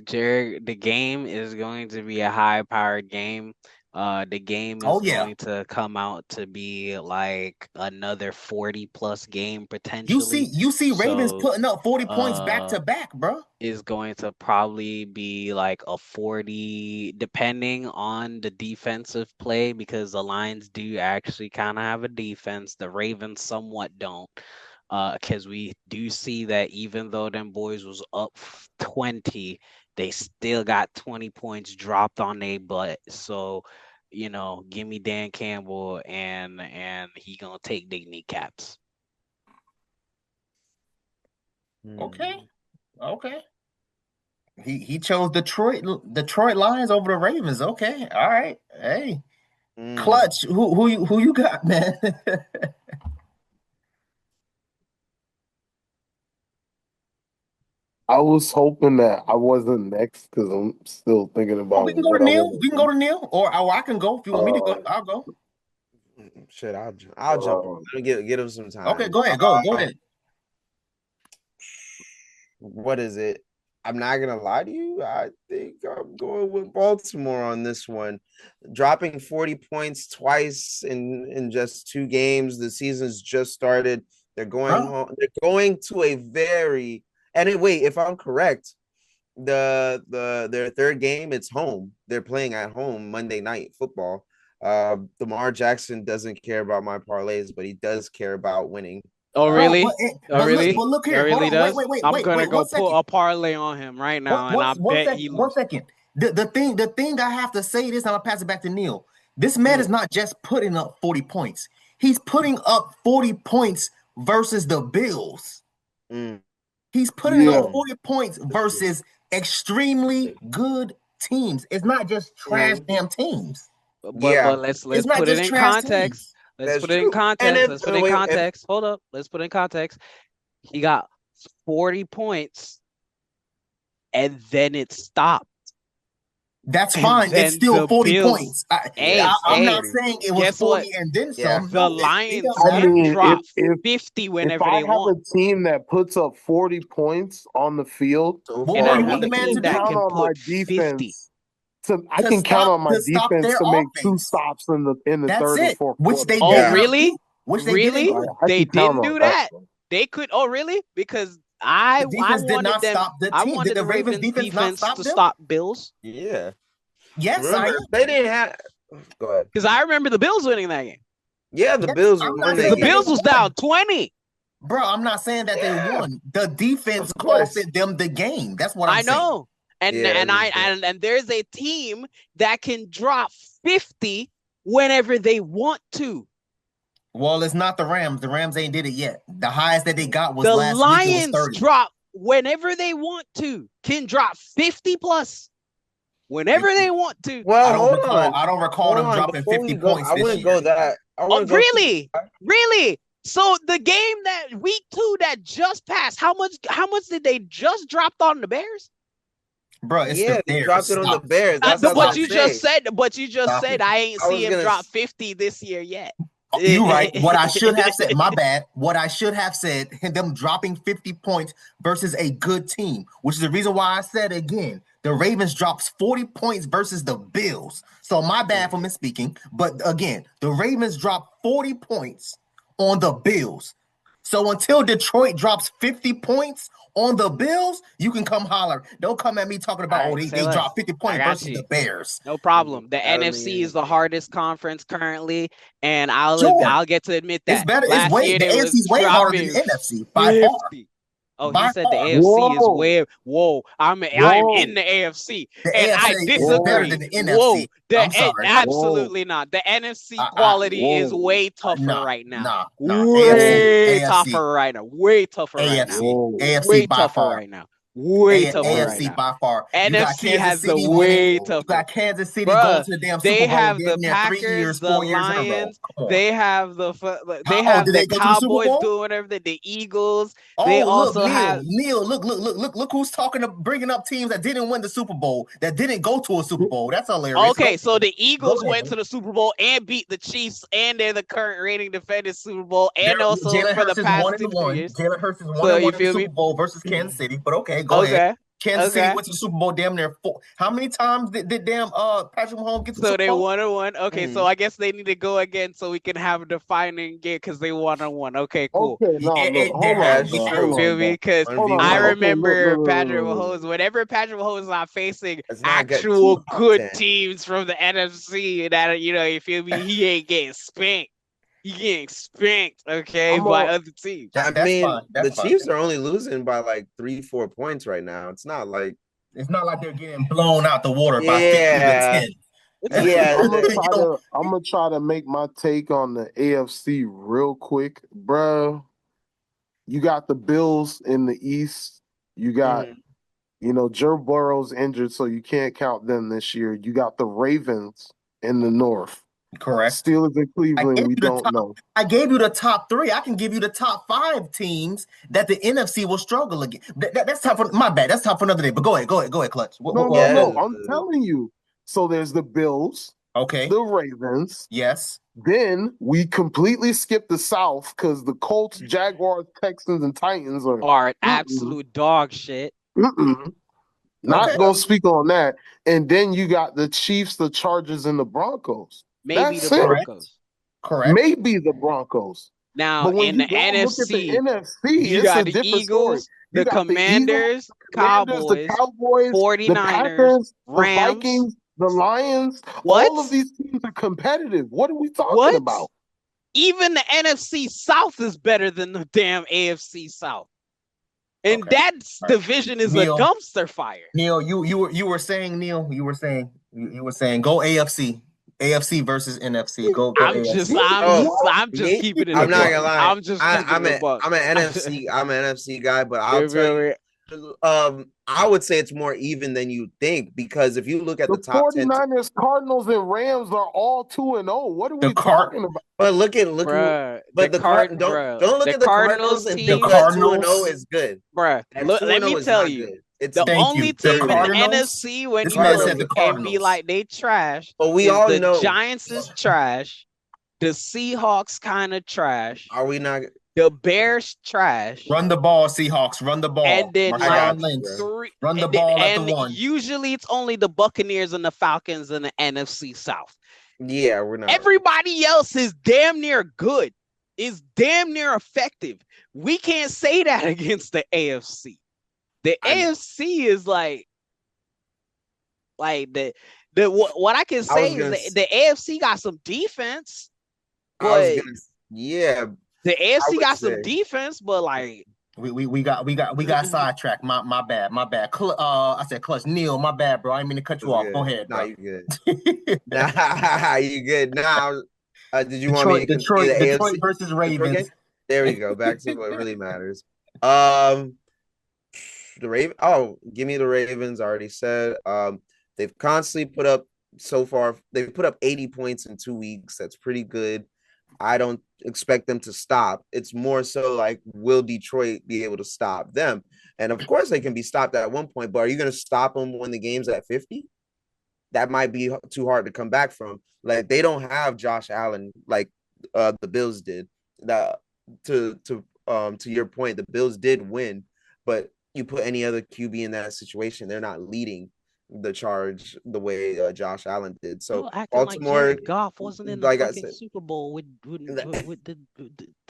Jared, the game is going to be a high-powered game. The game is going to come out to be like another 40+ game potentially. You see Ravens putting up 40 points back to back, bro. Is going to probably be like a 40, depending on the defensive play, because the Lions do actually kind of have a defense. The Ravens somewhat don't. Because we do see that even though them boys was up 20, they still got 20 points dropped on their butt. So, give me Dan Campbell and he gonna take their kneecaps. Okay. He chose Detroit Lions over the Ravens. Okay, all right. Hey, Clutch. Who you got, man? I was hoping that I wasn't next because I'm still thinking about. We can go to Neil. We can go to Neil, or I can go if you want me to go. I'll go. Shit, I'll jump on. Let me get him some time. Okay, go ahead. Go ahead. What is it? I'm not gonna lie to you. I think I'm going with Baltimore on this one. Dropping 40 points twice in just 2 games. The season's just started. They're going home. They're going to a very if I'm correct, their third game, it's home. They're playing at home Monday Night Football. Lamar Jackson doesn't care about my parlays, but he does care about winning. Oh really? Really? But look here. Really does. Wait, I'm gonna go put a parlay on him right now, and I bet he. 1 second. The thing I have to say this, and I'll pass it back to Neil. This man is not just putting up 40 points. He's putting up 40 points versus the Bills. He's putting up 40 points versus extremely good teams. It's not just trash damn teams. But let's put it in context. Let's put it in context. Hold up. Let's put it in context. He got 40 points and then it stopped. That's fine. It's still 40 points. I'm not saying it was 40 and then some. The Lions dropped 50 whenever they won. If I have a team that puts up 40 points on the field, and I have a team that can put 50. I can count on my defense to make 2 stops in the third and fourth quarter. Which they did. Oh, really? Really? They didn't do that. They could. Oh, really? Because I wanted the Ravens defense to stop Bills. Yeah. Yes, they didn't have. Go ahead. Because I remember the Bills winning that game. Yeah, the Bills. The Bills was down 20. Bro, I'm not saying that they won. The defense costed them the game. That's what I'm saying. I know. And there's a team that can drop 50 whenever they want to. Well, it's not the Rams. The Rams ain't did it yet. The highest that they got was the last Lions week. It was 30. Drop whenever they want to. Can drop 50 plus whenever they want to. Well, I don't recall them dropping 50 points I wouldn't go that. Really? So the game that week 2 that just passed, how much did they just drop on the Bears? Bro, it's the Bears. Dropped it on the Bears. But you just said I ain't see him drop 50 this year yet. You're right. What I should have said, my bad. What I should have said, them dropping 50 points versus a good team, which is the reason why I said again, the Ravens drops 40 points versus the Bills. So my bad for misspeaking. But again, the Ravens dropped 40 points on the Bills. So until Detroit drops 50 points on the Bills, you can come holler. Don't come at me talking about, they dropped 50 points versus the Bears. No problem. The NFC is the hardest conference currently, and I'll get to admit that. It's better. The AFC is way harder than the NFC by far. Oh, he said the AFC is way. Whoa, I'm in the AFC, and I disagree. Better than the NFC. I'm sorry. Absolutely not. The NFC quality is way tougher right now. Way tougher right now. Way tougher right now. AFC by far right now. Way tougher right now. by far. NFC has the way tougher. You got Kansas City going to the damn Super Bowl. They have the Packers, the Lions. They have the Cowboys doing everything. The Eagles. They also have Neil. Look who's bringing up teams that didn't win the Super Bowl, that didn't go to a Super Bowl. That's hilarious. Okay, so the Eagles went to the Super Bowl and beat the Chiefs, and they're the current reigning defending Super Bowl, and also for the past 2 years. Jalen Hurts is 1-1 in the Super Bowl versus Kansas City, but okay. Go ahead. Kansas City went to the Super Bowl damn near 4. How many times did damn Patrick Mahomes get to the Super Bowl? So they 1-1. Okay, so I guess they need to go again so we can have a defining game because they 1-1. Okay, cool. Okay, You feel me? Because I remember Patrick Mahomes. Whenever Patrick Mahomes is not facing actual good teams from the NFC, that you feel me, he ain't getting spanked. He getting spanked, by other teams. The Chiefs are only losing by like 3-4 points right now. It's not like they're getting blown out the water by 50 to 10. Yeah, I'm gonna try to make my take on the AFC real quick, bro. You got the Bills in the East. You got, Joe Burrow's injured, so you can't count them this year. You got the Ravens in the North. Correct. Steelers in Cleveland, we don't know. I gave you the top 3. I can give you the top 5 teams that the NFC will struggle against. That's tough for my bad. That's tough for another day. But go ahead, Clutch. No. I'm telling you. So there's the Bills. Okay. The Ravens. Yes. Then we completely skip the South because the Colts, Jaguars, Texans, and Titans are absolute dog shit. Not gonna speak on that. And then you got the Chiefs, the Chargers, and the Broncos. Maybe the Broncos. Correct. Maybe the Broncos. Now, in the NFC, you got the Eagles, the Commanders, Cowboys, the Cowboys, 49ers, the Packers, Rams, the Vikings, the Lions. What? All of these teams are competitive. What are we talking about? Even the NFC South is better than the damn AFC South. And that division is a dumpster fire. Neil, you were saying go AFC. AFC versus NFC. Go I'm AFC. just keeping it. I'm not gonna lie. I'm just I'm an NFC guy, but I'll tell you. I would say it's more even than you think because if you look at the top 10, 49ers, Cardinals, and Rams are all 2-0. What are we talking about? But look, don't look at the Cardinals and think that 2-0 is good. Bruh, let me tell you. The only team in the NFC when you look and be like they trash. But we all know the Giants is trash. The Seahawks kind of trash. Are we not? The Bears trash. Run the ball, Seahawks. Run the ball. And then run the ball at the one. Usually it's only the Buccaneers and the Falcons in the NFC South. Yeah, we're not. Everybody else is damn near good. Is damn near effective. We can't say that against the AFC. The AFC is like what I can say is the AFC got some defense. But the AFC got some defense, but like We got sidetracked. My bad. I said Clutch. Neil, my bad, bro. I didn't mean to cut you off. Go ahead, bro. Nah, you good. Nah, you good. Now, did you want me to continue the Detroit AFC versus Ravens? There we go. Back to what really matters. The Raven. Oh, give me the Ravens. I already said. They've constantly put up so far. They've put up 80 points in 2 weeks. That's pretty good. I don't expect them to stop. It's more so like, will Detroit be able to stop them? And of course, they can be stopped at one point. But are you going to stop them when the game's at 50? That might be too hard to come back from. Like, they don't have Josh Allen like the Bills did. That to your point, the Bills did win, but you put any other QB in that situation, they're not leading the charge the way Josh Allen did. So Baltimore, like Goff wasn't in the fucking Super Bowl with the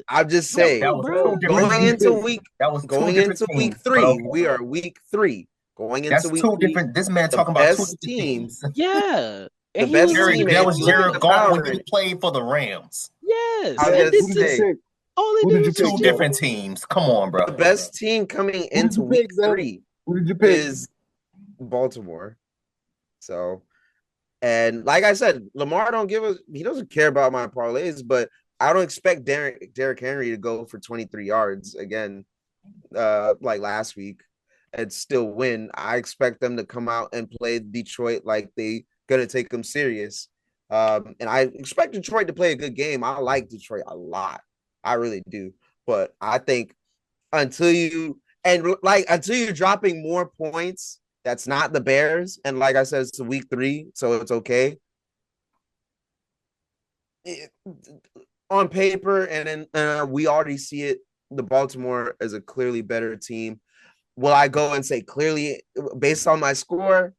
I'm just saying, going into week 3, we are week 3. Going into week 3, different. This man talking about two teams. Yeah. The best team. That was Jared Goff when he played for the Rams. Yes. Who did you pick? Two different teams. Come on, bro. The best team coming into week 3 is Baltimore. So, and like I said, Lamar he doesn't care about my parlays, but I don't expect Derrick Henry to go for 23 yards again, like last week, and still win. I expect them to come out and play Detroit like they gonna take them serious. And I expect Detroit to play a good game. I like Detroit a lot. I really do. But I think until you're dropping more points, that's not the Bears. And like I said, it's week 3, so it's okay. On paper, and then we already see it, the Baltimore is a clearly better team. Will I go and say clearly based on my score?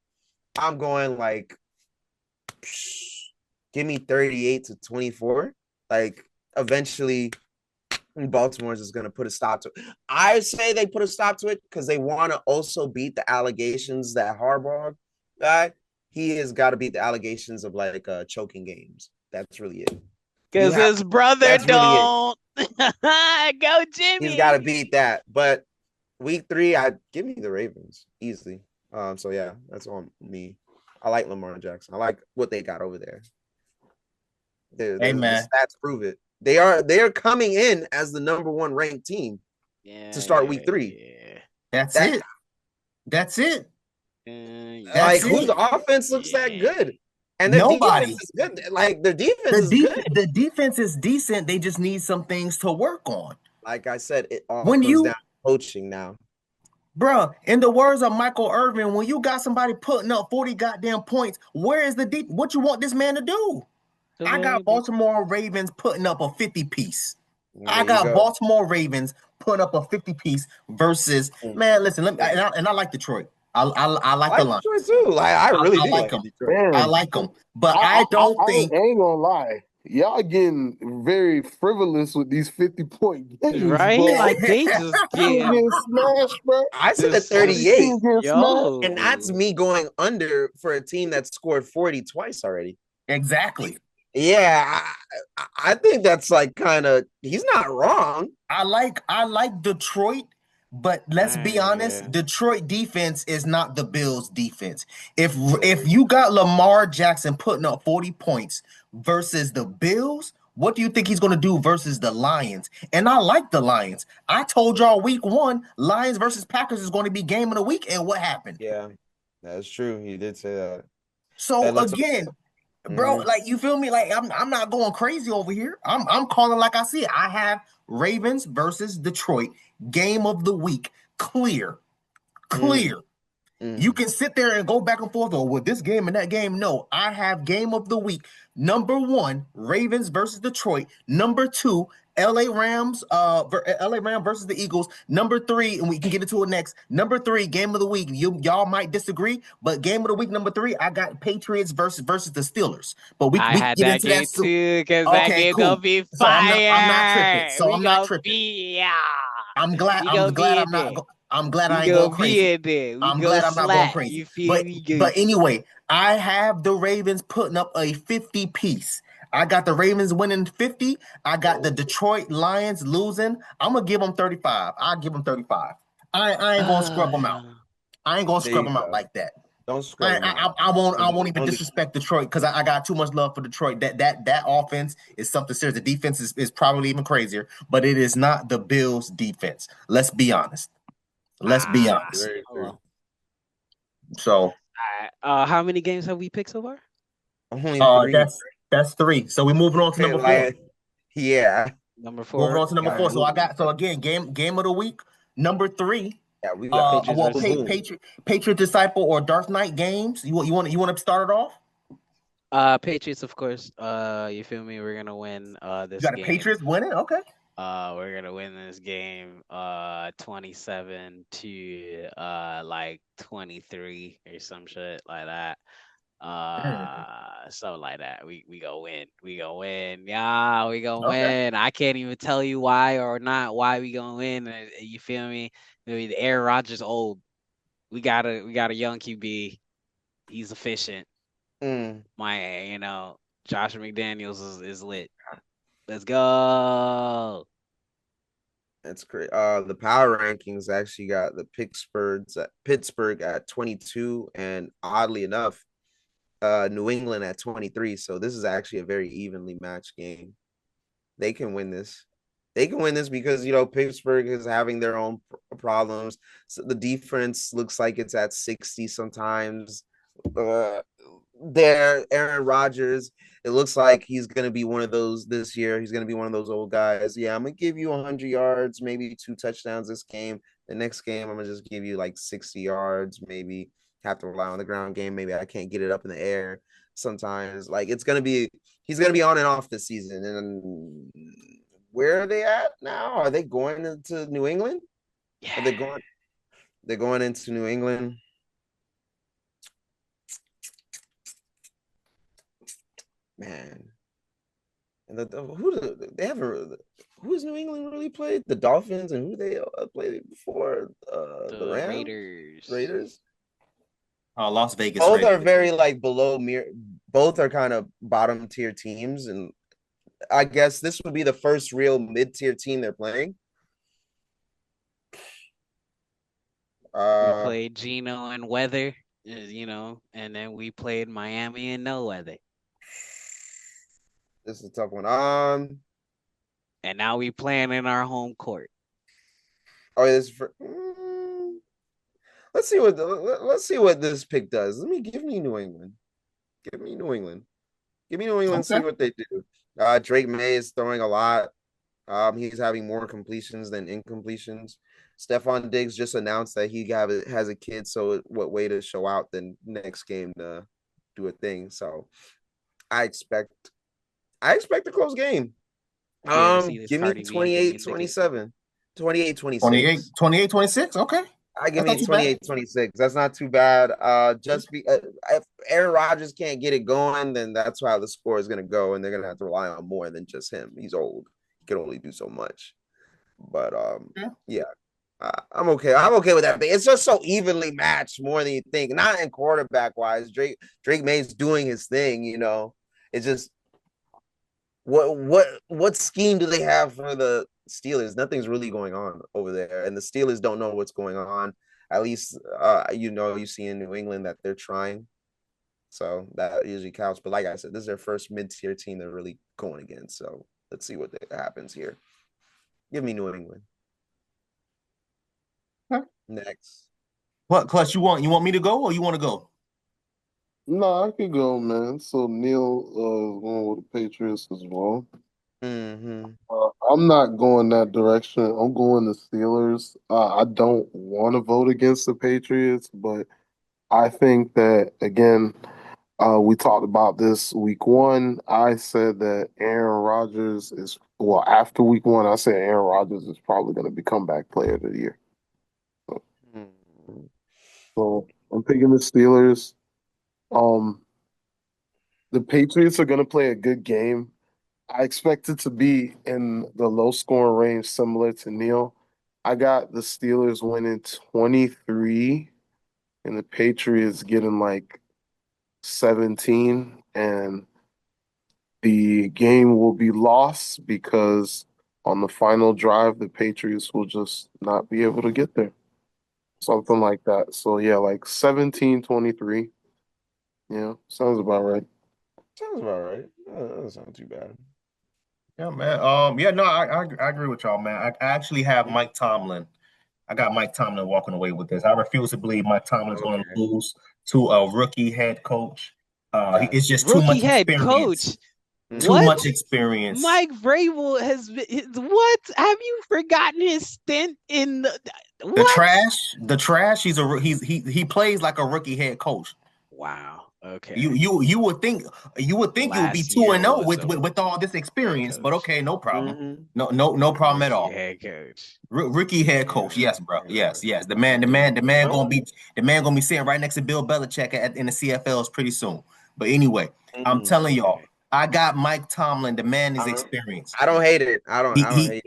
I'm going like, give me 38-24. Like, eventually Baltimore's is going to put a stop to it. I say they put a stop to it because they want to also beat the allegations that Harbaugh guy, he has got to beat the allegations of like choking games. That's really it. Because his brother don't. Really go Jimmy. He's got to beat that. But week 3, I give me the Ravens easily. So yeah, that's on me. I like Lamar Jackson. I like what they got over there. The stats prove it. They are coming in as the number 1 ranked team to start week 3. Yeah. That's it. Whose offense looks that good? And their defense is good. Like, their defense is good. The defense is decent. They just need some things to work on. Like I said, it all comes down to coaching now. Bruh, in the words of Michael Irvin, when you got somebody putting up 40 goddamn points, where is the deep? What you want this man to do? I got Baltimore Ravens putting up a 50-piece. I got Baltimore Ravens putting up a 50-piece versus, man, listen, I like Detroit. I like the line. Detroit too. Like, I really do like them. I like them. But I don't think. I ain't gonna lie. Y'all getting very frivolous with these 50-point games, right? Bro. Like, they just getting smashed, bro. I said 38, and that's me going under for a team that scored 40 twice already. Exactly. Yeah, I think that's like kind of, he's not wrong. I like Detroit, but let's be honest, Detroit defense is not the Bills defense. If you got Lamar Jackson putting up 40 points versus the Bills, what do you think he's going to do versus the Lions? And I like the Lions. I told y'all week 1, Lions versus Packers is going to be game of the week, and what happened? Yeah, that's true. You did say that. So again, bro, like, you feel me? Like, I'm not going crazy over here. I'm calling like I see it. I have Ravens versus Detroit, game of the week, clear. You can sit there and go back and forth with this game and that game. No, I have game of the week. Number 1, Ravens versus Detroit. Number 2, LA Rams versus the Eagles. Number 3, and we can get into it next. Number 3, game of the week. Y'all might disagree, but game of the week number 3, I got Patriots versus the Steelers. But we had get that into game that soon. too, because that game gonna be fire. So I'm not tripping. So I'm not tripping. I'm glad I ain't going crazy. I'm glad I'm not going crazy. But anyway, I have the Ravens putting up a 50-piece. I got the Ravens winning 50. I got the Detroit Lions losing. I'm gonna give them 35. I'll give them 35. I ain't gonna scrub them out. I ain't gonna scrub them out like that. Don't scrub them out. I won't even disrespect Detroit because I got too much love for Detroit. That offense is something serious. The defense is probably even crazier, but it is not the Bills' defense. Let's be honest. Let's be honest. So, how many games have we picked so far? That's 3. So we're moving on to number 4. Yeah, number 4. Moving on to number 4. So again, game of the week, number 3. Yeah, we got Patriot Disciple or Dark Knight games. You want to start it off? Patriots, of course. You feel me? We're gonna win this game. You got game. Patriots winning? Okay. We're gonna win this game 27 to like 23 or some shit like that. Something like that. We gonna win. We gonna win. Yeah, we gonna win. I can't even tell you why or not why we gonna win. You feel me? Maybe Aaron Rodgers old. We got a young QB. He's efficient. Josh McDaniels is lit. Let's go. That's great. The power rankings actually got the Pittsburgh at 22, and oddly enough, New England at 23. So this is actually a very evenly matched game. They can win this. They can win this because Pittsburgh is having their own problems. So the defense looks like it's at 60 sometimes. Aaron Rodgers, it looks like he's going to be one of those this year. He's going to be one of those old guys. Yeah, I'm going to give you 100 yards, maybe 2 touchdowns this game. The next game, I'm going to just give you like 60 yards, maybe have to rely on the ground game. Maybe I can't get it up in the air sometimes. Like he's going to be on and off this season. And where are they at now? Are they going into New England? Yeah. They're going into New England. Man, and who has New England really played? The Dolphins, and who they played before? The Rams? Raiders. Las Vegas. Both Raiders. are very below both are kind of bottom tier teams, and I guess this would be the first real mid tier team they're playing. We played Geno and weather, and then we played Miami and no weather. This is a tough one. And now we playing in our home court. Oh, this is for. Let's see what this pick does. Give me New England. Give me New England. Okay. See what they do. Drake May is throwing a lot. He's having more completions than incompletions. Stephon Diggs just announced that he has a kid, so what way to show out than next game to do a thing. So I expect a close game. Give me 28-27. 28-26. 28-26. Okay. Give me 28-26. That's not too bad. If Aaron Rodgers can't get it going, then that's how the score is going to go, and they're going to have to rely on more than just him. He's old. He can only do so much. But yeah. I'm okay. I'm okay with that. It's just so evenly matched more than you think. Not in quarterback wise. Drake May's doing his thing. It's just what scheme do they have for the Steelers? Nothing's really going on over there, and the Steelers don't know what's going on. At least you see in New England that they're trying, so that usually counts. But like I said, this is their first mid-tier team they're really going against. So let's see what happens here. Give me New England. Huh? Next. What, Clutch, you want me to go or you want to go? No, I could go, man. So Neil going with the Patriots as well. Mm-hmm. I'm not going that direction. I'm going the Steelers. I don't want to vote against the Patriots, but I think that, again, we talked about this week 1. I said that Aaron Rodgers after week 1, I said Aaron Rodgers is probably going to be comeback player of the year. So I'm picking the Steelers. The Patriots are going to play a good game. I expect it to be in the low scoring range, similar to Neil. I got the Steelers winning 23 and the Patriots getting 17. And the game will be lost because on the final drive, the Patriots will just not be able to get there. Something like that. So, yeah, like 17-23. Yeah, sounds about right. Sounds about right. That doesn't sound too bad. Yeah, man. Yeah, no, I agree with y'all, man. I actually have Mike Tomlin. I got Mike Tomlin walking away with this. I refuse to believe Mike Tomlin's going to lose to a rookie head coach. It's just too rookie much head experience. coach. Too much experience. Mike Vrabel has been. What have you forgotten his stint in the trash? The trash. He plays like a rookie head coach. Wow. Okay. You would think you would be 2-0 with all this experience, but okay, no problem. No problem at all. Head coach. Rookie head coach, yes, bro, yes. The man gonna be sitting right next to Bill Belichick in the CFLs pretty soon. But anyway, I'm telling y'all, I got Mike Tomlin. The man is experienced. I don't hate it. I don't hate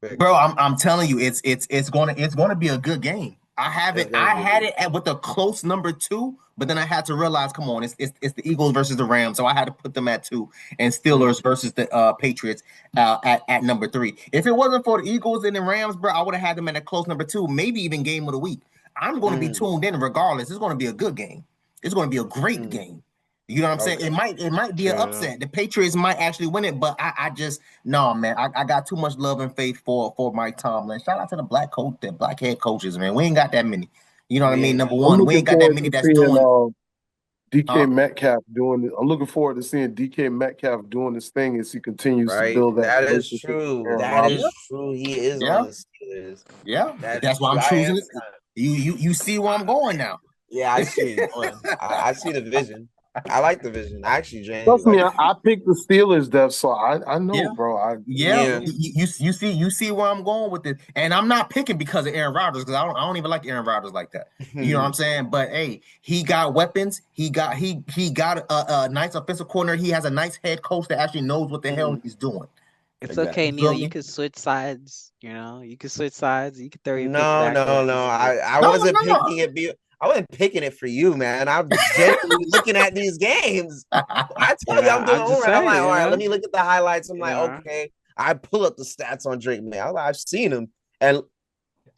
it, bro. I'm telling you, it's gonna be a good game. I had it with a close number 2, but then I had to realize, come on, it's the Eagles versus the Rams, so I had to put them at 2, and Steelers versus the Patriots at number 3. If it wasn't for the Eagles and the Rams, bro, I would have had them at a close number 2, maybe even game of the week. I'm going to be tuned in regardless. It's going to be a good game. It's going to be a great game. You know what I'm saying? It might be an upset. The Patriots might actually win it, but I just no, man. I got too much love and faith for Mike Tomlin. Shout out to the black head coaches, man. We ain't got that many. You know what I mean? Number one, we ain't got that many that's doing. DK Metcalf doing it. I'm looking forward to seeing DK Metcalf doing this thing as he continues to build that. That is true. That is true. He is on the Steelers. Yeah, that's why I'm choosing it. You see where I'm going now. Yeah, I see. I see the vision. I like the vision. Actually, James. Trust me, I picked the Steelers, Dev, so I know, bro. You see where I'm going with it, and I'm not picking because of Aaron Rodgers because I don't even like Aaron Rodgers like that. You know what I'm saying? But hey, he got weapons. He got a nice offensive corner. He has a nice head coach that actually knows what the hell he's doing. It's okay, Neil. You can switch sides. You know, you can switch sides. You can throw your No. I wasn't picking it. I wasn't picking it for you, man. I'm genuinely looking at these games. I tell you, I'm doing all right. I'm like, all right, let me look at the highlights. I'm like, okay. I pull up the stats on Drake, man. I've seen him. And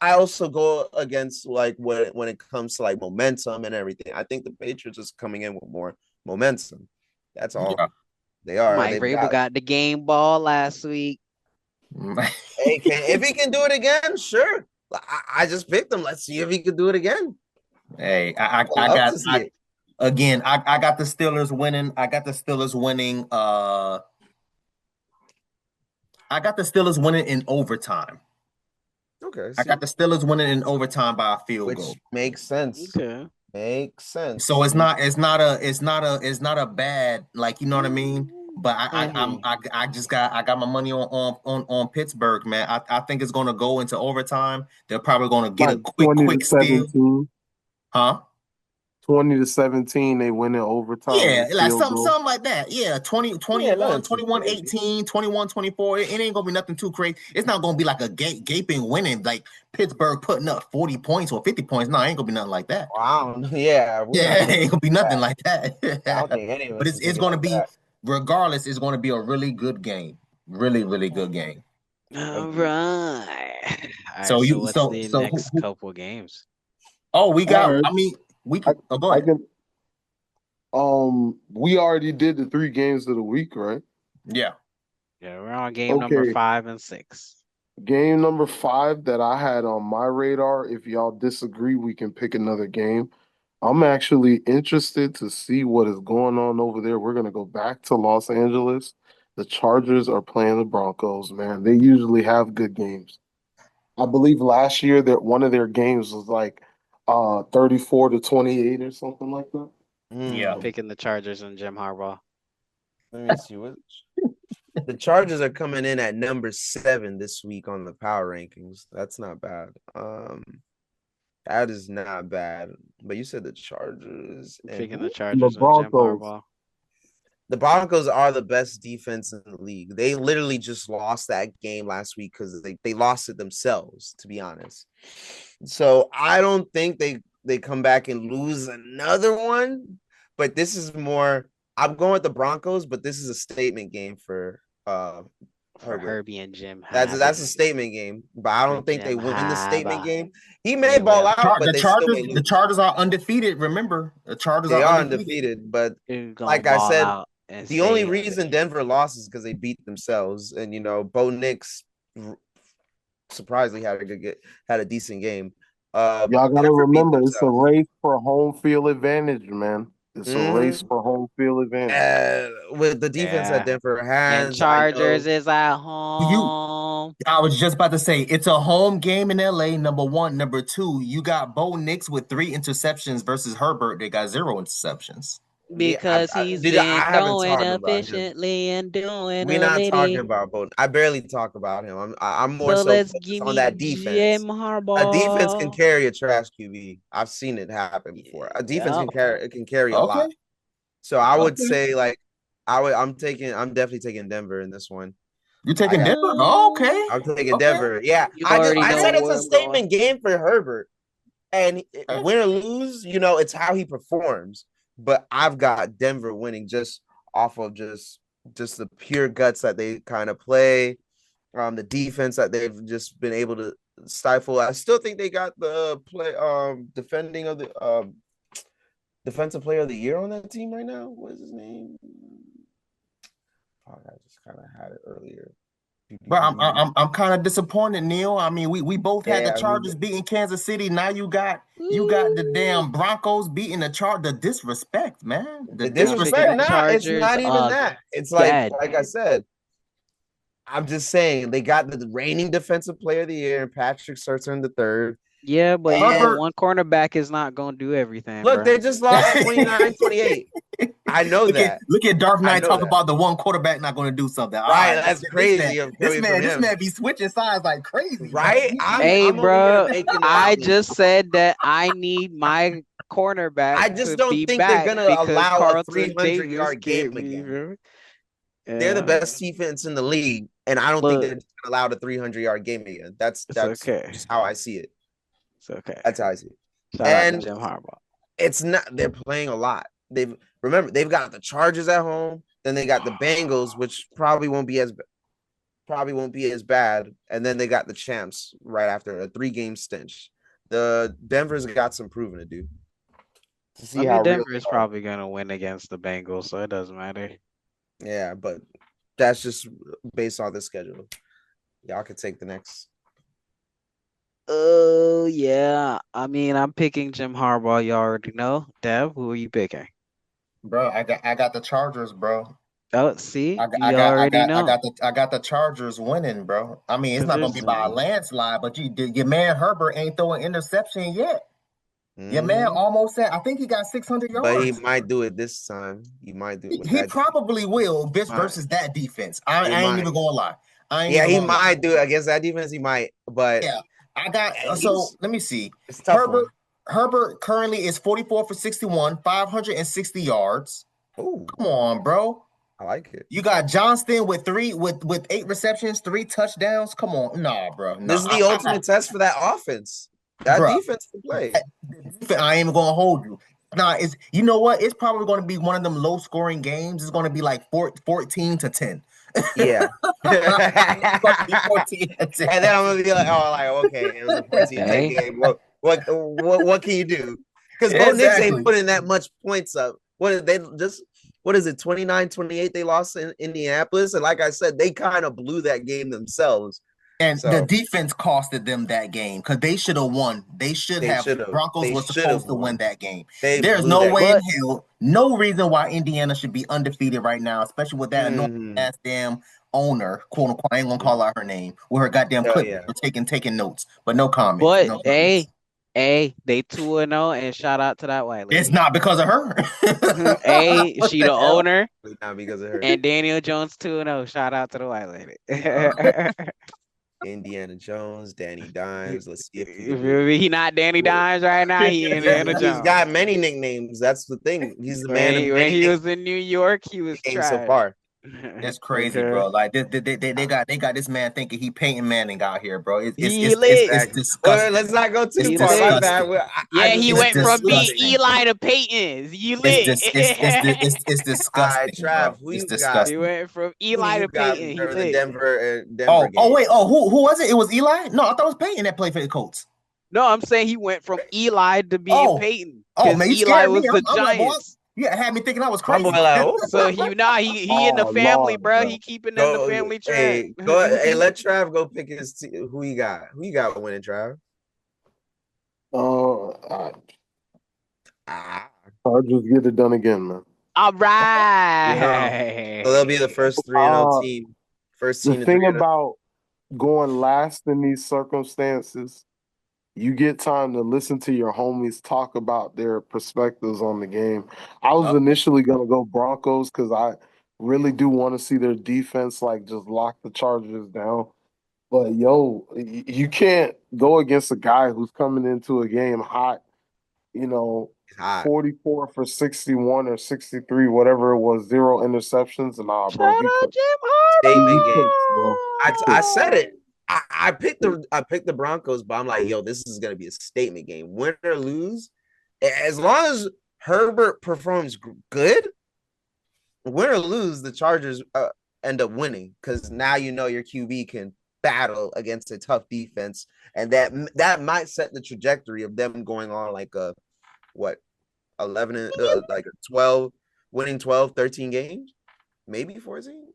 I also go against like when it comes to like momentum and everything. I think the Patriots is coming in with more momentum. That's all. Yeah. They are. Mike Vrabel got the game ball last week. Hey, if he can do it again, sure. I just picked him. Let's see if he can do it again. Hey, I got the Steelers winning. I got the Steelers winning in overtime. Okay. I got the Steelers winning in overtime by a field goal. Makes sense. Okay. Makes sense. So it's not a bad, like, you know what I mean? But I got my money on Pittsburgh, man. I think it's gonna go into overtime. They're probably gonna get a quick steal. Huh? 20-17, they win in overtime. Yeah, like something like that. Yeah, 21, 18, 21, 24. It ain't gonna be nothing too crazy. It's not gonna be like a gaping winning, like Pittsburgh putting up 40 points or 50 points. No, it ain't gonna be nothing like that. Wow. Yeah. It ain't gonna be nothing like that. But it's gonna be, regardless, it's gonna be a really good game. Really, really good game. All right. So what's the next couple games? Oh, we got. I mean, we can. Go ahead. We already did the 3 games of the week, right? Yeah. Yeah, we're on game number 5 and 6. Game number 5 that I had on my radar. If y'all disagree, we can pick another game. I'm actually interested to see what is going on over there. We're gonna go back to Los Angeles. The Chargers are playing the Broncos. Man, they usually have good games. I believe last year that one of their games was like 34-28 or something like that. Yeah, picking the Chargers and Jim Harbaugh. Let me see what the Chargers are coming in at number 7 this week on the power rankings. That's not bad. That is not bad. But you said the Chargers picking the Chargers and Jim Harbaugh. The Broncos are the best defense in the league. They literally just lost that game last week because they lost it themselves, to be honest. So I don't think they come back and lose another one, but this is more I'm going with the Broncos, but this is a statement game for Herbie and Jim. That's a statement game, but I don't think they win the statement game. He may ball out, but they still may lose. The Chargers are undefeated. Remember, the Chargers are undefeated. But like I said, the only reason Denver lost is because they beat themselves, and Bo Nix surprisingly had a decent game. Y'all gotta remember, it's a race for home field advantage, man. It's a race for home field advantage. With the defense that Denver has, and Chargers is at home. I was just about to say it's a home game in LA. Number one, number two, you got Bo Nix with 3 interceptions versus Herbert. They got 0 interceptions. Because he's been throwing efficiently and doing. We're not talking about Bo. I barely talk about him. I'm more so focused on that defense. A defense can carry a trash QB. I've seen it happen before. A defense can carry a lot. So I would say I'm definitely taking Denver in this one. You taking Denver? Oh, okay. I'm taking Denver. Yeah. I said it's a statement game for Herbert. And win or lose, it's how he performs. But I've got Denver winning just off of just the pure guts that they kind of play, the defense that they've just been able to stifle. I still think they got the defending of the defensive player of the year on that team right now. What is his name? I just kind of had it earlier. But I'm kind of disappointed, Neil. I mean, we both had the Chargers beating Kansas City. Now you got the damn Broncos beating the The disrespect, man. The disrespect. It's not even that. It's like I said. I'm just saying they got the reigning defensive player of the year and Patrick Surtain III. Yeah, but one cornerback is not going to do everything. Look, they just lost 29-28. I know that. Look at Dark Knight talk about the one quarterback not going to do something. Right, that's crazy. This man be switching sides like crazy. Right? Bro, I just said that I need my cornerback. I just don't think they're going to allow a 300-yard game again. They're the best defense in the league, and I don't think they're going to allow a 300-yard game again. That's just how I see it. It's okay. That's how I see it. Shout out to Jim Harbaugh. It's not. They're playing a lot. They've got the Chargers at home. Then they got the Bengals, which probably won't be as bad. And then they got the champs right after a 3-game stench. The Denver's got some proving to do. Denver is probably gonna win against the Bengals, so it doesn't matter. Yeah, but that's just based on the schedule. Y'all can take the next. Oh, yeah. I mean, I'm picking Jim Harbaugh. You already know. Dev, who are you picking? Bro, I got the Chargers, bro. Oh, see? I got the Chargers winning, bro. I mean, it's not going to be by a landslide, but your man Herbert ain't throwing interception yet. Your man almost said, I think he got 600 yards. But he might do it this time. He might do it. He probably will versus that defense. I ain't even going to lie. He might do it against that defense. He might, but yeah. Let me see. It's tough. Herbert currently is 44 for 61, 560 yards. Ooh. Come on, bro. I like it. You got Johnston with 8 receptions, 3 touchdowns. Come on. Nah, bro. This is the ultimate test for that offense. That defense can play. I ain't even gonna hold you. Nah, you know what? It's probably going to be one of them low scoring games. It's going to be like 14-10. Yeah. And then I'm gonna be like, okay, it was a 14-10 game. What can you do? Because Bo Nix ain't putting that much points up. What is it, 29-28 they lost in Indianapolis? And like I said, they kind of blew that game themselves. And the defense costed them that game because they should have won. Broncos were supposed to win that game. There's no way in hell, no reason why Indiana should be undefeated right now, especially with that annoying ass damn owner, quote unquote. I ain't gonna call out her name with her goddamn clip for taking notes, but no comment. But they 2-0, and shout out to that white lady. It's not because of her. She the owner. Not because of her. And Daniel Jones 2-0. Shout out to the white lady. Indiana Jones, Danny Dimes. Let's see if he not Danny Dimes right now. He Indiana Jones. He's got many nicknames. That's the thing. He's the man. When he was in New York, he was trash. So far. It's crazy, bro. Like they got this man thinking he Peyton Manning out here, bro. It's disgusting. Well, let's not go too far. My bad. He went from being Eli to Peyton. You lit. It's disgusting. All right, Trav, who you got? He went from Eli to Peyton. He lit. Denver game. Wait. Who was it? It was Eli? No, I thought it was Peyton that played for the Colts. No, I'm saying he went from Eli to being Peyton. Oh man, Eli was the Giants. Yeah, had me thinking I was crazy. So he in the family, bro. He keeping in the family track. Hey, go ahead. Hey, let Trav go pick his who he got. Who you got winning, Trav? Chargers get it done again, man. All right. So they'll be the first 3-0 team. First team. The thing about going last in these circumstances, you get time to listen to your homies talk about their perspectives on the game. I was initially going to go Broncos because I really do want to see their defense like just lock the Chargers down. But, you can't go against a guy who's coming into a game hot, 44 for 61 or 63, whatever it was, 0 interceptions. And bro. Statement game, bro. I said it. I picked the Broncos, but I'm like, this is gonna be a statement game. Win or lose, as long as Herbert performs good, win or lose, the Chargers end up winning because now your QB can battle against a tough defense, and that might set the trajectory of them going on like a 11 and like a 12, winning 12, 13 games, maybe 14,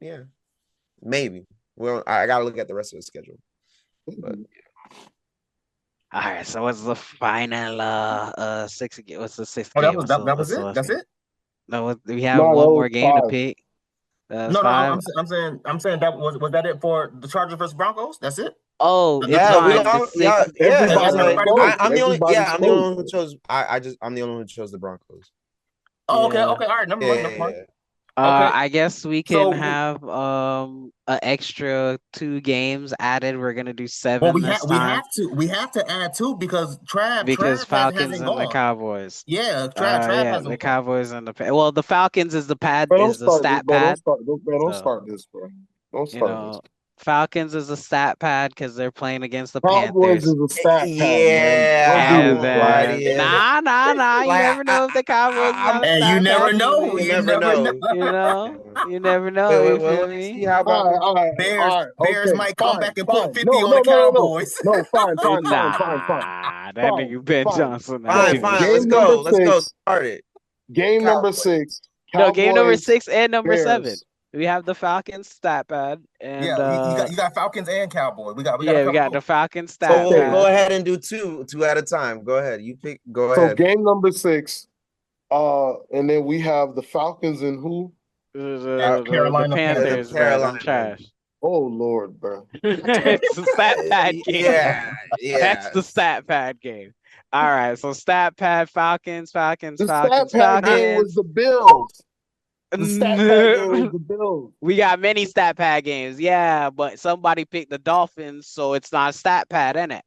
maybe. Well, I gotta look at the rest of the schedule. But all right, so what's the final 6 again? What's the 6th game? That was it? That's it? No, we have one more game to pick. No, I'm saying that was that it for the Chargers versus Broncos? That's it? Oh, I'm the only one who chose. I'm the only one who chose the Broncos. Oh, okay, all right, number one. I guess we can have an extra 2 games added. We're gonna do 7 this time. We have to add 2 because Falcons and the Cowboys. Yeah, Trav the Cowboys and the Falcons is the stat pad. Don't start this, bro. Don't start this. Falcons is a stat pad because they're playing against the Cowboys Panthers. Is a stat pad. Nah. You never know if the Cowboys. You never know. You never know. You feel me? How about Bears might come back and put 50 on the Cowboys. No, fine. That nigga Ben Johnson. Fine. Let's go. Start it. Game number 6. No, game number 6 and number 7. We have the Falcons stat pad, and you got Falcons and Cowboys. We got the Falcons stat pad. Go ahead and do two at a time. Go ahead. You pick. Go ahead. So game number 6, and then we have the Falcons and who? Carolina the Panthers. Carolina trash. Oh Lord, bro. It's the stat pad game. Yeah. That's the stat pad game. All right, so stat pad Falcons. Stat pad game was the Bills. The stat pad game was the Bills. We got many stat pad games, but somebody picked the Dolphins, so it's not a stat pad, innit?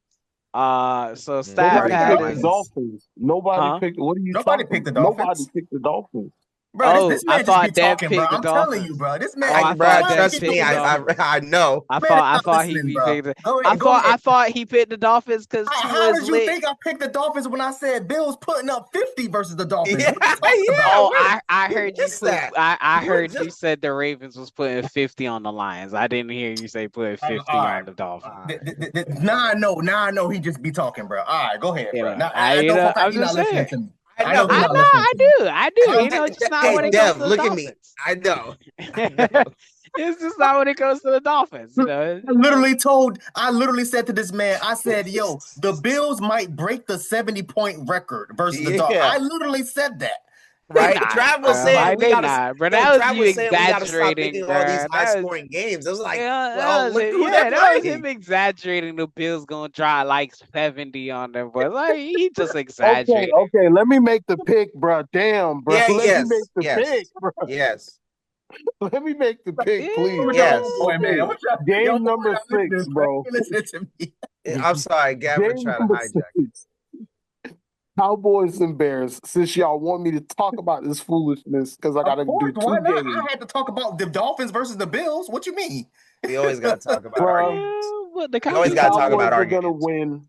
So stat pad is Dolphins. Nobody picked. What are you? Nobody picked the Dolphins. Nobody picked the Dolphins. Bro, this man I thought just be talking, bro. I'm telling you, bro. This man, trust me, I know. I thought he picked the. I thought he picked the Dolphins because how did you think I picked the Dolphins when I said Bills putting up 50 versus the Dolphins? I heard you. I heard you said the Ravens was putting 50 on the Lions. I didn't hear you say putting 50 on the Dolphins. Now I know he just be talking, bro. All right, go ahead, bro. I'm just saying. I do. It's just not when it comes to the Dolphins. Look at me. I know. It's just not when it comes to the Dolphins. I literally said to this man, I said, yo, the Bills might break the 70-point record versus the Dolphins. I literally said that. Right, Trav was saying we gotta. Bro, that was you exaggerating, all these high-scoring games. It was like, that was him exaggerating. The Bills gonna try like 70 on them, but like he just exaggerated. Okay, let me make the pick, bro. Damn, bro. Let me make the pick, bro. Yes. Let me make the pick, please. Yes. Game number 6, bro. Listen to me. I'm sorry, Gavin trying to hijack. Cowboys and Bears, since y'all want me to talk about this foolishness, because I got to do Why 2 not? games. I had to talk about the Dolphins versus the Bills. What you mean? We always got to talk about our games. But the We always got to talk about our games are going to win.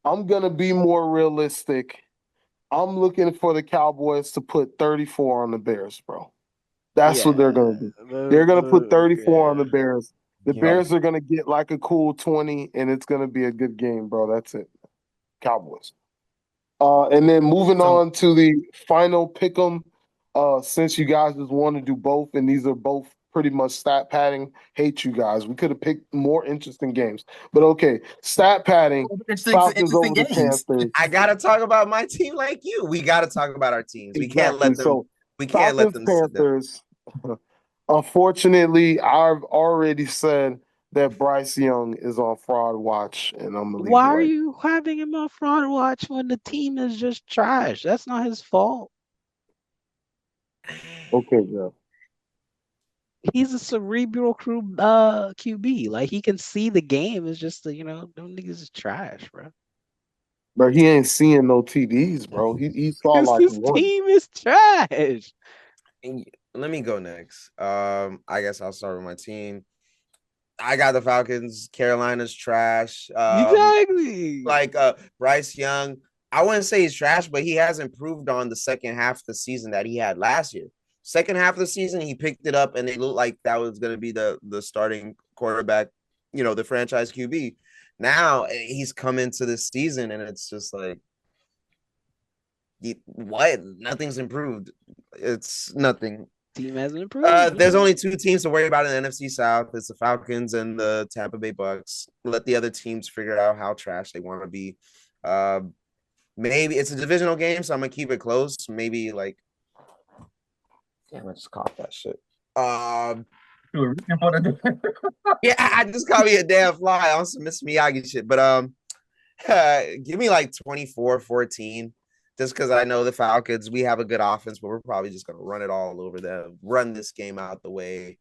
I'm going to be more realistic. I'm looking for the Cowboys to put 34 on the Bears, bro. That's what they're going to do. They're going to put 34 on the Bears. The Bears are going to get like a cool 20, and it's going to be a good game, bro. That's it. Cowboys. And then moving on to the final pick 'em. Since you guys just want to do both, and these are both pretty much stat padding. Hate you guys. We could have picked more interesting games, but okay. Stat padding. Falcons over the Panthers. I gotta talk about my team like you. We gotta talk about our teams. We can't let them. So, we can't let them. Panthers. Unfortunately, I've already said that Bryce Young is on fraud watch, and I'm gonna leave. Why are you having him on fraud watch when the team is just trash? That's not his fault. Okay, bro. He's a cerebral QB. Like, he can see the game. It's just them niggas is trash, bro. But he ain't seeing no TDs, bro. He saw like his one. Team is trash. Let me go next. I guess I'll start with my team. I got the Falcons. Carolina's trash. Exactly. Like Bryce Young, I wouldn't say he's trash, but he has improved on the second half of the season that he had last year. Second half of the season, he picked it up, and it looked like that was going to be the starting quarterback, the franchise QB. Now he's come into this season, and it's just like, what? Nothing's improved. It's nothing. Team hasn't improved. There's only 2 teams to worry about in the NFC South. It's the Falcons and the Tampa Bay Bucks. Let the other teams figure out how trash they want to be. Maybe it's a divisional game, so I'm gonna keep it close. Maybe like, damn, I just caught that shit. Yeah, I just caught me a damn fly on some Miss Miyagi shit. But give me like 24-14. Just because I know the Falcons, we have a good offense, but we're probably just going to run it all over them, run this game out the way,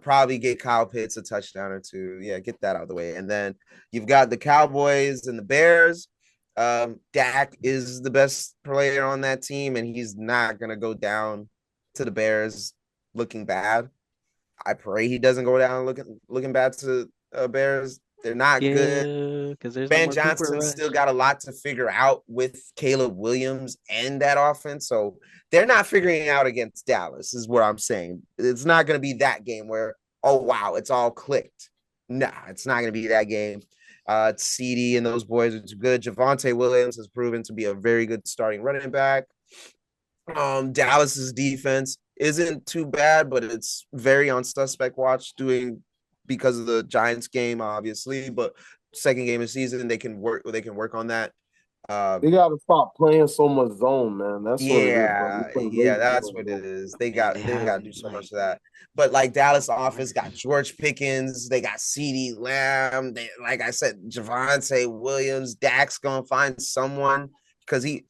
probably get Kyle Pitts a touchdown or 2. Yeah, get that out of the way. And then you've got the Cowboys and the Bears. Dak is the best player on that team, and he's not going to go down to the Bears looking bad. I pray he doesn't go down looking bad to Bears. They're not good. Ben Johnson still got a lot to figure out with Caleb Williams and that offense. So they're not figuring it out against Dallas, is what I'm saying. It's not going to be that game where, oh, wow, it's all clicked. Nah, it's not going to be that game. CD and those boys are good. Javonte Williams has proven to be a very good starting running back. Dallas's defense isn't too bad, but it's very on suspect watch because of the Giants game, obviously, but second game of the season, they can work on that. They gotta stop playing so much zone, man. That's what it is, yeah, that's what it is. They got to do so much of that. But like Dallas offense got George Pickens, they got CeeDee Lamb, they, like I said, Javonte Williams. Dak's gonna find someone because if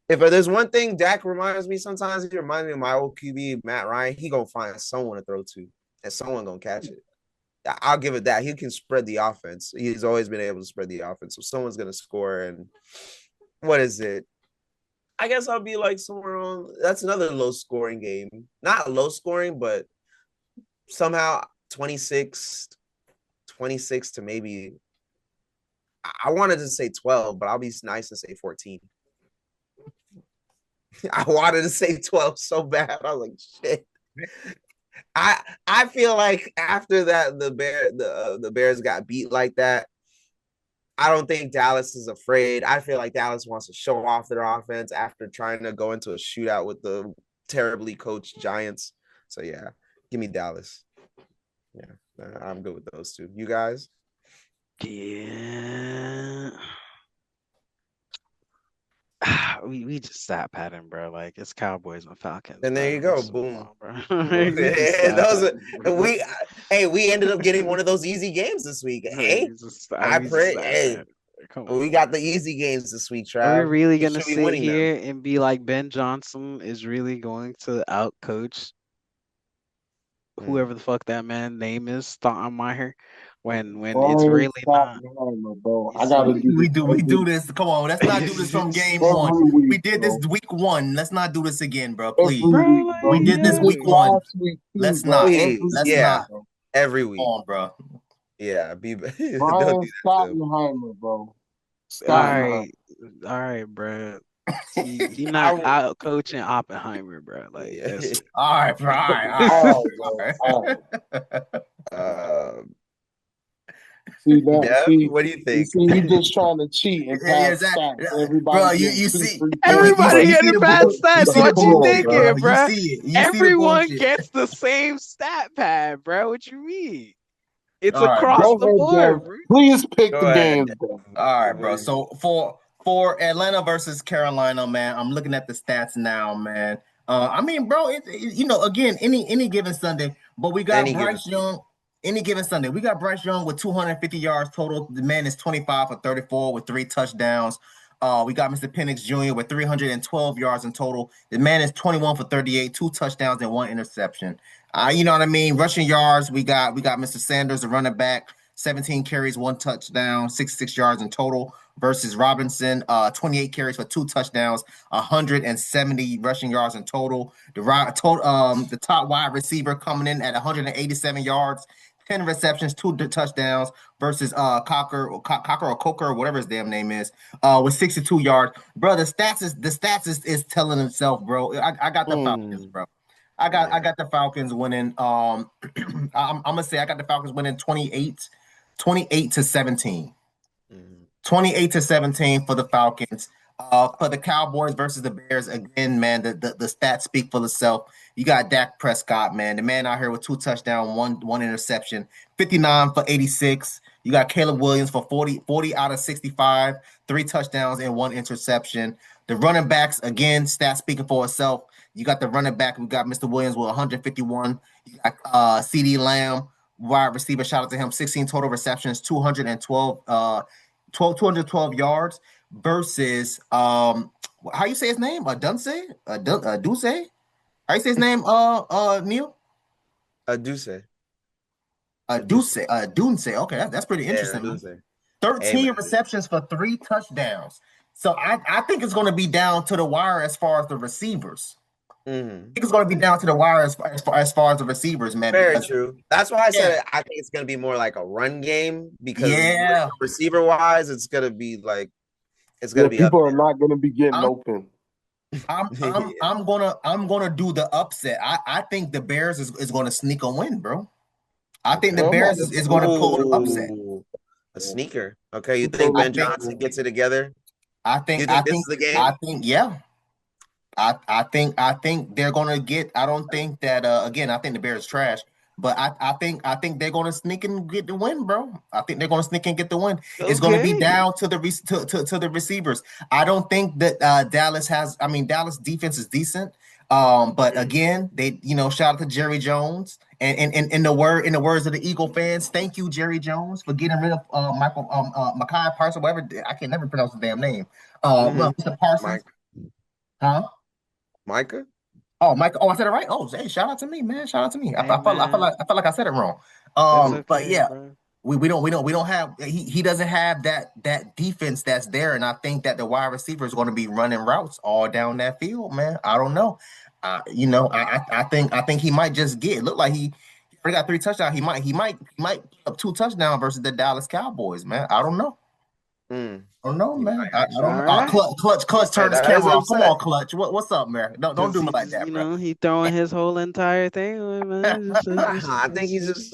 there's one thing Dak reminds me, sometimes he reminds me of my old QB Matt Ryan. He gonna find someone to throw to, and someone gonna catch it. I'll give it that. He can spread the offense. He's always been able to spread the offense. So someone's going to score. And what is it? I guess I'll be like somewhere on. That's another low scoring game. Not low scoring, but somehow 26 to maybe. I wanted to say 12, but I'll be nice and say 14. I wanted to say 12 so bad. I was like, shit. I feel like after that the Bears got beat like that. I don't think Dallas is afraid. I feel like Dallas wants to show off their offense after trying to go into a shootout with the terribly coached Giants. So yeah, give me Dallas. Yeah, I'm good with those 2. You guys? Yeah. We just stop patting, bro. Like, it's Cowboys and Falcons. And there you go, boom. We ended up getting one of those easy games this week. Hey, I pray. Hey, we got the easy games this week, Trav. Are we really gonna sit here and be like Ben Johnson is really going to outcoach whoever the fuck that man name is, Stoudemire? when it's really not. Bro. I gotta we do this. Come on, let's not do this from game one. We did this week one. Let's not do this again, bro. Please. We did this week one. Let's not. Let's not. Every week. Come on, bro. Yeah, Brian Schottenheimer, bro. All right, bro. He not out coaching Oppenheimer, bro. Like, all right, bro. All right. See that? What do you think? You see, he just trying to cheat and pass stats. Everybody, bro, you see, everybody getting the pass stats. What you thinking, bro? You see it. Everyone gets the same stat pad, bro. What you mean? It's across the board. Bro. Please pick the games, bro. All right, bro. So for Atlanta versus Carolina, man, I'm looking at the stats now, man. I mean, bro, again, any given Sunday, but we got Bryce Young. Any given Sunday, we got Bryce Young with 250 yards total. The man is 25 for 34 with 3 touchdowns. We got Mr. Penix Jr. with 312 yards in total. The man is 21 for 38, 2 touchdowns and 1 interception. You know what I mean? Rushing yards, we got Mr. Sanders, the running back, 17 carries, 1 touchdown, 66 yards in total. Versus Robinson, 28 carries for 2 touchdowns, 170 rushing yards in total. The top wide receiver coming in at 187 yards. 10 receptions, 2 touchdowns versus Cocker or Coker, whatever his damn name is, with 62 yards. Bro, the stats is telling itself, bro. I got the Falcons, bro. I got the Falcons winning. I'm gonna say I got the Falcons winning 28-17. 28-17 for the Falcons. For the Cowboys versus the Bears, again, man, the stats speak for itself. You got Dak Prescott, man. The man out here with 2 touchdowns, one interception, 59 for 86. You got Caleb Williams for 40 out of 65, 3 touchdowns and 1 interception. The running backs, again, stats speaking for itself. You got the running back. We got Mr. Williams with 151. You got CeeDee Lamb, wide receiver. Shout out to him. 16 total receptions, 212 yards versus how you say his name? Dunce? Duce? How you say his name? Neil? Duce. Dunce. Okay, that's pretty interesting. 13 receptions for 3 touchdowns. So I think it's going to be down to the wire as far as the receivers. I think it's going to be down to the wire as far as the receivers, man. Very true. That's why I said I think it's going to be more like a run game because receiver wise, it's going to be like people are not going to be getting open. I'm gonna do the upset. I think the Bears is going to sneak a win, bro. I think the Bears is going to pull the upset. A sneaker. Okay, you think Ben Johnson gets it together? I think this is the game. I think they're gonna get. I don't think that. Again, I think the Bears trash, but I think they're gonna sneak and get the win, bro. I think they're gonna sneak and get the win. Okay. It's gonna be down to the receivers. I don't think that Dallas has. I mean, Dallas defense is decent. But again, they shout out to Jerry Jones and in the words of the Eagle fans, thank you, Jerry Jones, for getting rid of Micah Parsons, whatever. I can never pronounce the damn name. Mr. Parsons, Micah? Oh, Micah. Oh, I said it right. Oh, hey, shout out to me, man. Shout out to me. I felt like I said it wrong. But yeah, bro. we don't have. He doesn't have that defense that's there, and I think that the wide receiver is going to be running routes all down that field, man. I don't know. I think he might just get. It looked like he already got 3 touchdowns. He might put up 2 touchdowns versus the Dallas Cowboys, man. I don't know. I don't know, man. I don't know. Clutch turned his camera off. Come on, Clutch. What's up, man? Don't do me like that, bro. He throwing his whole entire thing away, man. I think he's just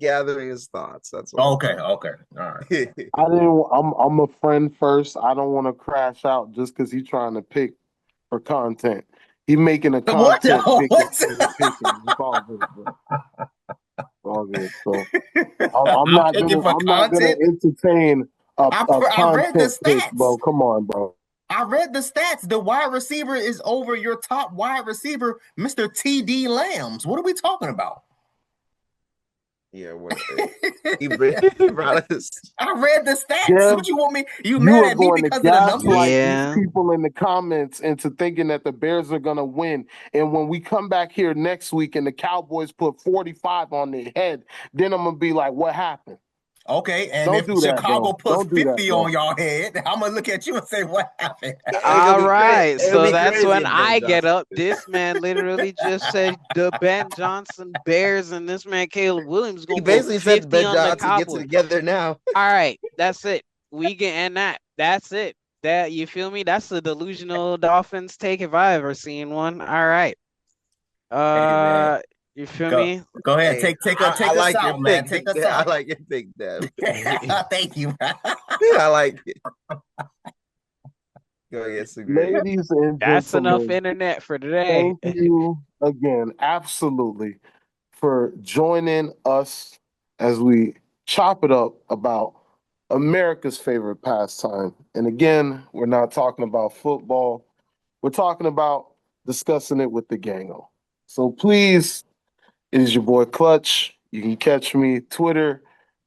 gathering his thoughts. That's all. Okay. All right. I'm a friend first. I don't want to crash out just because he's trying to pick for content. He making a content pick. It's all good, bro. All good. So I'm not gonna entertain. I read the stats, bro. Come on, bro. I read the stats. The wide receiver is over your top wide receiver, Mr. T.D. Lambs. What are we talking about? Yeah, what? He brought us. I read the stats. Yeah, what you want me? You you mad are at me going to because of the numbers? gaslight Yeah. these people in the comments into thinking that the Bears are going to win. And when we come back here next week and the Cowboys put 45 on their head, then I'm going to be like, what happened? Okay, and Don't if do that, Chicago bro. puts Don't do that, 50 bro. on y'all head, I'm gonna look at you and say, "What happened?" All right, It'll so be that's crazy when if Ben I get Johnson. up. This man literally just said the Ben Johnson Bears, and this man Caleb Williams He gonna put basically said 50 Ben on the Johnson gets it Cowboys. together now. All right, that's it. We can end that. That's it. That, you feel me? That's the delusional Dolphins take if I ever seen one. All right. Hey man, You feel go me? go ahead, Hey, take I us like your out, man. pick. Take us I out. like your pick, Dev. Thank you. I like it. Go ahead, Segura. Ladies and That's enough gentlemen, internet for today. thank you again, absolutely, for joining us as we chop it up about America's favorite pastime. And again, we're not talking about football. We're talking about discussing it with the gango. So please, it is your boy Clutch. You can catch me Twitter,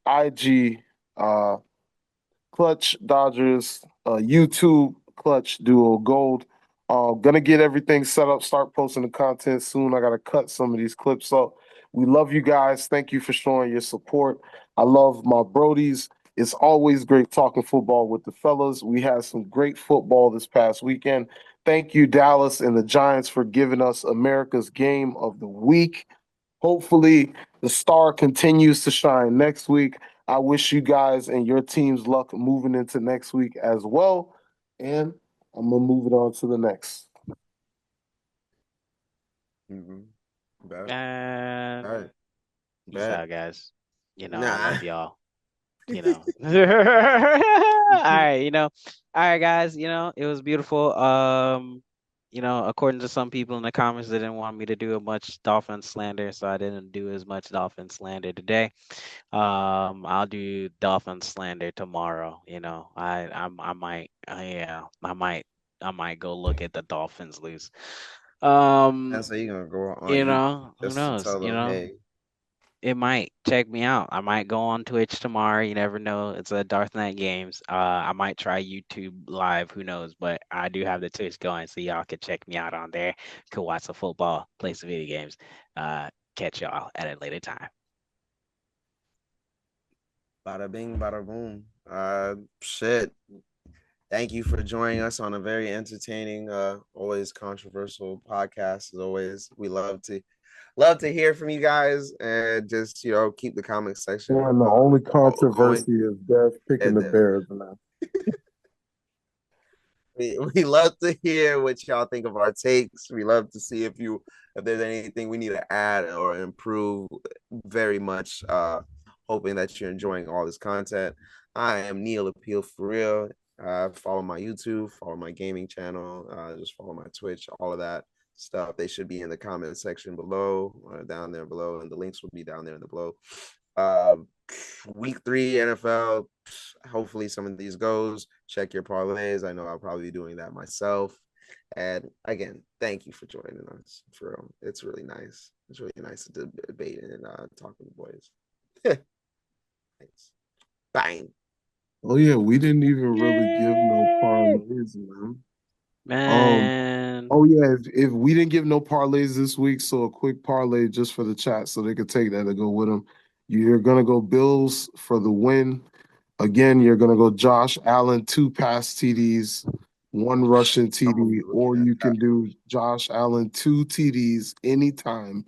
IG, Clutch Dodgers, YouTube, Clutch Duo Gold. Gonna get everything set up, start posting the content soon. I gotta cut some of these clips up. We love you guys. Thank you for showing your support. I love my Brodies. It's always great talking football with the fellas. We had some great football this past weekend. Thank you, Dallas and the Giants, for giving us America's game of the week. Hopefully, the star continues to shine next week. I wish you guys and your teams luck moving into next week as well. And I'm going to move it on to the next. And All right. peace out, guys. I Nah. love y'all. All right, all right, guys, it was beautiful. According to some people in the comments, they didn't want me to do a much Dolphin slander, so I didn't do as much Dolphin slander today. I'll do Dolphin slander tomorrow. I might, I might go look at the Dolphins lose. That's how you're gonna go on YouTube Who just to knows? tell them, hey. It might check me out. I might go on Twitch tomorrow. You never know. It's a Dark Knight Games. I might try YouTube live. Who knows? But I do have the Twitch going, so y'all can check me out on there. Could watch some football, play some video games. Catch y'all at a later time. Bada bing, bada boom. Shit. Thank you for joining us on a very entertaining, always controversial podcast. As always, we love to hear from you guys, and just keep the comment section. And the only controversy is Dev picking the Bears now. We love to hear what y'all think of our takes. We love to see if there's anything we need to add or improve. Very much hoping that you're enjoying all this content. I am Neil Appeal for real. Follow my YouTube, follow my gaming channel, just follow my Twitch, all of that stuff. They should be in the comment section below, down there below, and the links will be down there in the below. Week 3 NFL. Hopefully some of these goes. Check your parlays. I know I'll probably be doing that myself. And again, thank you for joining us. For real, it's really nice. It's really nice to debate and talk with the boys. Thanks. Bang. Oh yeah, we didn't even really give no parlays, man. Oh yeah, if we didn't give no parlays this week, so a quick parlay just for the chat, so they could take that and go with them. You're gonna go Bills for the win. Again, you're gonna go Josh Allen 2 pass TDs, 1 rushing TD, or you can do Josh Allen 2 TDs anytime.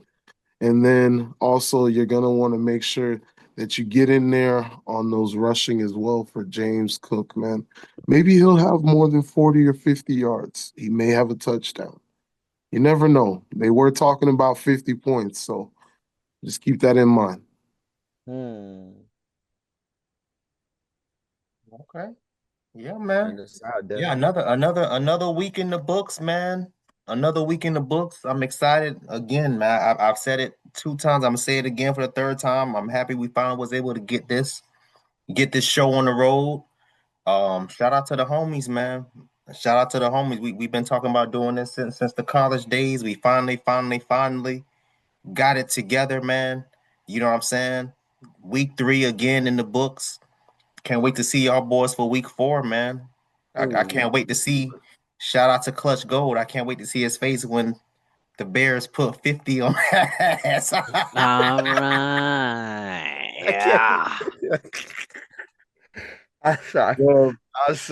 And then also you're gonna want to make sure that you get in there on those rushing as well for James Cook, man. Maybe he'll have more than 40 or 50 yards. He may have a touchdown. You never know. They were talking about 50 points, so just keep that in mind. Okay. Yeah, man. Yeah, another week in the books, man. Another week in the books. I'm excited again, man. I've said it 2 times. I'm gonna say it again for the 3rd time. I'm happy we finally was able to get this show on the road. Shout out to the homies, man. Shout out to the homies. We've been talking about doing this since the college days. We finally got it together, man. You know what I'm saying? Week 3 again in the books. Can't wait to see y'all boys for week 4, man. I can't wait to see. Shout out to Clutch Gold. I can't wait to see his face when the Bears put 50 on ass. All right. Yeah. I'm sorry.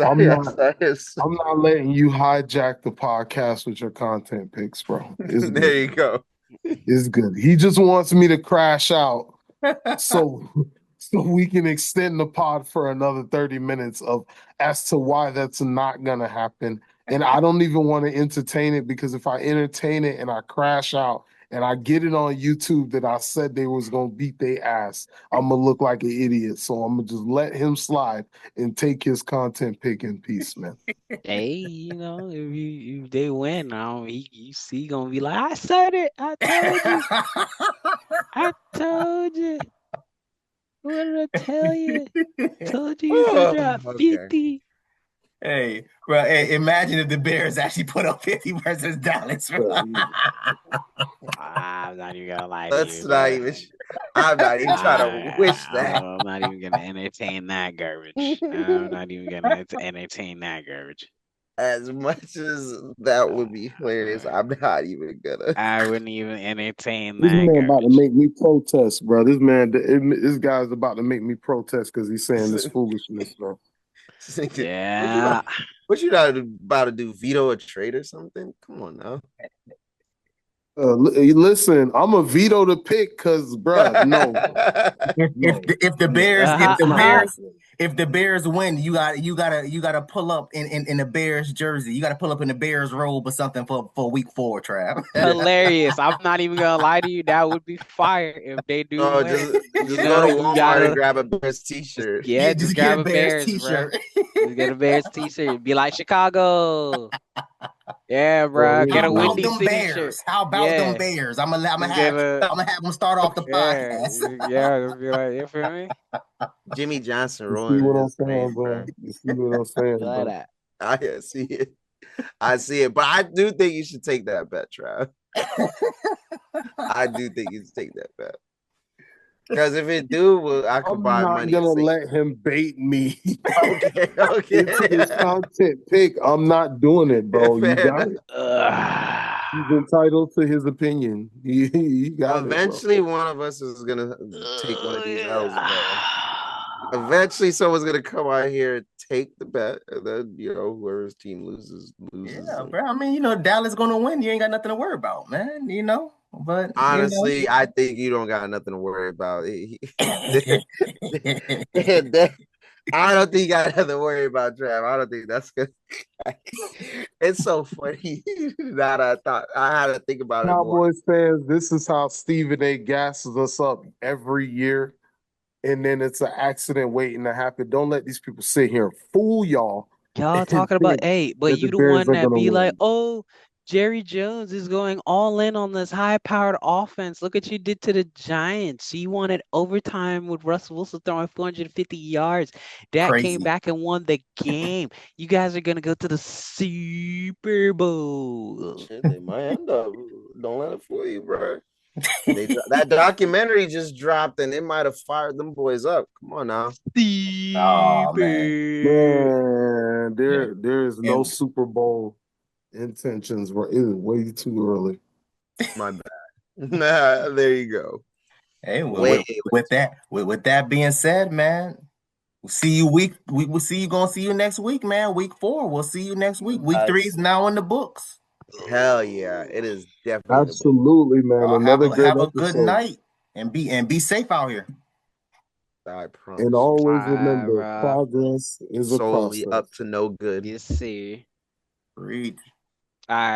I'm not letting you hijack the podcast with your content picks, bro. There you go. It's good. He just wants me to crash out so we can extend the pod for another 30 minutes as to why that's not gonna happen. And I don't even want to entertain it, because if I entertain it and I crash out and I get it on YouTube that I said they was gonna beat their ass, I'm gonna look like an idiot. So I'm gonna just let him slide and take his content pick in peace, man. Hey, if they win, you see, gonna be like, I said it. I told you. I told you. What did I tell you? Told you to drop 50. Hey, bro, imagine if the Bears actually put up 50 versus Dallas. I'm not even gonna lie to you. I'm not even trying to wish that. I'm not even gonna entertain that garbage. I'm not even gonna entertain that garbage. As much as that would be hilarious, I'm not even gonna. I wouldn't even entertain this that. This man garbage. about to make me protest, bro. This guy's about to make me protest because he's saying this foolishness, bro. Yeah. What you not about to do? Veto a trade or something? Come on now. Listen, I'm a veto the pick because, bro, no. If the Bears win, you gotta pull up in the Bears jersey. You gotta pull up in the Bears robe or something for week 4, Trav. Hilarious. I'm not even gonna lie to you. That would be fire if they do. Oh, just go to Walmart and grab a Bears t-shirt. Yeah, just grab a Bears t-shirt. Just get a Bears t-shirt. Be like Chicago. Yeah, bro. Get a Windy City shirt. How about them Bears? I'm gonna have them start off the podcast. Yeah, be like, you feel me? Jimmy Johnson rolling. See what I'm saying, bro? You see what I'm saying, bro? I see it. I see it. But I do think you should take that bet, Trav. I do think you should take that bet. Because if it do, I could buy money. I'm not gonna let him bait me. Okay. Into his content pick. I'm not doing it, bro. You got it. He's entitled to his opinion. He got Eventually, one of us is gonna take one of these L's, bro. Eventually, someone's gonna come out here and take the bet, and then whoever's team loses. Yeah, bro. I mean, Dallas gonna win. You ain't got nothing to worry about, man. But honestly, I think you don't got nothing to worry about. I don't think you got nothing to worry about, Trav. I don't think that's good. It's so funny that I had to think about Cowboys fans, this is how Stephen A. gasses us up every year, and then it's an accident waiting to happen. Don't let these people sit here and fool y'all. Y'all talking about, but you the one that be like, oh, Jerry Jones is going all in on this high-powered offense. Look what you did to the Giants. You wanted overtime with Russell Wilson throwing 450 yards. That came back and won the game. You guys are going to go to the Super Bowl. Shit, they might end up. Don't let it fool you, bro. That documentary just dropped, and it might have fired them boys up. Come on now. Oh, man, there is no Super Bowl intentions. It is way too early. My bad. Nah, there you go. Hey, with that being said, man, we'll see you gonna see you next week, man. Week 4, we'll see you next week. Week 3 is now in the books. Hell yeah, it is definitely absolutely, man. Have a good night and be safe out here. I promise. And always remember, progress is solely up to no good. You see. Read. All right.